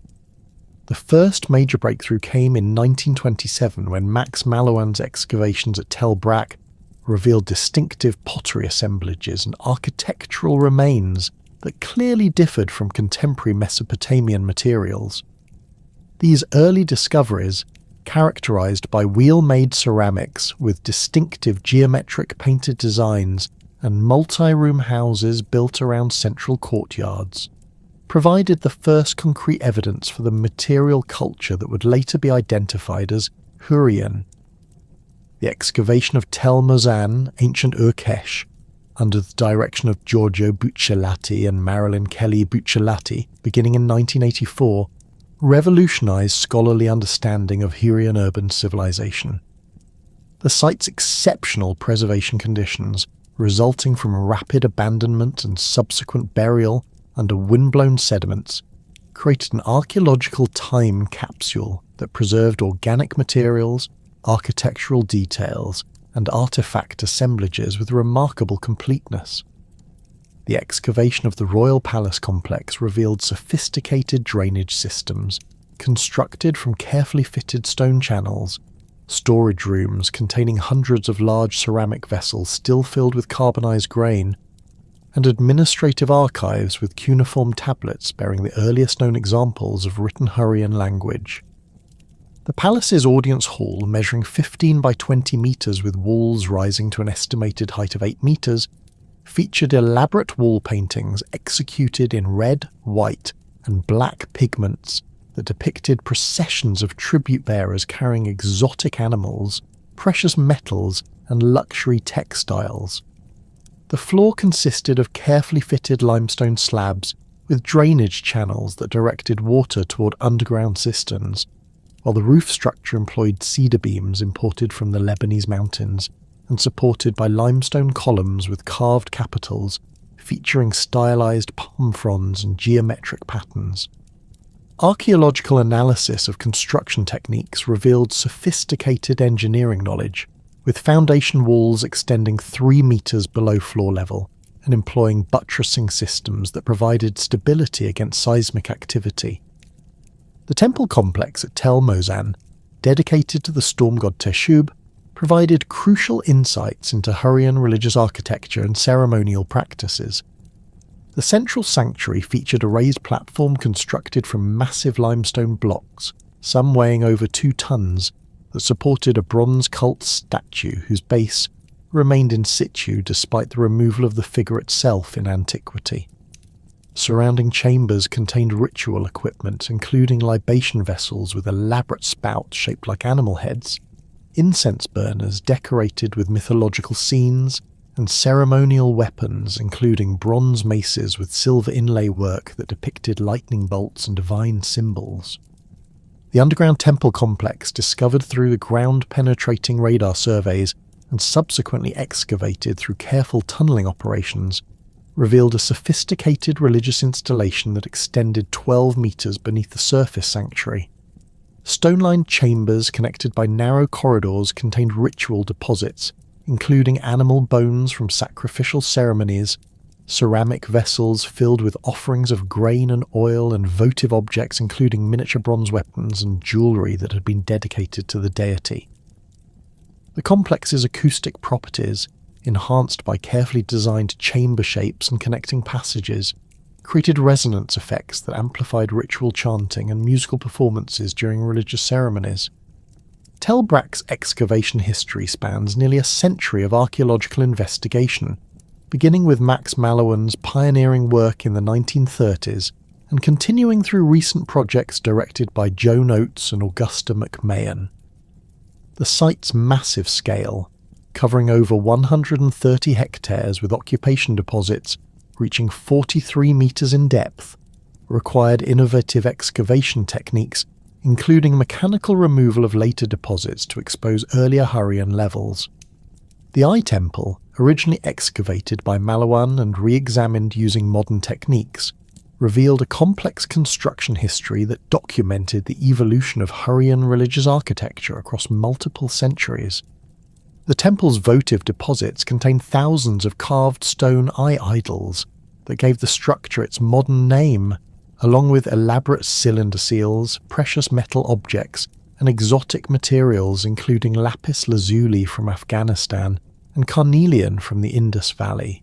The first major breakthrough came in 1927 when Max Mallowan's excavations at Tel Brak revealed distinctive pottery assemblages and architectural remains that clearly differed from contemporary Mesopotamian materials. These early discoveries, characterized by wheel-made ceramics with distinctive geometric painted designs and multi-room houses built around central courtyards, provided the first concrete evidence for the material culture that would later be identified as Hurrian. The excavation of Tel Mozan, ancient Urkesh, under the direction of Giorgio Buccellati and Marilyn Kelly Buccellati, beginning in 1984, revolutionized scholarly understanding of Hurrian urban civilization. The site's exceptional preservation conditions, resulting from rapid abandonment and subsequent burial under windblown sediments, created an archaeological time capsule that preserved organic materials, architectural details, and artifact assemblages with remarkable completeness. The excavation of the Royal Palace complex revealed sophisticated drainage systems, constructed from carefully fitted stone channels, storage rooms containing hundreds of large ceramic vessels still filled with carbonized grain, and administrative archives with cuneiform tablets bearing the earliest known examples of written Hurrian language. The palace's audience hall, measuring 15 by 20 metres with walls rising to an estimated height of 8 metres, featured elaborate wall paintings executed in red, white, and black pigments that depicted processions of tribute bearers carrying exotic animals, precious metals, and luxury textiles. The floor consisted of carefully fitted limestone slabs with drainage channels that directed water toward underground cisterns, while the roof structure employed cedar beams imported from the Lebanese mountains and supported by limestone columns with carved capitals featuring stylized palm fronds and geometric patterns. Archaeological analysis of construction techniques revealed sophisticated engineering knowledge, with foundation walls extending 3 meters below floor level and employing buttressing systems that provided stability against seismic activity. The temple complex at Tel Mozan, dedicated to the storm god Teshub, provided crucial insights into Hurrian religious architecture and ceremonial practices. The central sanctuary featured a raised platform constructed from massive limestone blocks, some weighing over 2 tons, that supported a bronze cult statue whose base remained in situ despite the removal of the figure itself in antiquity. Surrounding chambers contained ritual equipment, including libation vessels with elaborate spouts shaped like animal heads, incense burners decorated with mythological scenes, and ceremonial weapons, including bronze maces with silver inlay work that depicted lightning bolts and divine symbols. The underground temple complex, discovered through the ground-penetrating radar surveys and subsequently excavated through careful tunneling operations, revealed a sophisticated religious installation that extended 12 meters beneath the surface sanctuary. Stone-lined chambers connected by narrow corridors contained ritual deposits, including animal bones from sacrificial ceremonies, ceramic vessels filled with offerings of grain and oil, and votive objects including miniature bronze weapons and jewellery that had been dedicated to the deity. The complex's acoustic properties, enhanced by carefully designed chamber shapes and connecting passages, created resonance effects that amplified ritual chanting and musical performances during religious ceremonies. Tel Brak's excavation history spans nearly a century of archaeological investigation, beginning with Max Mallowan's pioneering work in the 1930s and continuing through recent projects directed by Joan Oates and Augusta McMahon. The site's massive scale, covering over 130 hectares with occupation deposits reaching 43 meters in depth, required innovative excavation techniques, including mechanical removal of later deposits to expose earlier Hurrian levels. The Eye Temple, originally excavated by Malawan and re-examined using modern techniques, revealed a complex construction history that documented the evolution of Hurrian religious architecture across multiple centuries. The temple's votive deposits contain thousands of carved stone eye idols that gave the structure its modern name, along with elaborate cylinder seals, precious metal objects, and exotic materials including lapis lazuli from Afghanistan and carnelian from the Indus Valley.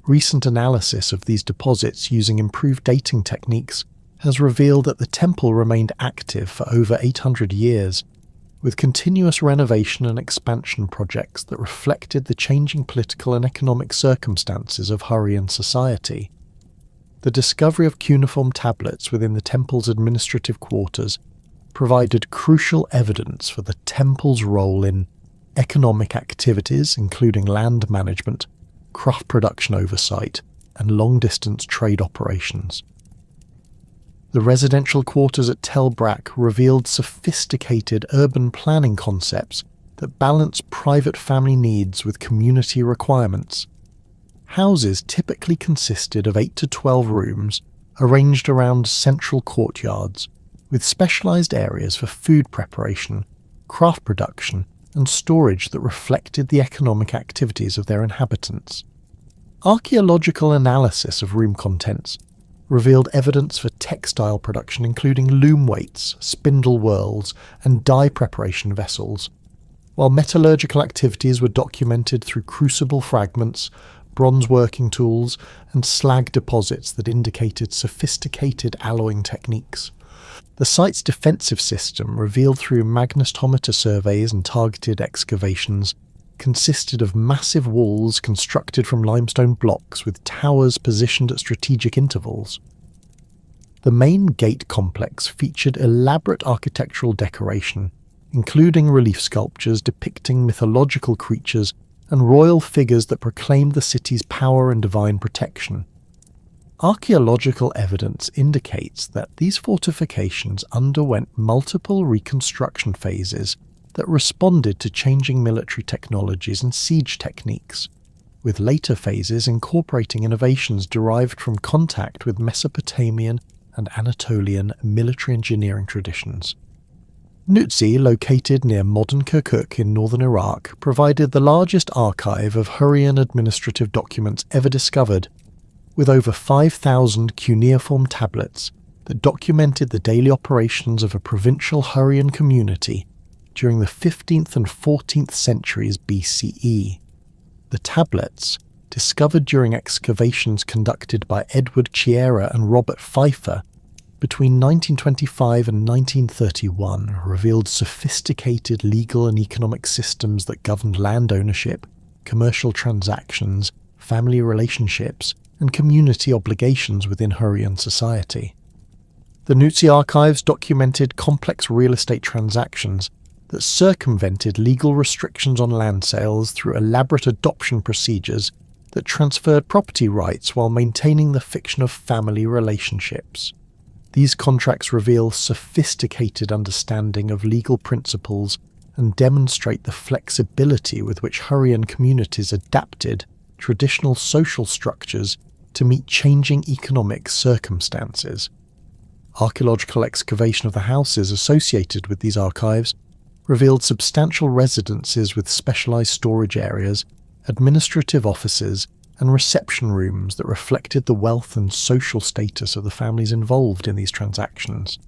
Recent analysis of these deposits using improved dating techniques has revealed that the temple remained active for over 800 years, with continuous renovation and expansion projects that reflected the changing political and economic circumstances of Hurrian society. the discovery of cuneiform tablets within the temple's administrative quarters provided crucial evidence for the temple's role in economic activities, including land management, craft production oversight, and long-distance trade operations. The residential quarters at Tel Brak revealed sophisticated urban planning concepts that balance private family needs with community requirements. Houses typically consisted of 8 to 12 rooms arranged around central courtyards, with specialized areas for food preparation, craft production, and storage that reflected the economic activities of their inhabitants. Archaeological analysis of room contents revealed evidence for textile production, including loom weights, spindle whorls, and dye preparation vessels, while metallurgical activities were documented through crucible fragments, bronze working tools, and slag deposits that indicated sophisticated alloying techniques. The site's defensive system, revealed through magnetometer surveys and targeted excavations, consisted of massive walls constructed from limestone blocks with towers positioned at strategic intervals. The main gate complex featured elaborate architectural decoration, including relief sculptures depicting mythological creatures and royal figures that proclaimed the city's power and divine protection. Archaeological evidence indicates that these fortifications underwent multiple reconstruction phases that responded to changing military technologies and siege techniques, with later phases incorporating innovations derived from contact with Mesopotamian and Anatolian military engineering traditions. Nuzi, located near modern Kirkuk in northern Iraq, provided the largest archive of Hurrian administrative documents ever discovered, with over 5,000 cuneiform tablets that documented the daily operations of a provincial Hurrian community during the 15th and 14th centuries BCE. The tablets, discovered during excavations conducted by Edward Chiera and Robert Pfeiffer between 1925 and 1931, revealed sophisticated legal and economic systems that governed land ownership, commercial transactions, family relationships, and community obligations within Hurrian society. The Nuzi archives documented complex real estate transactions that circumvented legal restrictions on land sales through elaborate adoption procedures that transferred property rights while maintaining the fiction of family relationships. These contracts reveal sophisticated understanding of legal principles and demonstrate the flexibility with which Hurrian communities adapted traditional social structures to meet changing economic circumstances. Archaeological excavation of the houses associated with these archives revealed substantial residences with specialized storage areas, administrative offices, and reception rooms that reflected the wealth and social status of the families involved in these transactions.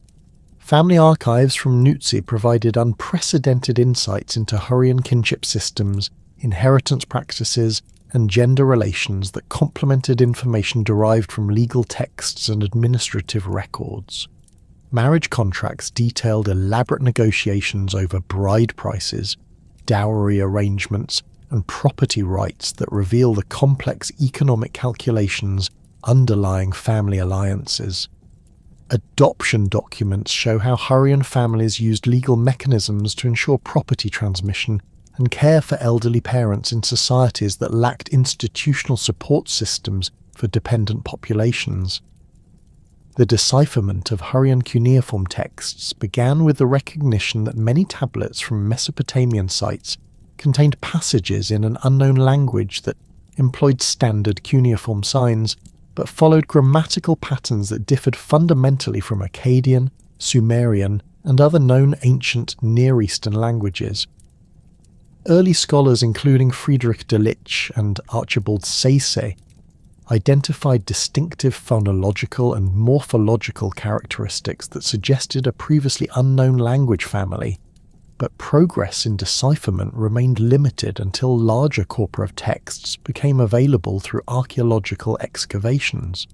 Family archives from Nuzi provided unprecedented insights into Hurrian kinship systems, inheritance practices, and gender relations that complemented information derived from legal texts and administrative records. Marriage contracts detailed elaborate negotiations over bride prices, dowry arrangements, and property rights that reveal the complex economic calculations underlying family alliances. Adoption documents show how Hurrian families used legal mechanisms to ensure property transmission and care for elderly parents in societies that lacked institutional support systems for dependent populations. The decipherment of Hurrian cuneiform texts began with the recognition that many tablets from Mesopotamian sites contained passages in an unknown language that employed standard cuneiform signs, but followed grammatical patterns that differed fundamentally from Akkadian, Sumerian, and other known ancient Near Eastern languages. Early scholars including Friedrich Delitzsch and Archibald Sayce identified distinctive phonological and morphological characteristics that suggested a previously unknown language family, but progress in decipherment remained limited until larger corpora of texts became available through archaeological excavations.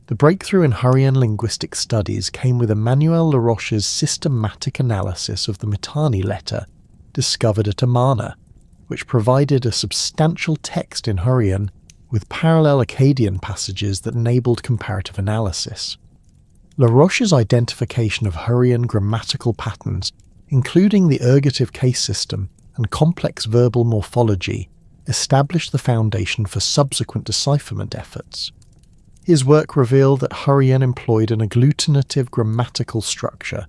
The breakthrough in Hurrian linguistic studies came with Emmanuel Laroche's systematic analysis of the Mitanni letter discovered at Amarna, which provided a substantial text in Hurrian with parallel Akkadian passages that enabled comparative analysis. Laroche's identification of Hurrian grammatical patterns, including the ergative case system and complex verbal morphology, established the foundation for subsequent decipherment efforts. His work revealed that Hurrian employed an agglutinative grammatical structure,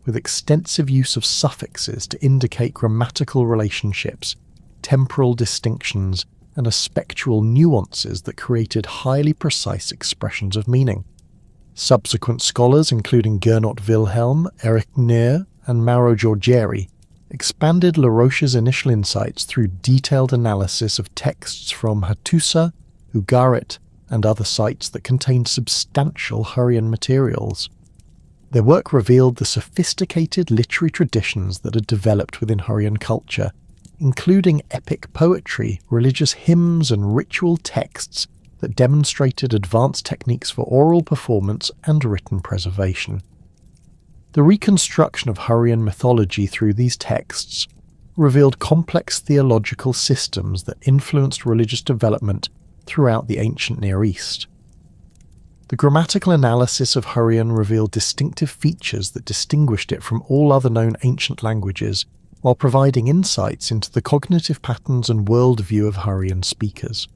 with extensive use of suffixes to indicate grammatical relationships, temporal distinctions, and aspectual nuances that created highly precise expressions of meaning. Subsequent scholars, including Gernot Wilhelm, Erich Neer, and Mauro Giorgieri, expanded Laroche's initial insights through detailed analysis of texts from Hattusa, Ugarit, and other sites that contained substantial Hurrian materials. Their work revealed the sophisticated literary traditions that had developed within Hurrian culture, including epic poetry, religious hymns, and ritual texts that demonstrated advanced techniques for oral performance and written preservation. The reconstruction of Hurrian mythology through these texts revealed complex theological systems that influenced religious development throughout the ancient Near East. The grammatical analysis of Hurrian revealed distinctive features that distinguished it from all other known ancient languages, while providing insights into the cognitive patterns and worldview of Hurrian speakers.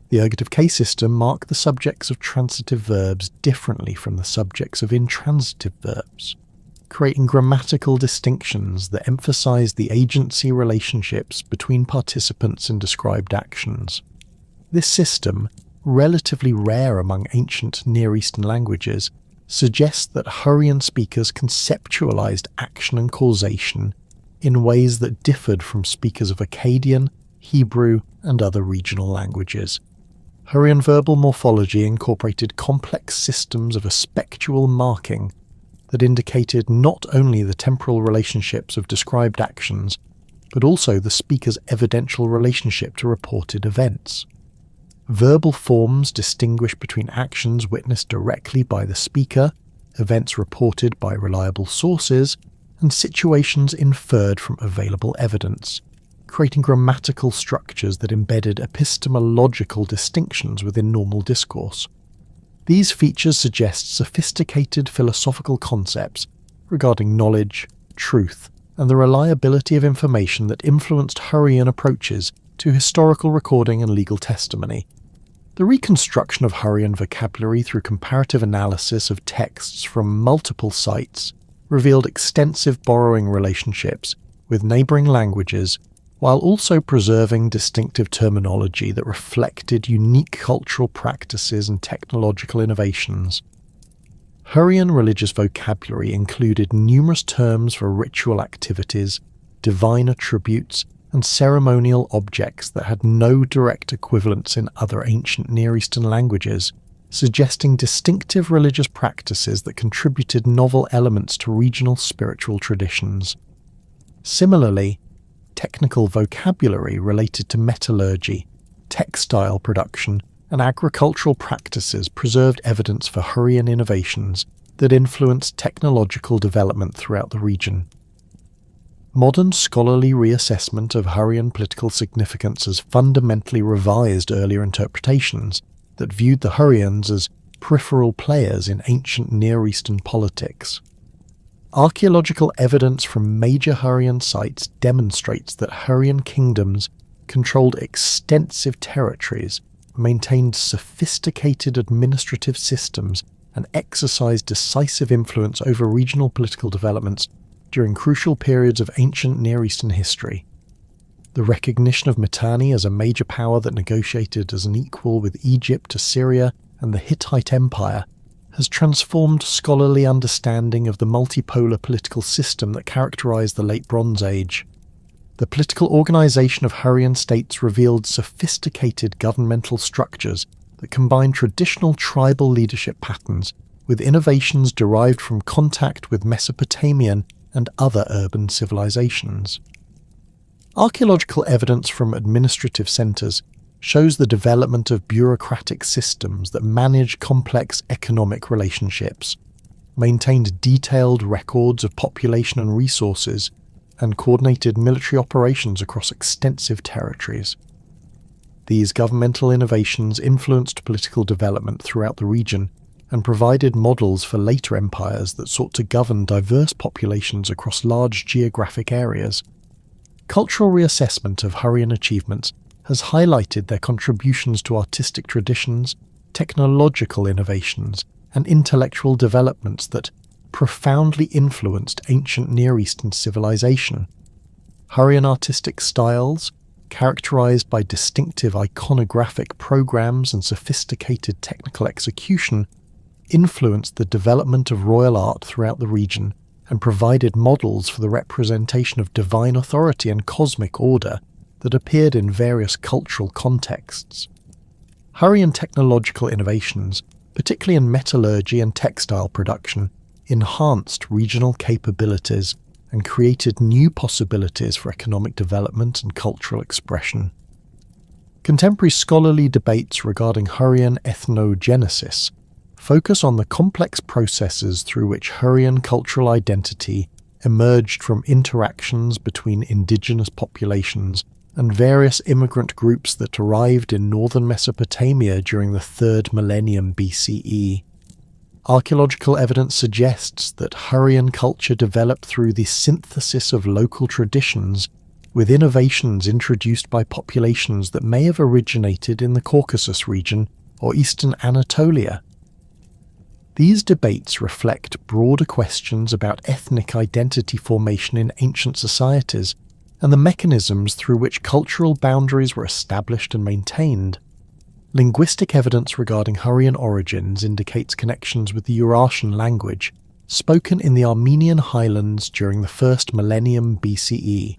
The ergative case system marked the subjects of transitive verbs differently from the subjects of intransitive verbs, creating grammatical distinctions that emphasized the agency relationships between participants in described actions. This system, relatively rare among ancient Near Eastern languages, suggests that Hurrian speakers conceptualized action and causation in ways that differed from speakers of Akkadian, Hebrew, and other regional languages. Hurrian verbal morphology incorporated complex systems of aspectual marking that indicated not only the temporal relationships of described actions, but also the speaker's evidential relationship to reported events. Verbal forms distinguish between actions witnessed directly by the speaker, events reported by reliable sources, and situations inferred from available evidence, creating grammatical structures that embedded epistemological distinctions within normal discourse. These features suggest sophisticated philosophical concepts regarding knowledge, truth, and the reliability of information that influenced Hurrian approaches to historical recording and legal testimony. The reconstruction of Hurrian vocabulary through comparative analysis of texts from multiple sites revealed extensive borrowing relationships with neighboring languages, while also preserving distinctive terminology that reflected unique cultural practices and technological innovations. Hurrian religious vocabulary included numerous terms for ritual activities, divine attributes, and ceremonial objects that had no direct equivalents in other ancient Near Eastern languages, suggesting distinctive religious practices that contributed novel elements to regional spiritual traditions. Similarly, technical vocabulary related to metallurgy, textile production, and agricultural practices preserved evidence for Hurrian innovations that influenced technological development throughout the region. Modern scholarly reassessment of Hurrian political significance has fundamentally revised earlier interpretations that viewed the Hurrians as peripheral players in ancient Near Eastern politics. Archaeological evidence from major Hurrian sites demonstrates that Hurrian kingdoms controlled extensive territories, maintained sophisticated administrative systems, and exercised decisive influence over regional political developments during crucial periods of ancient Near Eastern history. The recognition of Mitanni as a major power that negotiated as an equal with Egypt, Assyria, and the Hittite Empire has transformed scholarly understanding of the multipolar political system that characterized the Late Bronze Age. The political organization of Hurrian states revealed sophisticated governmental structures that combined traditional tribal leadership patterns with innovations derived from contact with Mesopotamian and other urban civilizations. Archaeological evidence from administrative centers shows the development of bureaucratic systems that manage complex economic relationships, maintained detailed records of population and resources, and coordinated military operations across extensive territories. These governmental innovations influenced political development throughout the region and provided models for later empires that sought to govern diverse populations across large geographic areas. Cultural reassessment of Hurrian achievements has highlighted their contributions to artistic traditions, technological innovations, and intellectual developments that profoundly influenced ancient Near Eastern civilization. Hurrian artistic styles, characterized by distinctive iconographic programs and sophisticated technical execution, influenced the development of royal art throughout the region and provided models for the representation of divine authority and cosmic order that appeared in various cultural contexts. Hurrian technological innovations, particularly in metallurgy and textile production, enhanced regional capabilities and created new possibilities for economic development and cultural expression. Contemporary scholarly debates regarding Hurrian ethnogenesis focus on the complex processes through which Hurrian cultural identity emerged from interactions between indigenous populations and various immigrant groups that arrived in northern Mesopotamia during the 3rd millennium BCE. Archaeological evidence suggests that Hurrian culture developed through the synthesis of local traditions with innovations introduced by populations that may have originated in the Caucasus region or eastern Anatolia. These debates reflect broader questions about ethnic identity formation in ancient societies and the mechanisms through which cultural boundaries were established and maintained. Linguistic evidence regarding Hurrian origins indicates connections with the Eurasian language, spoken in the Armenian highlands during the 1st millennium BCE,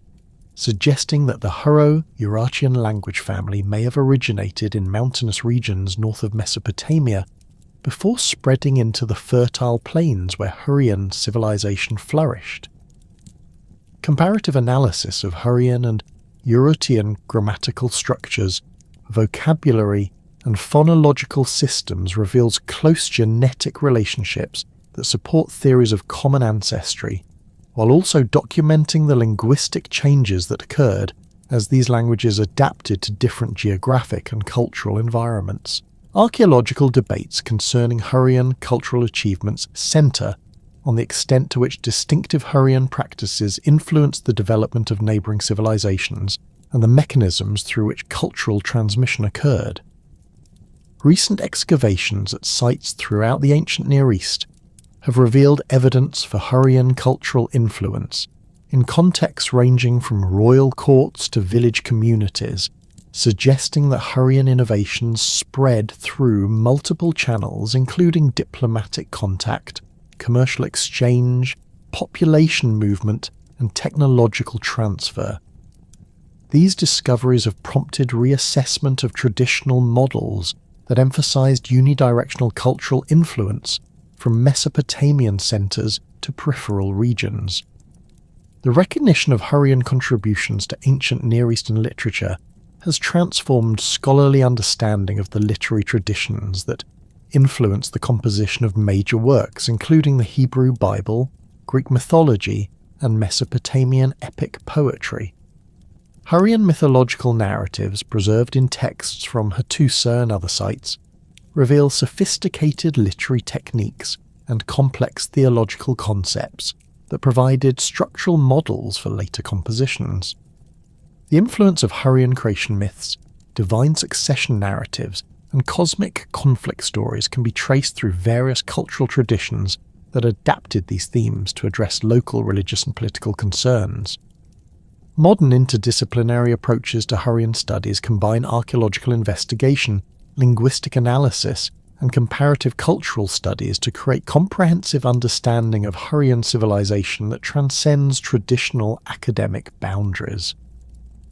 suggesting that the Hurro-Eurasian language family may have originated in mountainous regions north of Mesopotamia before spreading into the fertile plains where Hurrian civilization flourished. Comparative analysis of Hurrian and European grammatical structures, vocabulary, and phonological systems reveals close genetic relationships that support theories of common ancestry, while also documenting the linguistic changes that occurred as these languages adapted to different geographic and cultural environments. Archaeological debates concerning Hurrian cultural achievements center on the extent to which distinctive Hurrian practices influenced the development of neighboring civilizations and the mechanisms through which cultural transmission occurred. Recent excavations at sites throughout the ancient Near East have revealed evidence for Hurrian cultural influence in contexts ranging from royal courts to village communities, suggesting that Hurrian innovations spread through multiple channels including diplomatic contact, commercial exchange, population movement, and technological transfer. These discoveries have prompted reassessment of traditional models that emphasized unidirectional cultural influence from Mesopotamian centers to peripheral regions. The recognition of Hurrian contributions to ancient Near Eastern literature has transformed scholarly understanding of the literary traditions that influence the composition of major works, including the Hebrew Bible, Greek mythology, and Mesopotamian epic poetry. Hurrian mythological narratives preserved in texts from Hattusa and other sites reveal sophisticated literary techniques and complex theological concepts that provided structural models for later compositions. The influence of Hurrian creation myths, divine succession narratives, and cosmic conflict stories can be traced through various cultural traditions that adapted these themes to address local religious and political concerns. Modern interdisciplinary approaches to Hurrian studies combine archaeological investigation, linguistic analysis, and comparative cultural studies to create comprehensive understanding of Hurrian civilization that transcends traditional academic boundaries.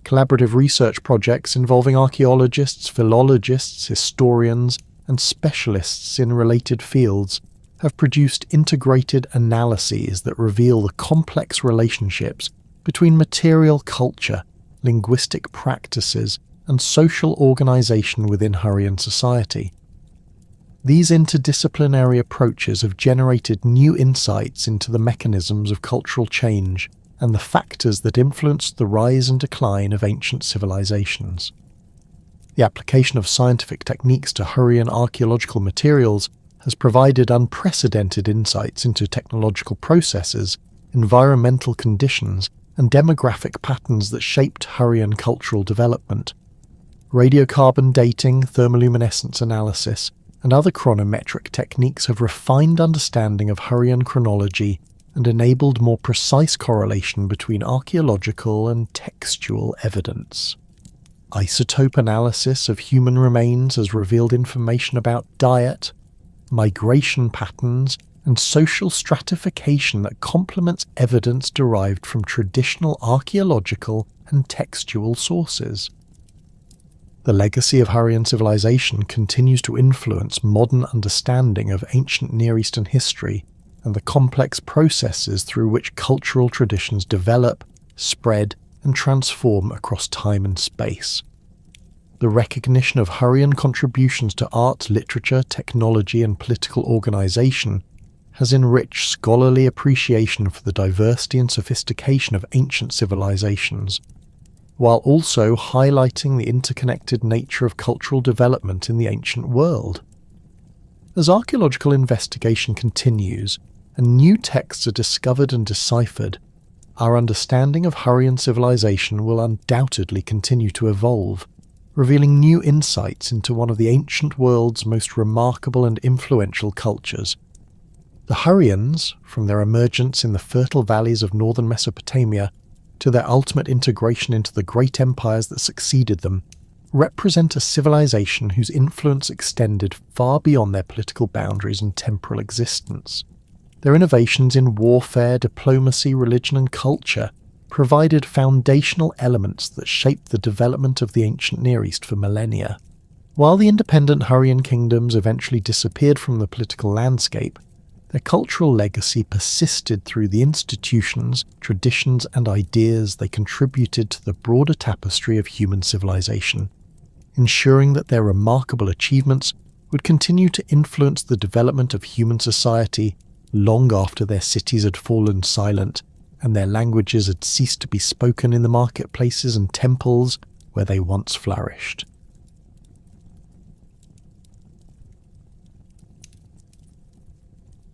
Collaborative research projects involving archaeologists, philologists, historians, and specialists in related fields have produced integrated analyses that reveal the complex relationships between material culture, linguistic practices, and social organization within Hurrian society. These interdisciplinary approaches have generated new insights into the mechanisms of cultural change and the factors that influenced the rise and decline of ancient civilizations. The application of scientific techniques to Hurrian archaeological materials has provided unprecedented insights into technological processes, environmental conditions, and demographic patterns that shaped Hurrian cultural development. Radiocarbon dating, thermoluminescence analysis, and other chronometric techniques have refined understanding of Hurrian chronology and enabled more precise correlation between archaeological and textual evidence. Isotope analysis of human remains has revealed information about diet, migration patterns, and social stratification that complements evidence derived from traditional archaeological and textual sources. The legacy of Hurrian civilization continues to influence modern understanding of ancient Near Eastern history and the complex processes through which cultural traditions develop, spread, and transform across time and space. The recognition of Hurrian contributions to art, literature, technology, and political organization has enriched scholarly appreciation for the diversity and sophistication of ancient civilizations, while also highlighting the interconnected nature of cultural development in the ancient world. As archaeological investigation continues and new texts are discovered and deciphered, our understanding of Hurrian civilization will undoubtedly continue to evolve, revealing new insights into one of the ancient world's most remarkable and influential cultures. The Hurrians, from their emergence in the fertile valleys of northern Mesopotamia to their ultimate integration into the great empires that succeeded them, represent a civilization whose influence extended far beyond their political boundaries and temporal existence. Their innovations in warfare, diplomacy, religion, and culture provided foundational elements that shaped the development of the ancient Near East for millennia. While the independent Hurrian kingdoms eventually disappeared from the political landscape, their cultural legacy persisted through the institutions, traditions, and ideas they contributed to the broader tapestry of human civilization, ensuring that their remarkable achievements would continue to influence the development of human society long after their cities had fallen silent and their languages had ceased to be spoken in the marketplaces and temples where they once flourished.